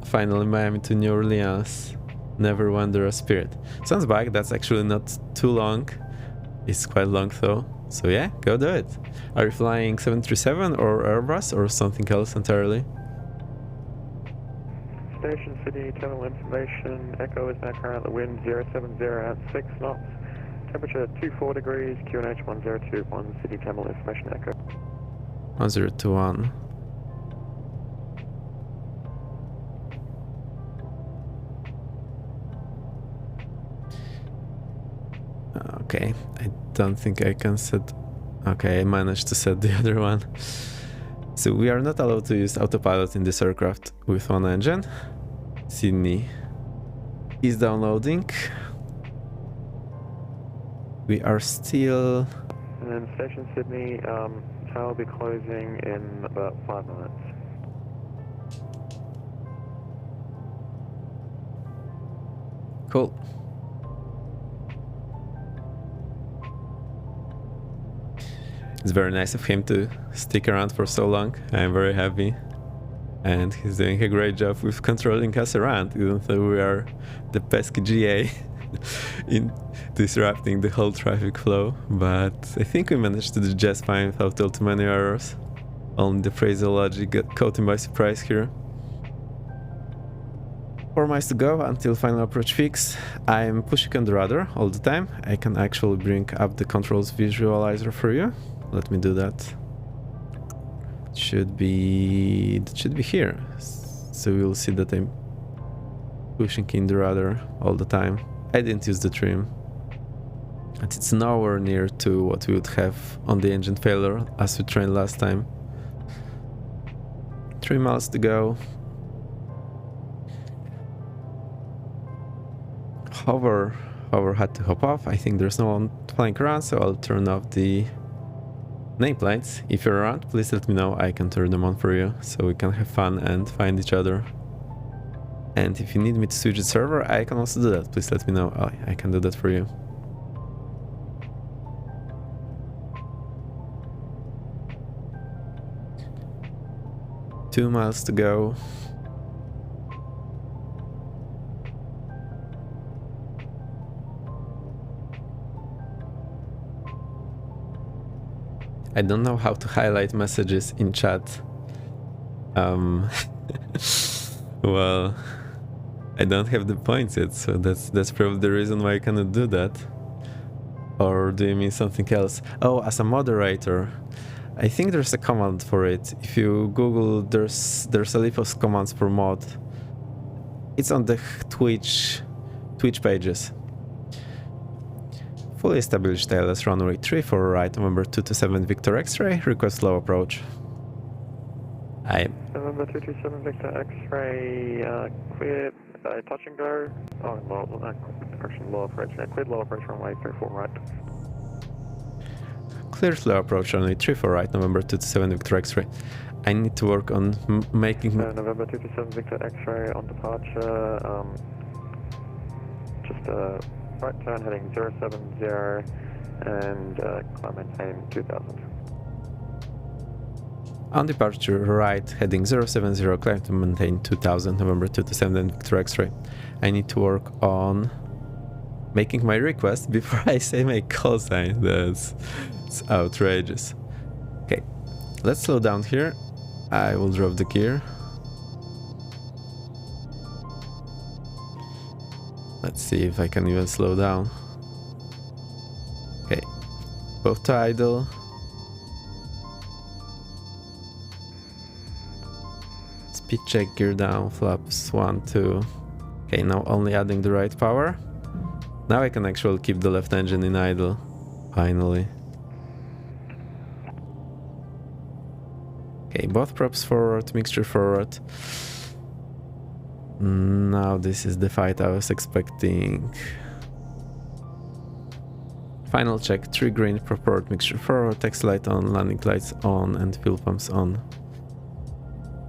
finally Miami to New Orleans. Never wander a spirit. Sounds back, that's actually not too long. It's quite long though. So yeah, go do it. Are you flying 737 or Airbus or something else entirely? Station City, terminal information, Echo is now currently wind 070 at 6 knots, temperature 24 degrees, QNH 1021, City terminal information, Echo. 1021. Okay, I don't think I can set... Okay, I managed to set the other one. So we are not allowed to use autopilot in this aircraft with one engine. Sydney is downloading. We are still... And then Station Sydney, tower will be closing in about 5 minutes. Cool. It's very nice of him to stick around for so long. I'm very happy. And he's doing a great job with controlling us around, even though we are the pesky GA in disrupting the whole traffic flow. But I think we managed to do just fine without too many errors. Only the phraseology got caught him by surprise here. 4 miles to go until final approach fix. I'm pushing on the rudder all the time. I can actually bring up the controls visualizer for you. Let me do that. It should be here. So you'll see that I'm pushing in the rudder all the time. I didn't use the trim. And it's nowhere near to what we would have on the engine failure as we trained last time. 3 miles to go. Hover had to hop off. I think there's no one flying around, so I'll turn off the nameplates. If you're around, please let me know. I can turn them on for you so we can have fun and find each other. And if you need me to switch the server, I can also do that. Please let me know. Oh, I can do that for you. Two miles to go. I don't know how to highlight messages in chat. Well, I don't have the points yet, so that's probably the reason why I cannot do that. Or do you mean something else? Oh, as a moderator, I think there's a command for it. If you Google, there's a list of commands for mod. It's on the Twitch pages. Fully established ILS runway 34 right, November 227 Victor X-ray, request low approach. November 227 Victor X-ray, clear, touch and go. Oh, correction, low approach, cleared low approach runway 34 right. Clear slow approach runway 34 right, November 227 Victor X-ray. I need to work on making... November 227 Victor X-ray on departure, just a right turn heading 070 and climb maintain 2000. On departure, right, heading 070, climb to maintain 2000, November 227 Victor X-ray. I need to work on making my request before I say my call sign. It's outrageous. Okay, let's slow down here. I will drop the gear. Let's see if I can even slow down. Okay, both to idle. Speed check, gear down, flaps 1, 2. Okay, now only adding the right power. Now I can actually keep the left engine in idle. Finally. Okay, both props forward, mixture forward. Now this is the fight I was expecting. Final check, 3 green, proport, mixture forward, taxi light on, landing lights on, and fuel pumps on.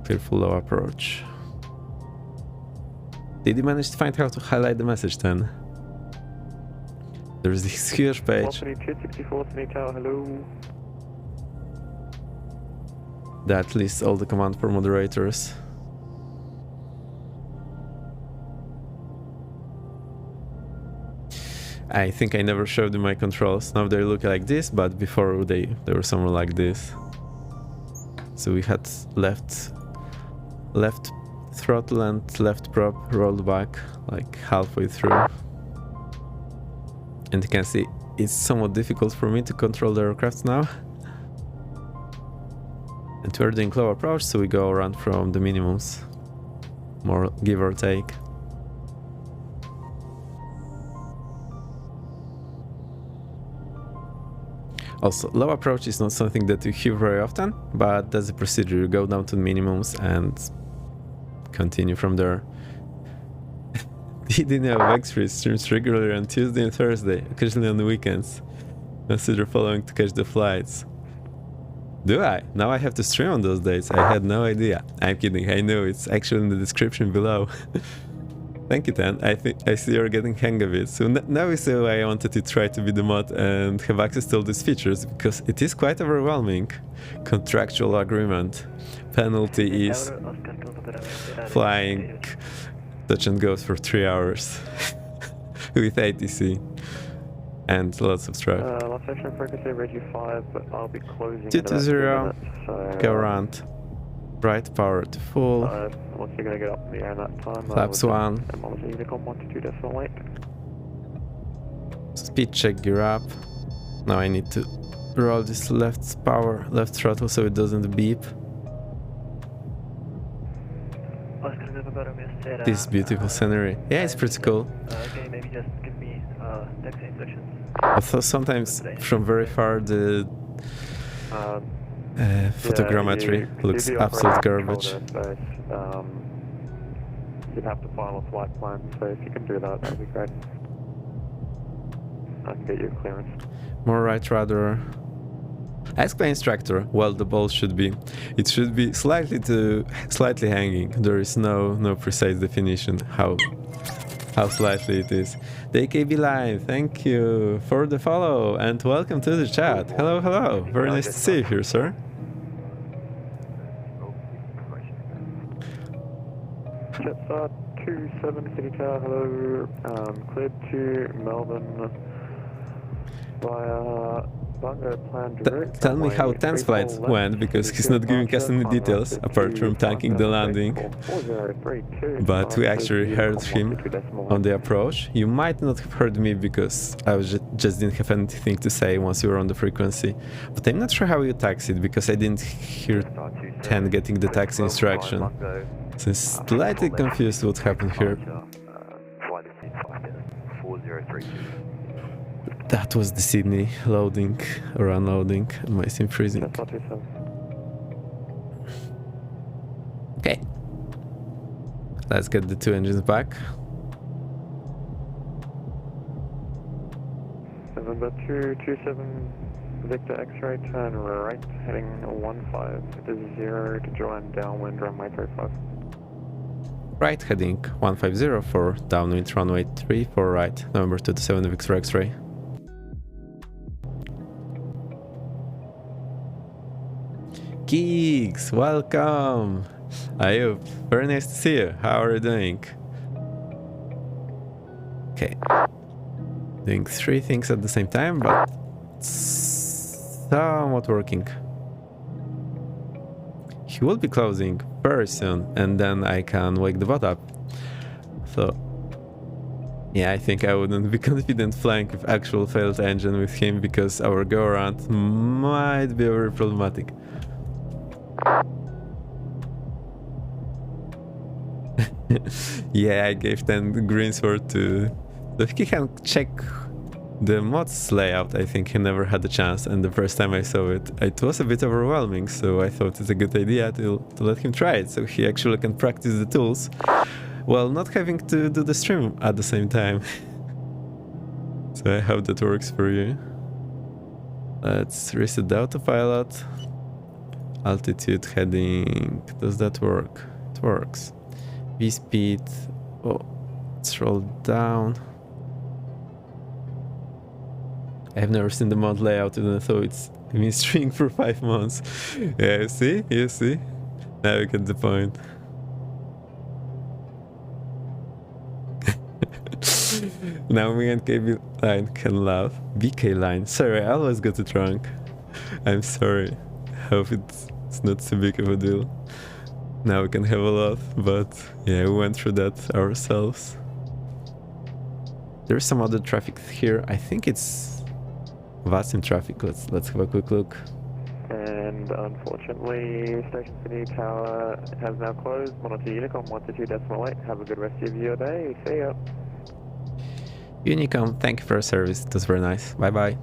Clear full low approach. Did you manage to find how to highlight the message then? There's this huge page. 264 tower, hello. That lists all the command for moderators. I think I never showed you my controls. Now they look like this, but before they were somewhere like this. So we had left throttle and left prop rolled back like halfway through. And you can see it's somewhat difficult for me to control the aircraft now. And we're doing low approach, so we go around from the minimums, more give or take. Also, low approach is not something that you hear very often, but that's the procedure. You go down to the minimums and continue from there. TDN10 X-ray streams regularly on Tuesday and Thursday, occasionally on the weekends. Consider following to catch the flights. Do I? Now I have to stream on those dates. I had no idea. I'm kidding. I know it's actually in the description below. Thank you, Dan. I see you're getting hang of it. So now is why I wanted to try to be the mod and have access to all these features, because it is quite overwhelming. Contractual agreement. Penalty is flying touch and goes for 3 hours with ATC and lots of traffic. Last section frequency radio 5, but I'll be closing 220, so, go around. Right power to full. Once you're going to get up in the air in that time, Flaps 1. Unicom 122.8. Speed check, gear up. Now I need to roll this left throttle so it doesn't beep. This beautiful scenery. Yeah, it's pretty cool. Can you maybe just give me taxi instructions? Although sometimes from very far the photogrammetry looks absolute garbage. You'd have to file a flight plan, so if you can do that, that'd be great. I can get you clearance. More right rudder. Ask my instructor. Well, the ball should be. It should be slightly hanging. There is no precise definition how slightly it is. The AKB Live, thank you for the follow and welcome to the chat. Hello, hello. Very nice to see you here, sir. Jetstar 27 City Tower, hello. Cleared to Melbourne via Tell me how Ten's flight went, because he's not giving us any details apart from tanking the landing. But we actually heard him on the approach. You might not have heard me because I was just didn't have anything to say once you were on the frequency. But I'm not sure how you taxied, because I didn't hear 10 getting the taxi instruction. So I'm slightly confused what happened here. That was the Sydney loading or unloading, and my sim freezing. Okay. Let's get the two engines back. November 227 Victor X-ray, turn right, heading 150 to join downwind runway 35. Right, heading 150 for downwind runway 34 right, November 227 Victor X-ray. Geeks, welcome! Ayub, very nice to see you. How are you doing? Okay. Doing three things at the same time, but somewhat working. He will be closing very soon, and then I can wake the bot up. So, yeah, I think I wouldn't be confident flying with actual failed engine with him, because our go-around might be very problematic. Yeah, I gave 10 green sword to... So he can check the mod's layout. I think he never had a chance, and the first time I saw it, it was a bit overwhelming, so I thought it's a good idea to let him try it, so he actually can practice the tools while not having to do the stream at the same time. So I hope that works for you. Let's reset the autopilot. Altitude heading, does that work? It works. V-speed, oh, let's roll down. I've never seen the mod layout, even though it's been streaming for 5 months. Yeah, you see? Now you get the point. Now me and KB line can laugh. BK line, sorry, I always got it wrong. I'm sorry. Hope it's not so big of a deal. Now we can have a laugh, but yeah, we went through that ourselves. There's some other traffic here. I think it's Vasim traffic. Let's have a quick look. And unfortunately, Station City Tower has now closed. 102 Unicom 122.8. Have a good rest of your day. See ya. Unicom, thank you for your service. It was very nice. Bye bye.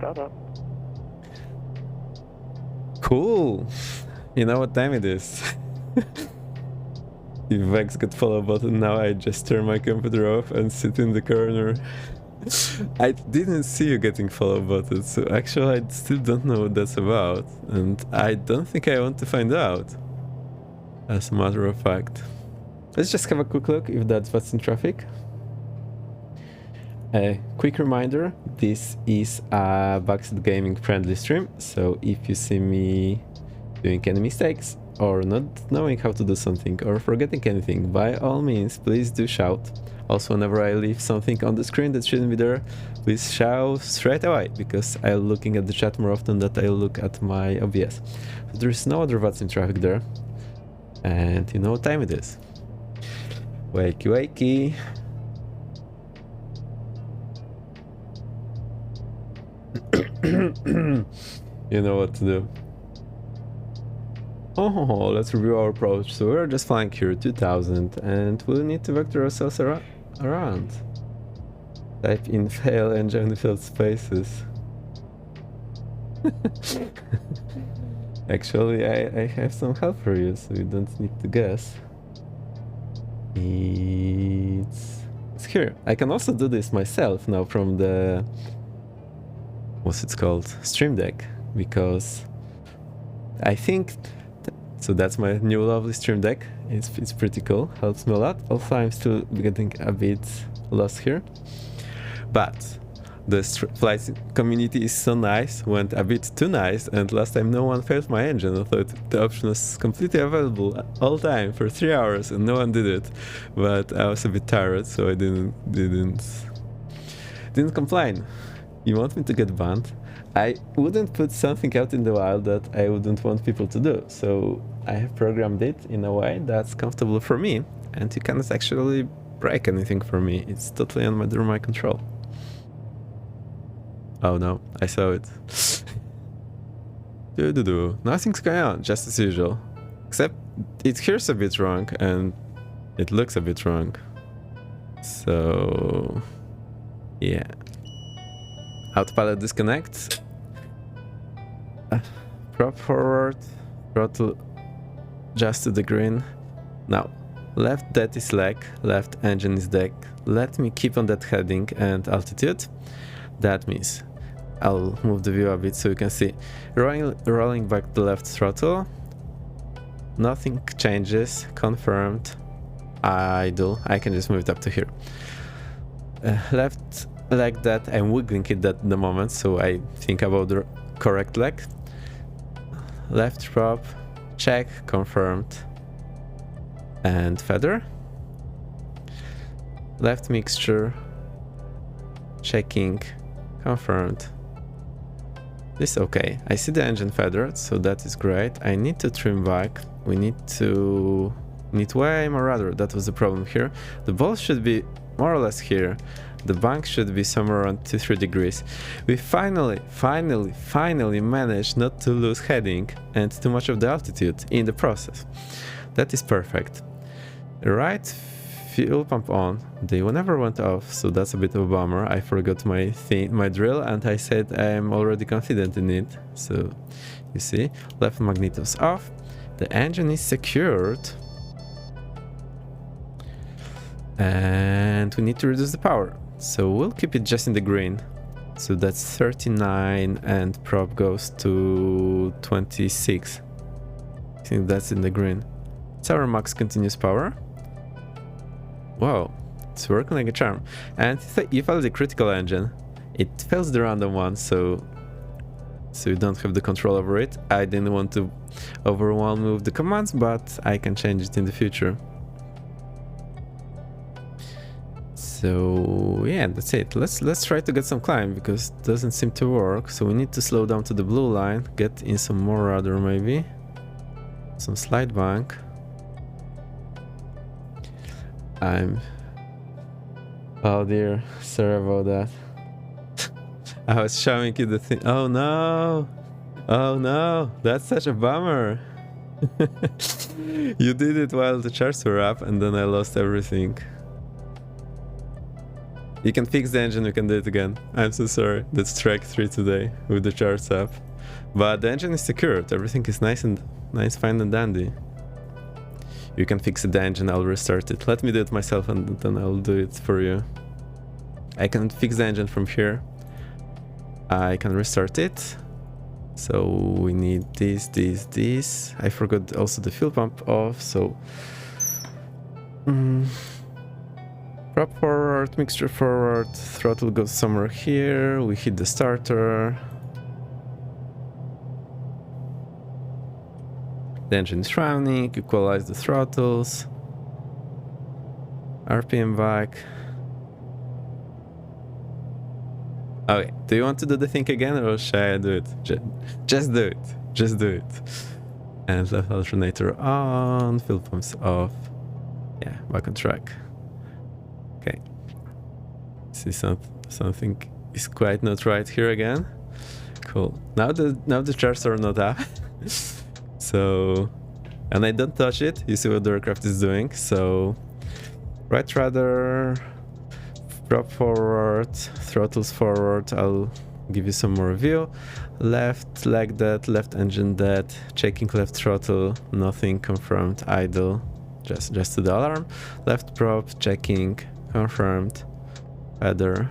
Ta-da. Cool. You know what time it is. If Vex got follow button, now I just turn my computer off and sit in the corner. I didn't see you getting follow button, so actually I still don't know what that's about, and I don't think I want to find out, as a matter of fact. Let's just have a quick look if that's what's in traffic. A quick reminder, this is a Backseat Gaming friendly stream, so if you see me doing any mistakes or not knowing how to do something or forgetting anything, by all means please do shout. Also, whenever I leave something on the screen that shouldn't be there, please shout straight away, because I'm looking at the chat more often than I look at my OBS. So there is no other VATS in traffic there, and you know what time it is. Wakey wakey. You know what to do. Oh, let's review our approach. So we're just flying here 2000, and we'll need to vector ourselves around. Type in fail engine filled spaces. Actually, I have some help for you, so you don't need to guess. It's here. I can also do this myself now from the... what's it called? Stream Deck, because I think... So that's my new lovely Stream Deck. It's pretty cool, helps me a lot. Also, I'm still getting a bit lost here. But the flight community is so nice, went a bit too nice, and last time no one failed my engine. I thought the option was completely available all time for 3 hours and no one did it. But I was a bit tired, so I didn't complain. You want me to get banned? I wouldn't put something out in the wild that I wouldn't want people to do. So I have programmed it in a way that's comfortable for me, and you cannot actually break anything for me. It's totally under my control. Oh no, I saw it. Nothing's going on, just as usual. Except it hears a bit wrong and it looks a bit wrong. So yeah. Autopilot disconnect. Prop forward. Throttle just to the green. Now, left dead is leg, left engine is deck. Let me keep on that heading and altitude. That means I'll move the view a bit so you can see. Rolling back the left throttle. Nothing changes. Confirmed. Idle. I can just move it up to here. Left leg that. I'm wiggling it at the moment, so I think about the correct leg. Left prop. Check. Confirmed. And feather. Left mixture. Checking. Confirmed. This is okay. I see the engine feathered, so that is great. I need to trim back. We need way more rudder. That was the problem here. The ball should be more or less here. The bank should be somewhere around 2-3 degrees. We finally managed not to lose heading and too much of the altitude in the process. That is perfect. Right fuel pump on. They never went off, so that's a bit of a bummer. I forgot my drill, and I said I'm already confident in it. So you see, left magnetos off. The engine is secured. And we need to reduce the power. So we'll keep it just in the green. So that's 39 and prop goes to 26. I think that's in the green. It's our max continuous power. Wow, it's working like a charm. And if I have the critical engine, it fails the random one, so you don't have the control over it. I didn't want to overwhelm with the commands, but I can change it in the future. So yeah, that's it. Let's try to get some climb, because it doesn't seem to work. So we need to slow down to the blue line, get in some more rudder maybe, some slide bank. Oh dear, sorry about that. I was showing you the thing. Oh no, that's such a bummer. You did it while the charts were up, and then I lost everything. You can fix the engine, we can do it again. I'm so sorry. That's track 3 today with the charts up. But the engine is secured, everything is nice, fine and dandy. You can fix the engine, I'll restart it. Let me do it myself and then I'll do it for you. I can fix the engine from here. I can restart it. So we need this. I forgot also the fuel pump off, so... Prop forward, mixture forward, throttle goes somewhere here, we hit the starter. The engine is running, equalize the throttles. RPM back. Okay, do you want to do the thing again, or shall I do it? Just do it. And left alternator on, fuel pumps off. Yeah, back on track. Okay. See, something is quite not right here again. Cool. Now the charts are not up. So, and I don't touch it. You see what the aircraft is doing. So, right rudder, prop forward, throttles forward. I'll give you some more view. Left leg dead, left engine dead. Checking left throttle. Nothing confirmed. Idle. Just to the alarm. Left prop checking. Confirmed. Feather.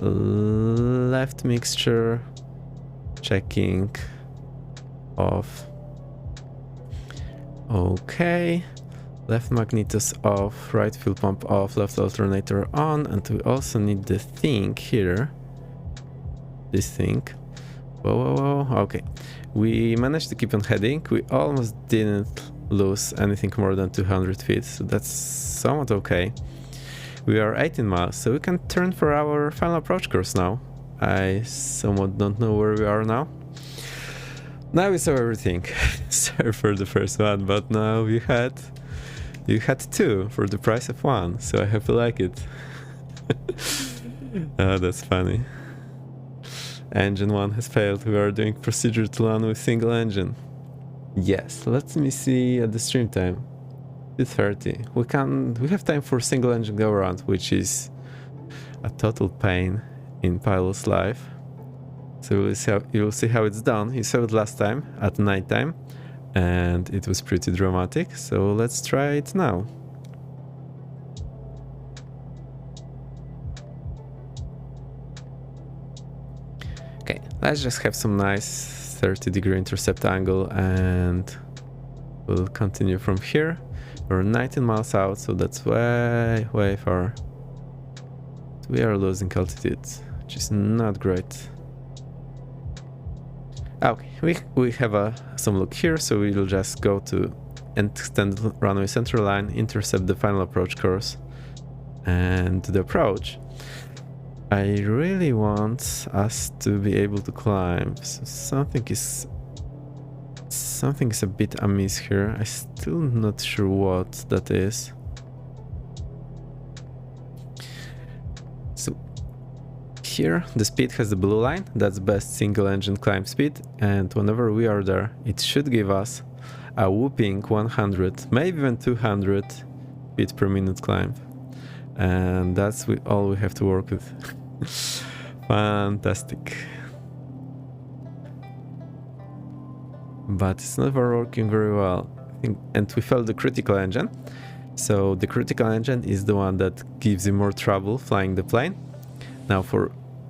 Left mixture. Checking. Off. Okay. Left magnetos off. Right fuel pump off. Left alternator on. And we also need the thing here. This thing. Whoa. Okay. We managed to keep on heading. We almost didn't lose anything more than 200 feet, so that's somewhat okay. we are 18 miles, so we can turn for our final approach course now. I somewhat don't know where we are now. Now we saw everything. Sorry for the first one, but now you had two for the price of one, so I hope you like it. Oh, that's funny. Engine 1 has failed. We are doing procedure to land with single engine. Yes, let me see at the stream time. 2:30. We have time for single engine go around, which is a total pain in pilot's life. So you'll see how it's done. You saw it last time at night time, and it was pretty dramatic. So let's try it now. Okay, let's just have some nice 30-degree intercept angle, and we'll continue from here. We're 19 miles out, so that's way far. We are losing altitude, which is not great. Okay, we have some look here, so we'll just go to extend the runway center line, intercept the final approach course, and the approach. I really want us to be able to climb. So something is a bit amiss here. I'm still not sure what that is. So here the speed has the blue line. That's best single engine climb speed, and whenever we are there, it should give us a whooping 100, maybe even 200 feet per minute climb, and that's all we have to work with. Fantastic. But it's never working very well. And we failed the critical engine. So the critical engine is the one that gives you more trouble flying the plane. Now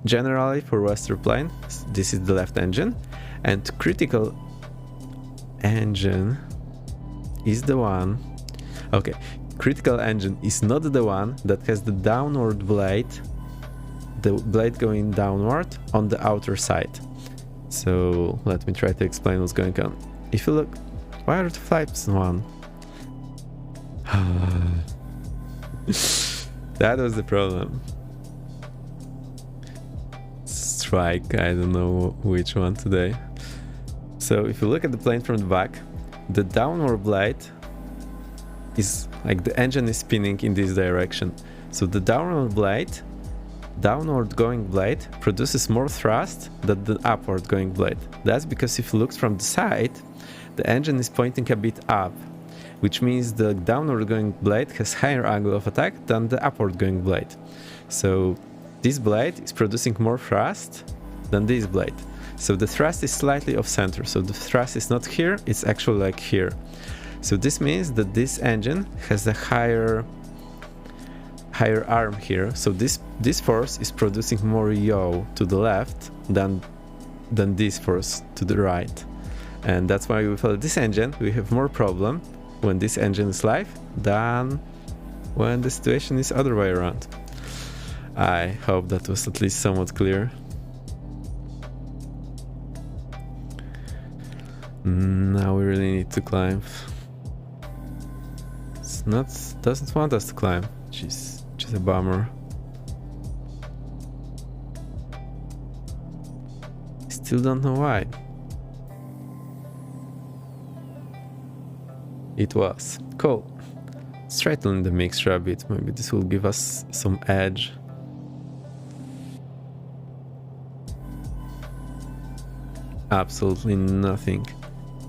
generally for Western plane, this is the left engine, and critical engine is the one. Okay, critical engine is not the one that has the downward blade, the blade going downward on the outer side. So let me try to explain what's going on. If you look, why are the flaps on? That was the problem. Strike, I don't know which one today. So if you look at the plane from the back, the downward blade is like the engine is spinning in this direction. So the downward going blade produces more thrust than the upward going blade. That's because if you look from the side, the engine is pointing a bit up, which means the downward going blade has higher angle of attack than the upward going blade. So this blade is producing more thrust than this blade. So the thrust is slightly off center. So the thrust is not here, it's actually like here. So this means that this engine has a higher arm here. So this force is producing more yaw to the left than this force to the right. And that's why we feel this engine, we have more problem when this engine is live than when the situation is other way around. I hope that was at least somewhat clear. Now we really need to climb. Doesn't want us to climb, which is a bummer. Still don't know why. It was cool. Straighten the mixture a bit. Maybe this will give us some edge. Absolutely nothing.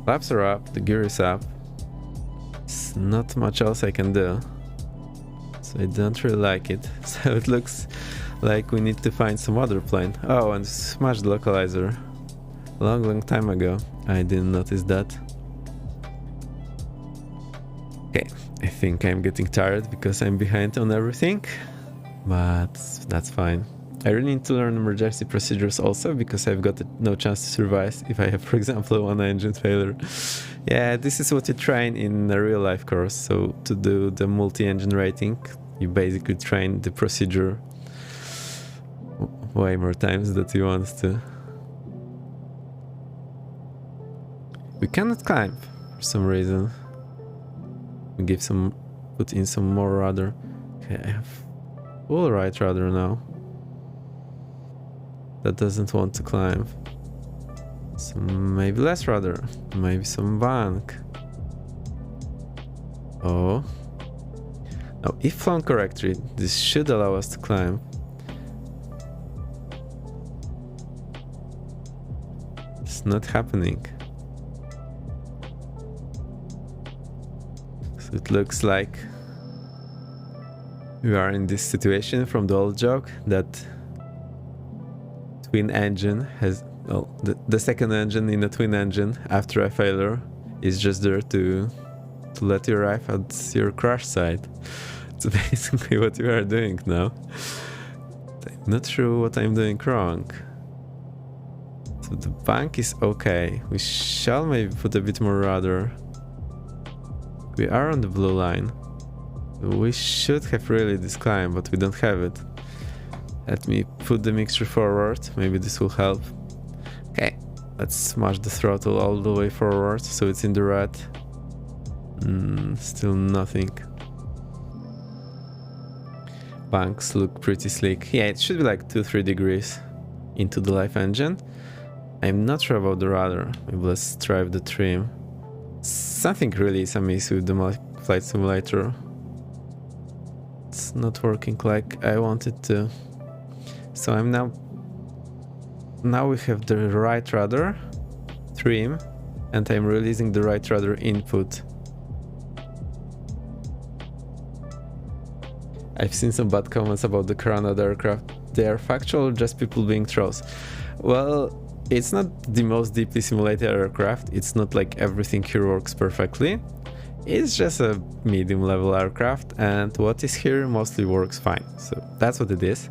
Flaps are up, the gear is up. It's not much else I can do. So I don't really like it. So it looks like we need to find some other plane. Oh, and smashed the localizer. Long time ago. I didn't notice that. Okay, I think I'm getting tired because I'm behind on everything. But that's fine. I really need to learn emergency procedures also, because I've got no chance to survive if I have, for example, one engine failure. Yeah, this is what you train in a real life course. So to do the multi-engine rating, you basically train the procedure way more times than you want to. We cannot climb for some reason. We put in some more rudder. Okay, I have full right rudder now. That doesn't want to climb. So maybe less rudder, maybe some bank. Oh. Now, if flown correctly, this should allow us to climb. It's not happening. So it looks like we are in this situation from the old joke that twin engine has, well, the second engine in a twin engine after a failure is just there to let you arrive at your crash site. It's basically what we are doing now. I'm not sure what I'm doing wrong. So the bank is okay. We shall maybe put a bit more rudder. We are on the blue line. We should have really this climb, but we don't have it. Let me put the mixture forward. Maybe this will help. Okay, let's smash the throttle all the way forward so it's in the red. Still nothing. Banks look pretty slick. Yeah, it should be like 2-3 degrees into the live engine. I'm not sure about the rudder. Maybe let's try the trim. Something really is amiss with the flight simulator. It's not working like I wanted to. So I'm now we have the right rudder trim and I'm releasing the right rudder input. I've seen some bad comments about the Coronado aircraft. They are factual or just people being trolls? Well, it's not the most deeply simulated aircraft. It's not like everything here works perfectly. It's just a medium level aircraft and what is here mostly works fine. So that's what it is.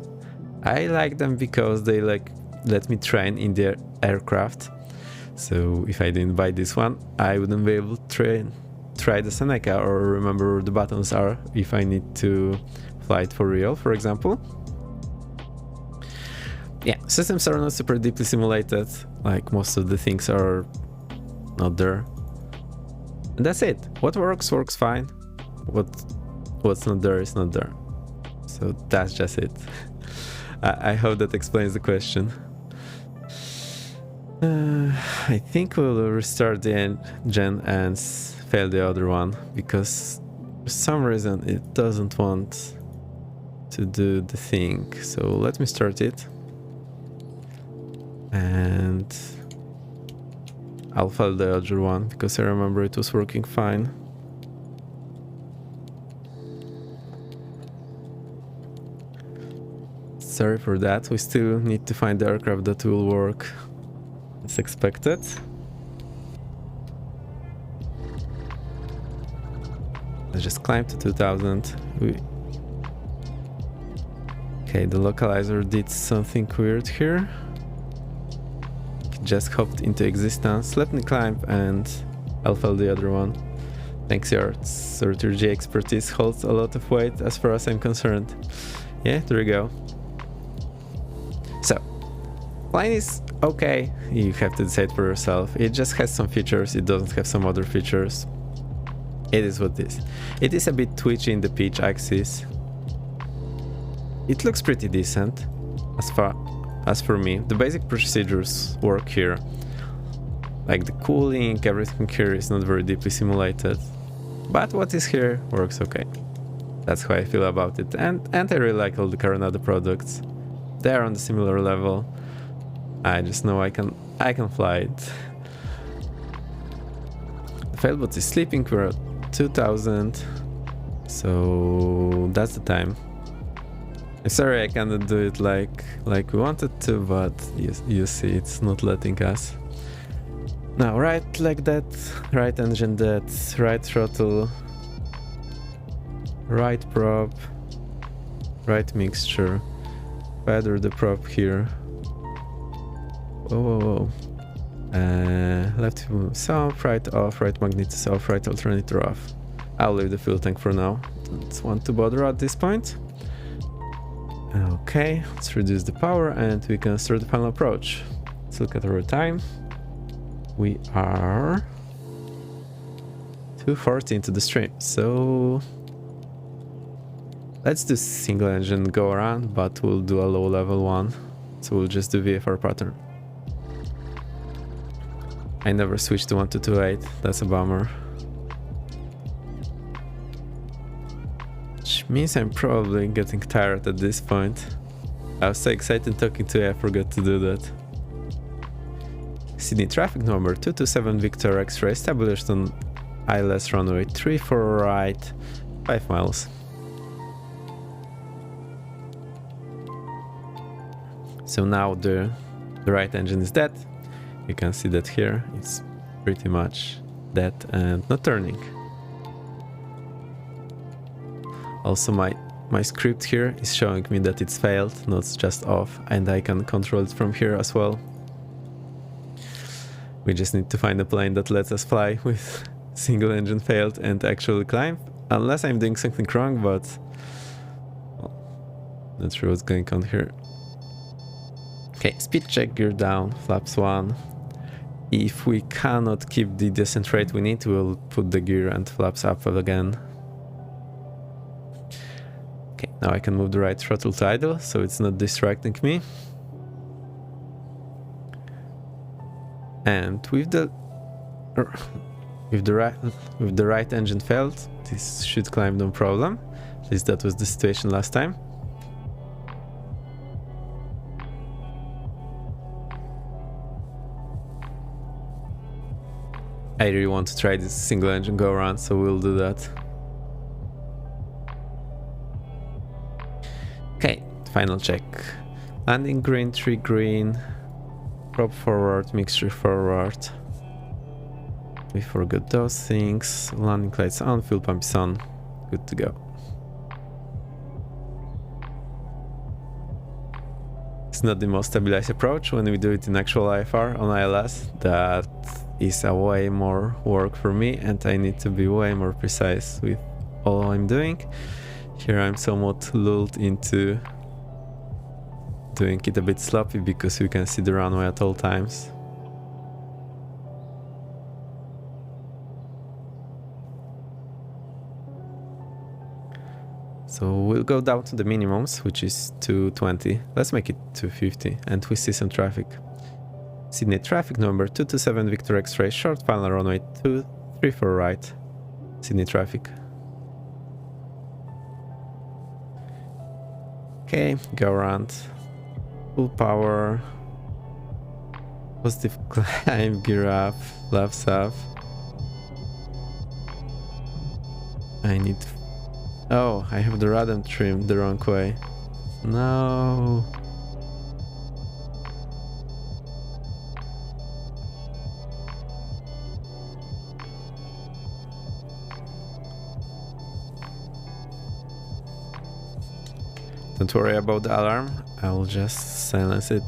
I like them because they like let me train in their aircraft. So if I didn't buy this one, I wouldn't be able to try the Seneca or remember where the buttons are if I need to fly it for real, for example. Yeah, systems are not super deeply simulated, like most of the things are not there. And that's it. What works, works fine. What's not there is not there. So that's just it. I hope that explains the question. I think we'll restart the engine and fail the other one because for some reason it doesn't want to do the thing. So let me start it. And I'll fail the other one because I remember it was working fine. Sorry for that. We still need to find the aircraft that will work as expected. Let's just climb to 2000. Okay, the localizer did something weird here. It just hopped into existence. Let me climb and I'll fail the other one. Thanks, your 33G expertise holds a lot of weight as far as I'm concerned. Yeah, there we go. So, plane is okay. You have to decide for yourself. It just has some features. It doesn't have some other features. It is what it is. It is a bit twitchy in the pitch axis. It looks pretty decent as for me. The basic procedures work here. Like the cooling, everything here is not very deeply simulated. But what is here works okay. That's how I feel about it. And I really like all the Coronado products. They're on the similar level. I just know I can fly it. The failbot is sleeping. We're at 2000. So that's the time. I'm sorry I cannot do it like we wanted to, but you see it's not letting us. Now right leg that, right engine that, right throttle, right prop, right mixture, feather the prop here. Whoa. Left off, right off, right magnetis off, right alternator off. I'll leave the fuel tank for now. Don't want to bother at this point. Okay, let's reduce the power and we can start the final approach. Let's look at our time. We are 2:40 into the stream, so Let's do single engine go around, but we'll do a low level one. So we'll just do VFR pattern. I never switched to 1228, that's a bummer. Which means I'm probably getting tired at this point. I was so excited talking to you, I forgot to do that. Sydney traffic number 227 Victor X-ray, established on ILS runway 34 right, 5 miles. So now the right engine is dead. You can see that here it's pretty much dead and not turning. Also my script here is showing me that it's failed, not just off, and I can control it from here as well. We just need to find a plane that lets us fly with single engine failed and actually climb, unless I'm doing something wrong, but well, not sure what's going on here. Okay, speed check, gear down, flaps 1. If we cannot keep the descent rate we need, we'll put the gear and flaps up again. Okay, now I can move the right throttle to idle, so it's not distracting me. And with the right engine failed, this should climb no problem. At least that was the situation last time. I really want to try this single engine go around, so we'll do that. Okay, final check. Landing green, tree green, prop forward, mixture forward. We forgot those things. Landing lights on, fuel pump is on. Good to go. It's not the most stabilized approach when we do it in actual IFR on ILS. That is a way more work for me, and I need to be way more precise with all I'm doing. Here I'm somewhat lulled into doing it a bit sloppy because you can see the runway at all times. So we'll go down to the minimums, which is 220. Let's make it 250, and we see some traffic. Sydney traffic number 227 Victor X-ray, short final runway 234 right. Sydney traffic. Okay, go around. Full power. Positive climb, gear up, flaps up. I need... Oh, I have the radome trimmed the wrong way. No. Don't worry about the alarm, I'll just silence it.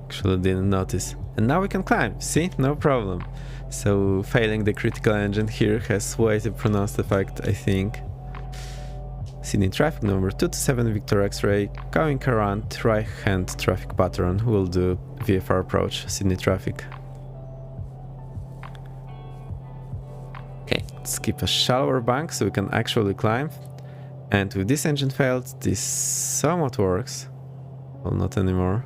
Actually didn't notice. And now we can climb, see? No problem. So failing the critical engine here has way too pronounced effect, I think. Sydney traffic number 227 Victor X-ray, going around right hand traffic pattern. We'll do VFR approach, Sydney traffic. Okay, let's keep a shallower bank so we can actually climb. And with this engine failed, this somewhat works. Well, not anymore.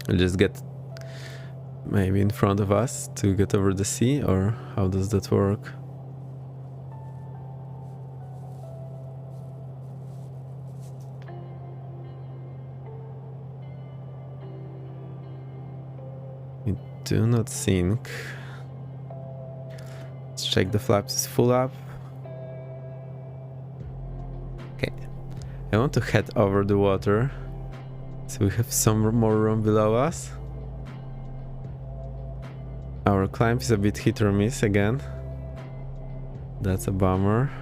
I'll just get maybe in front of us to get over the sea, or how does that work? Do not sink. Let's check the flaps is full up. Okay, I want to head over the water so we have some more room below us. Our climb is a bit hit or miss again. That's a bummer.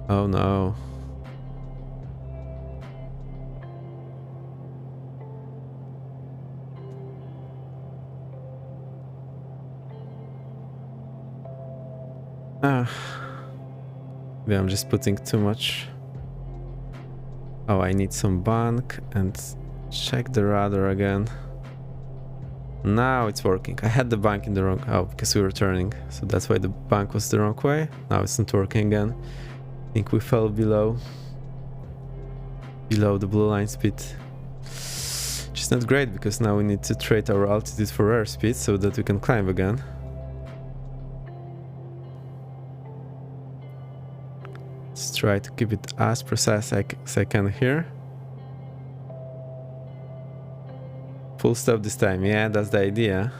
Oh no. Maybe I'm just putting too much. Oh, I need some bank and check the radar again. Now it's working. I had the bank in the wrong... Oh, because we were turning. So that's why the bank was the wrong way. Now it's not working again. I think we fell below the blue line speed. Which is not great because now we need to trade our altitude for airspeed so that we can climb again. Let's try to keep it as precise as I can here. Full stop this time. Yeah, that's the idea.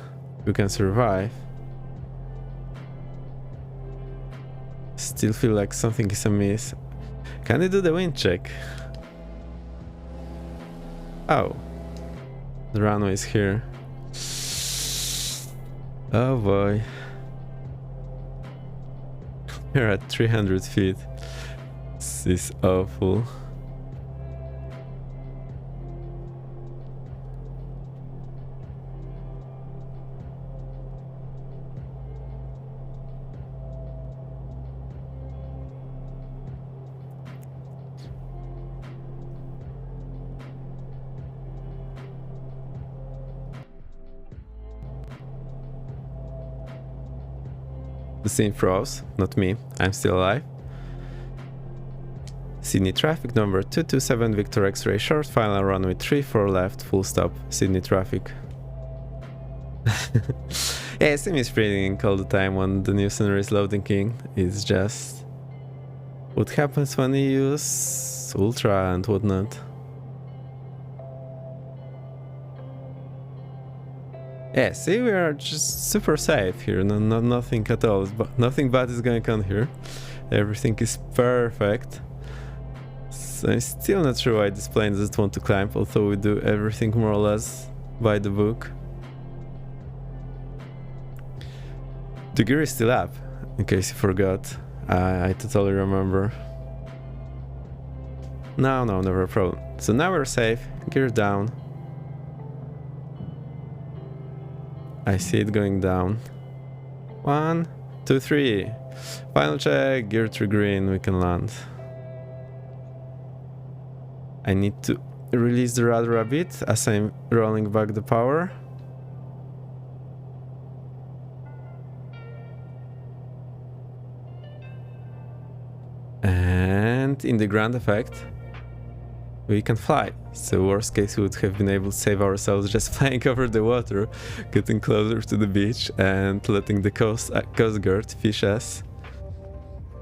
We can survive. Still feel like something is amiss. Can I do the wind check? Oh. The runway is here. Oh boy. We're at 300 feet. This is awful. The scene froze, not me. I'm still alive. Sydney traffic number 227 Victor X-ray short, final runway 34 left, full stop. Sydney traffic. Yeah, Sim is freezing all the time when the new scenery is loading in. It's just what happens when you use Ultra and whatnot. Yeah, see, we are just super safe here. Nothing at all. Nothing bad is going on here. Everything is perfect. So I'm still not sure why this plane doesn't want to climb, although we do everything more or less by the book. The gear is still up, in case you forgot. I totally remember. No, never a problem. So now we're safe. Gear down. I see it going down. 1, 2, 3. Final check, gear to green, we can land. I need to release the rudder a bit as I'm rolling back the power. And in the ground effect, we can fly. So worst case, we would have been able to save ourselves just flying over the water, getting closer to the beach and letting the Coast Guard fish us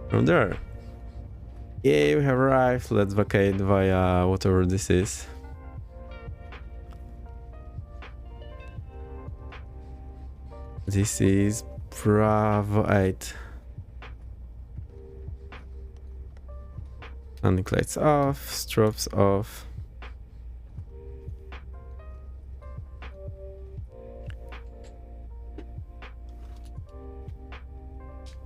from there. Yeah, we have arrived. Let's vacate via whatever this is. This is Bravo 8. Landing lights off, strobes off.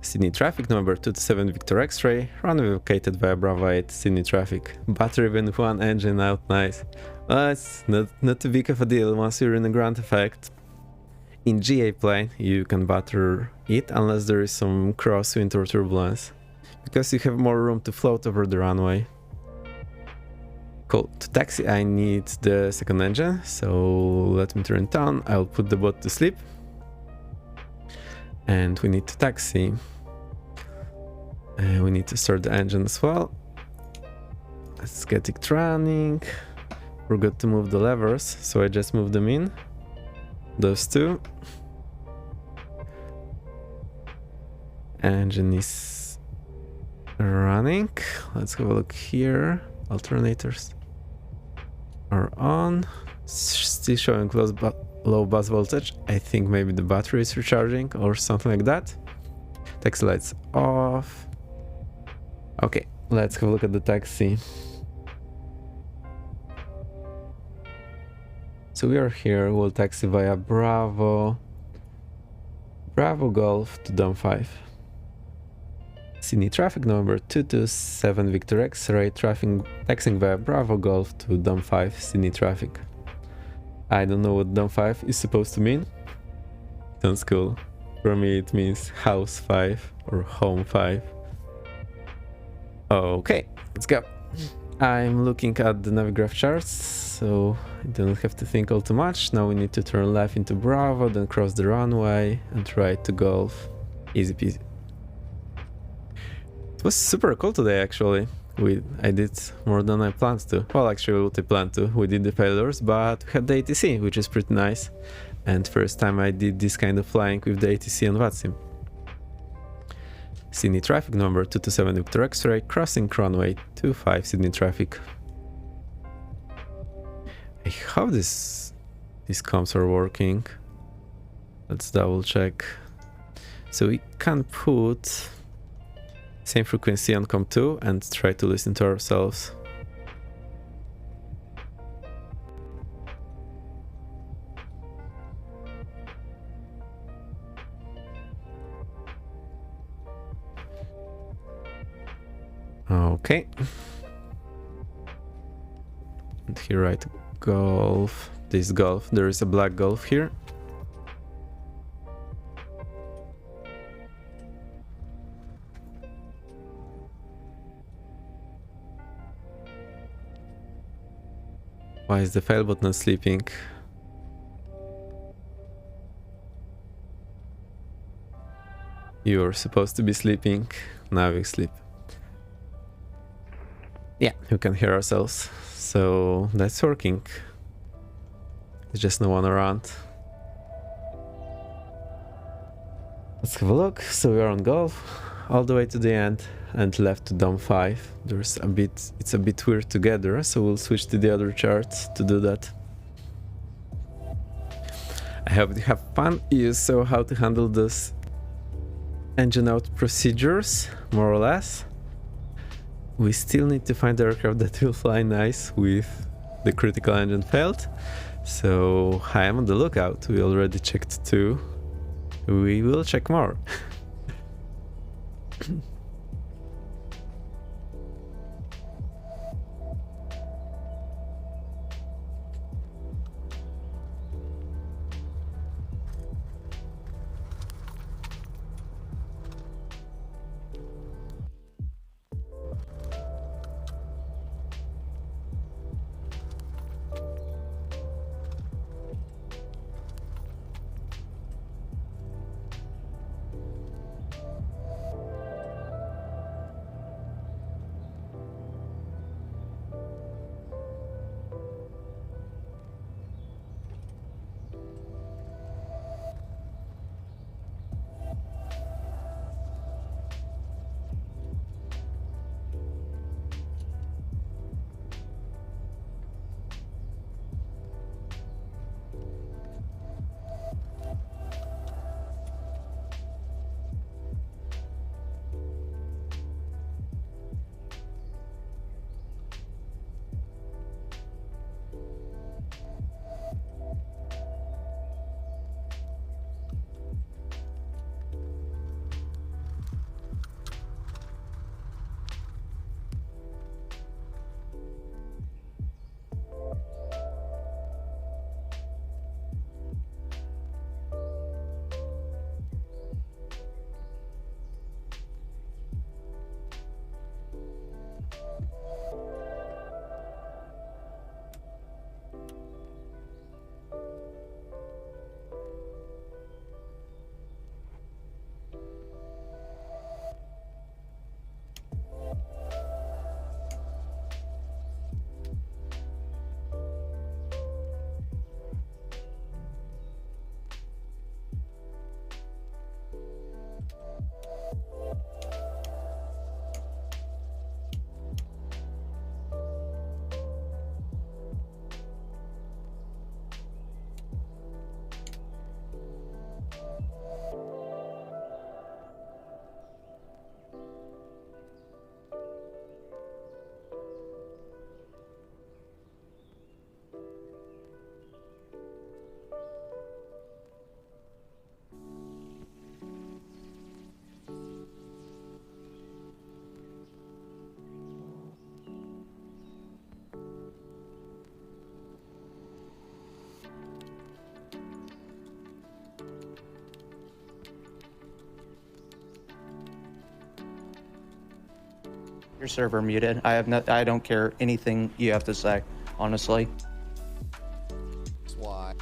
Sydney traffic number 227 Victor X-ray, runway located via Bravo 8, Sydney traffic. Battery with one engine out, nice. Well, it's not too big of a deal once you're in a ground effect. In GA plane, you can batter it unless there is some crosswind or turbulence, because you have more room to float over the runway. Cool. To taxi, I need the second engine, so let me turn it on. I'll put the bot to sleep. And we need to taxi. We need to start the engine as well. Let's get it running. We're good to move the levers, so I just move them in. Those two. Engine is running. Let's have a look here. Alternators are on. Still showing low bus voltage. I think maybe the battery is recharging or something like that. Taxi lights off. Okay, let's have a look at the taxi. So we are here. We'll taxi via Bravo Golf to Dom 5. Sydney traffic number 227 Victor X-ray, taxiing via Bravo Golf to Dom 5, Sydney traffic. I don't know what Dom 5 is supposed to mean. Sounds cool. For me it means house 5 or home 5. Okay, let's go. I'm looking at the Navigraph charts, so I don't have to think all too much. Now we need to turn left into Bravo, then cross the runway and right to Golf. Easy peasy. It was super cool today, actually. I did more than I planned to. Well, actually what I planned to. We did the failures, but we had the ATC, which is pretty nice. And first time I did this kind of flying with the ATC on VATSIM. Sydney traffic number 227 Victor X-ray, crossing runway 25 Sydney traffic. I hope these comms are working. Let's double check. So we can put same frequency on COM 2 and try to listen to ourselves. Okay. And here right Golf. This Golf. There is a black Golf here. Why is the failbot not sleeping? You're supposed to be sleeping. Now we sleep. Yeah, we can hear ourselves. So that's working. There's just no one around. Let's have a look. So we are on Golf all the way to the end and left to Dom 5. It's a bit weird together, so we'll switch to the other chart to do that. I hope you have fun. You saw how to handle those engine out procedures, more or less. We still need to find the aircraft that will fly nice with the critical engine failed. So I am on the lookout. We already checked 2. We will check more. Your server muted. I don't care anything you have to say, honestly. That's why.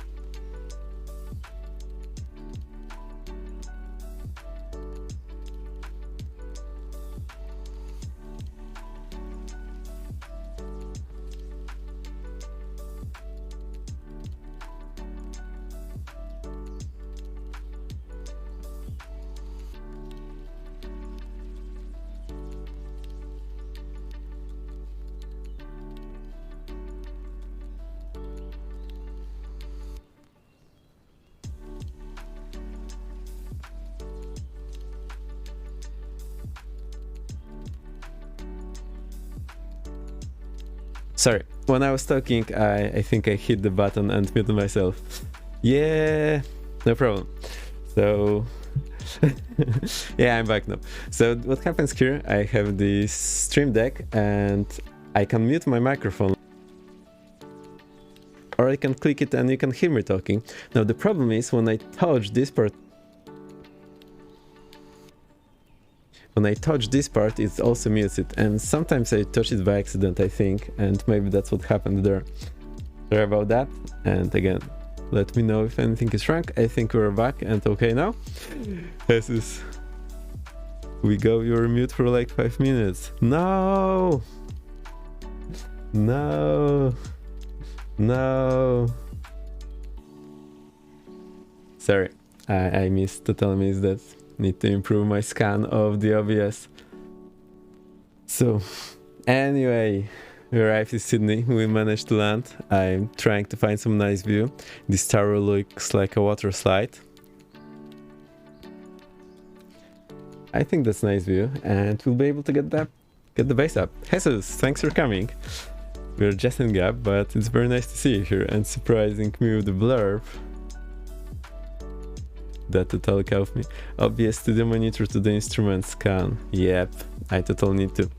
Sorry, when I was talking, I think I hit the button and muted myself. Yeah, no problem. So, yeah, I'm back now. So what happens here, I have this stream deck and I can mute my microphone. Or I can click it and you can hear me talking. Now the problem is when I touch this part, it also mutes it, and sometimes I touch it by accident, I think, and maybe that's what happened there. Sorry about that, and again, let me know if anything is wrong. I think we're back and okay now. Jesus. We go, you're mute for like 5 minutes. No! No! No! Sorry, I missed to tell me that. Need to improve my scan of the OBS. So, anyway, we arrived in Sydney. We managed to land. I'm trying to find some nice view. This tower looks like a water slide. I think that's a nice view, and we'll be able to get the base up. Jesus, thanks for coming. We're just in gap, but it's very nice to see you here and surprising me with the blurb. That totally caught me. OBS to the monitor to the instrument scan. Yep, I totally need to.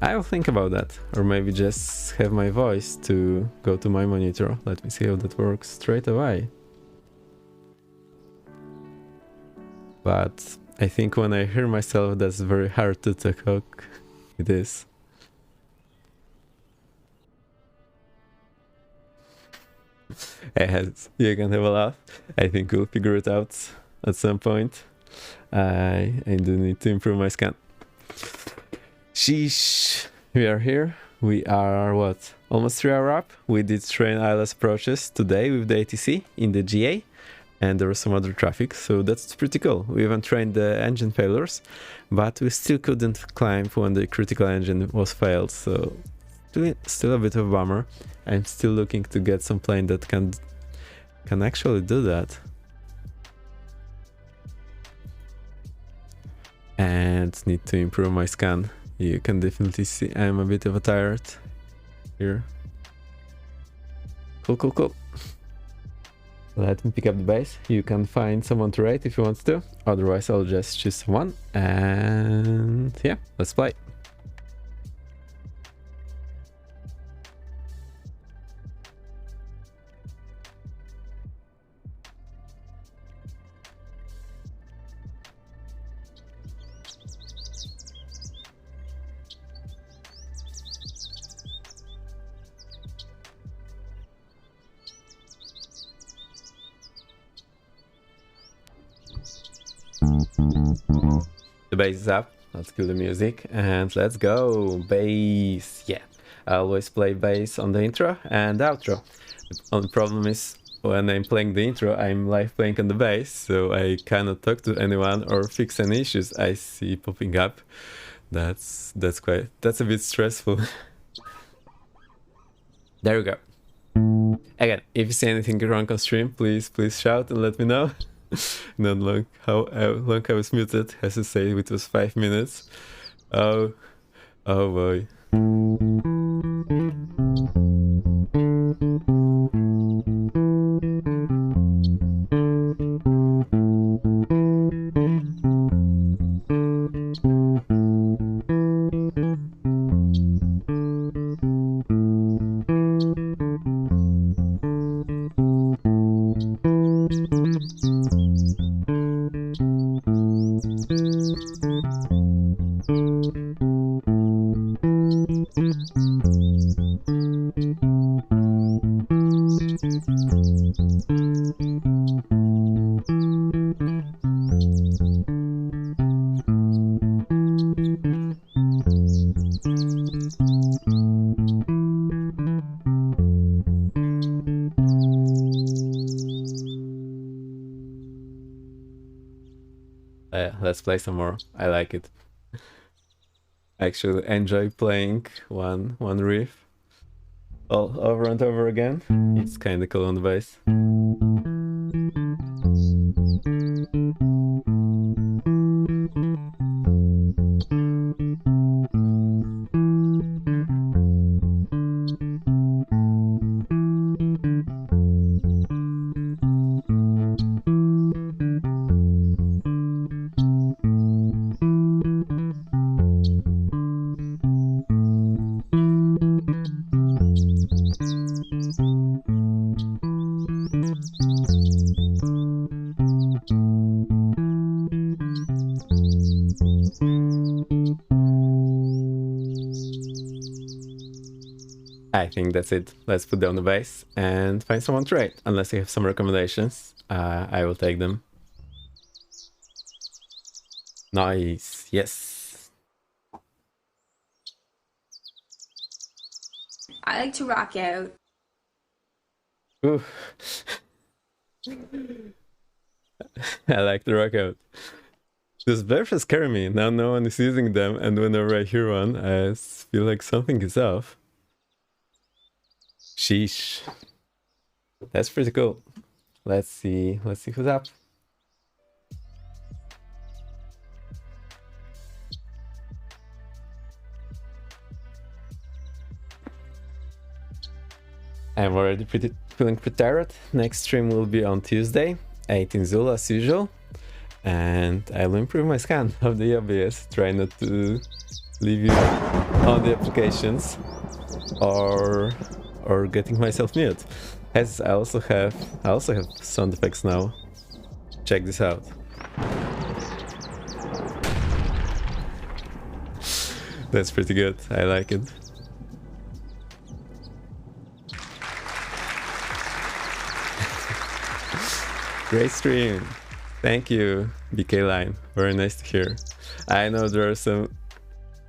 I will think about that, or maybe just have my voice to go to my monitor. Let me see how that works straight away. But I think when I hear myself, that's very hard to talk. It is. You can have a laugh. I think we'll figure it out at some point. I do need to improve my scan. Sheesh. We are here. We are what? Almost 3 hours up. We did train ILS approaches today with the ATC in the GA, and there was some other traffic, so that's pretty cool. We even trained the engine failures, but we still couldn't climb when the critical engine was failed, so still a bit of a bummer. I'm still looking to get some plane that can actually do that. And need to improve my scan. You can definitely see I'm a bit of a tired here. Cool. Let me pick up the base. You can find someone to rate if you want to. Otherwise, I'll just choose someone. And yeah, let's play. The bass is up, let's kill the music and let's go. Bass, yeah. I always play bass on the intro and outro. The only problem is when I'm playing the intro, I'm live playing on the bass, so I cannot talk to anyone or fix any issues I see popping up. That's a bit stressful. There we go. Again, if you see anything wrong on stream, please shout and let me know. Not long how long I was muted, as I say, it was 5 minutes. Oh boy. Let's play some more. I like it. I actually enjoy playing one riff all over and over again. It's kind of cool on the bass. I think that's it. Let's put down the bass and find someone to trade. Unless you have some recommendations, I will take them. Nice. Yes. I like to rock out. Ooh. I like the rock out. Those bursts scare me. Now no one is using them, and whenever I hear one, I feel like something is off. Sheesh. That's pretty cool. Let's see who's up. I'm already feeling prepared. Next stream will be on Tuesday, 18 Zulu as usual. And I'll improve my scan of the OBS, try not to leave you on the applications or getting myself mute. As I also have sound effects now. Check this out. That's pretty good. I like it. Great stream. Thank you, BK Line. Very nice to hear. I know there are some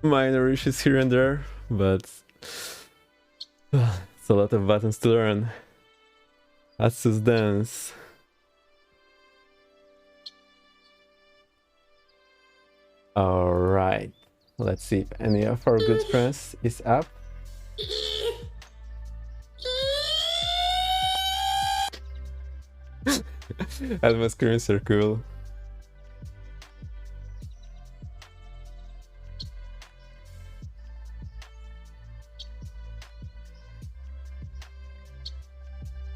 minor issues here and there, but it's a lot of buttons to learn. Let's just dance. Alright. Let's see if any of our good friends is up. Advanced screens are cool.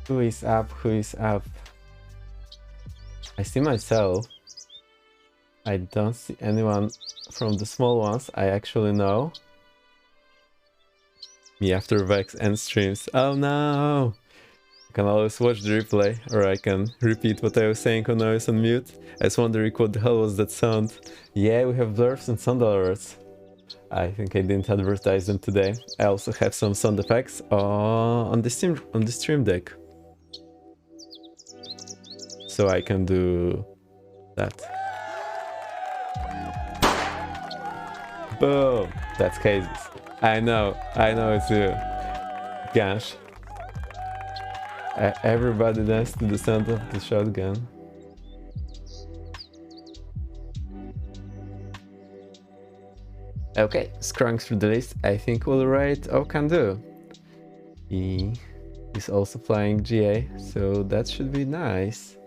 Who is up? Who is up? I see myself. I don't see anyone from the small ones I actually know. Me after Vex and streams. Oh no! I can always watch the replay, or I can repeat what I was saying when I was on mute. I was wondering what the hell was that sound. Yeah, we have blurs and sound alerts. I think I didn't advertise them today. I also have some sound effects on the stream deck. So I can do that. Boom! That's cases. I know it's you. Gosh. Everybody dance to the sound of the shotgun. Okay, scrolling through the list, I think we'll rate Okandu. He is also playing GA, so that should be nice.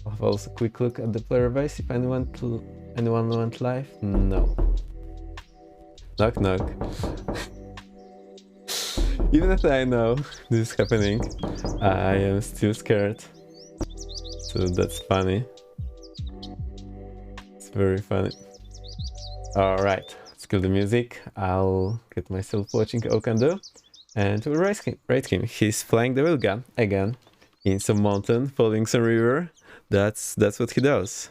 I'll have also a quick look at the player base if anyone went live. No. Knock knock. Even if I know this is happening, I am still scared. So that's funny. It's very funny. Alright, let's kill the music. I'll get myself watching Okandu and we'll rate him. He's flying the wheel gun again in some mountain, following some river. That's what he does.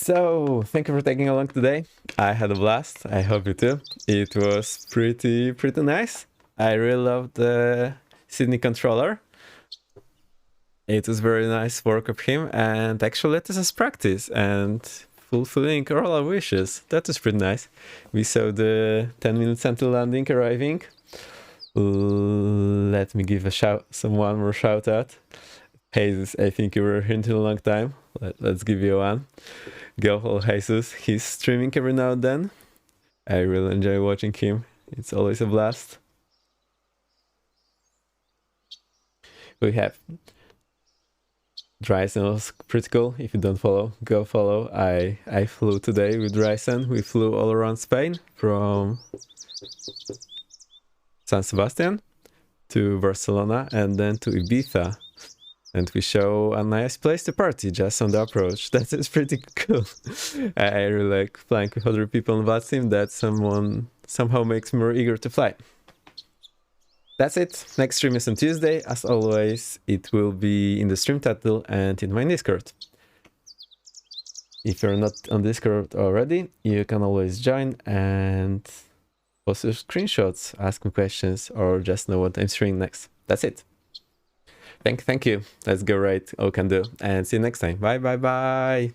So, thank you for taking along today. I had a blast. I hope you too. It was pretty nice. I really loved the Sydney controller. It was very nice work of him, and actually let us practice and fulfilling all our wishes. That was pretty nice. We saw the 10 minutes until landing arriving. Let me give one more shout out. Jesus, I think you were here until a long time. Let's give you one. Go follow Jesus. He's streaming every now and then. I really enjoy watching him. It's always a blast. We have Dryson was pretty cool. If you don't follow, go follow. I flew today with Dryson. We flew all around Spain from San Sebastian to Barcelona and then to Ibiza. And we show a nice place to party just on the approach. That is pretty cool. I really like flying with other people on that team. That somehow makes me more eager to fly. That's it. Next stream is on Tuesday. As always, it will be in the stream title and in my Discord. If you're not on Discord already, you can always join and post your screenshots, ask me questions, or just know what I'm streaming next. That's it. Thank you. Let's go right. All can do. And see you next time. Bye.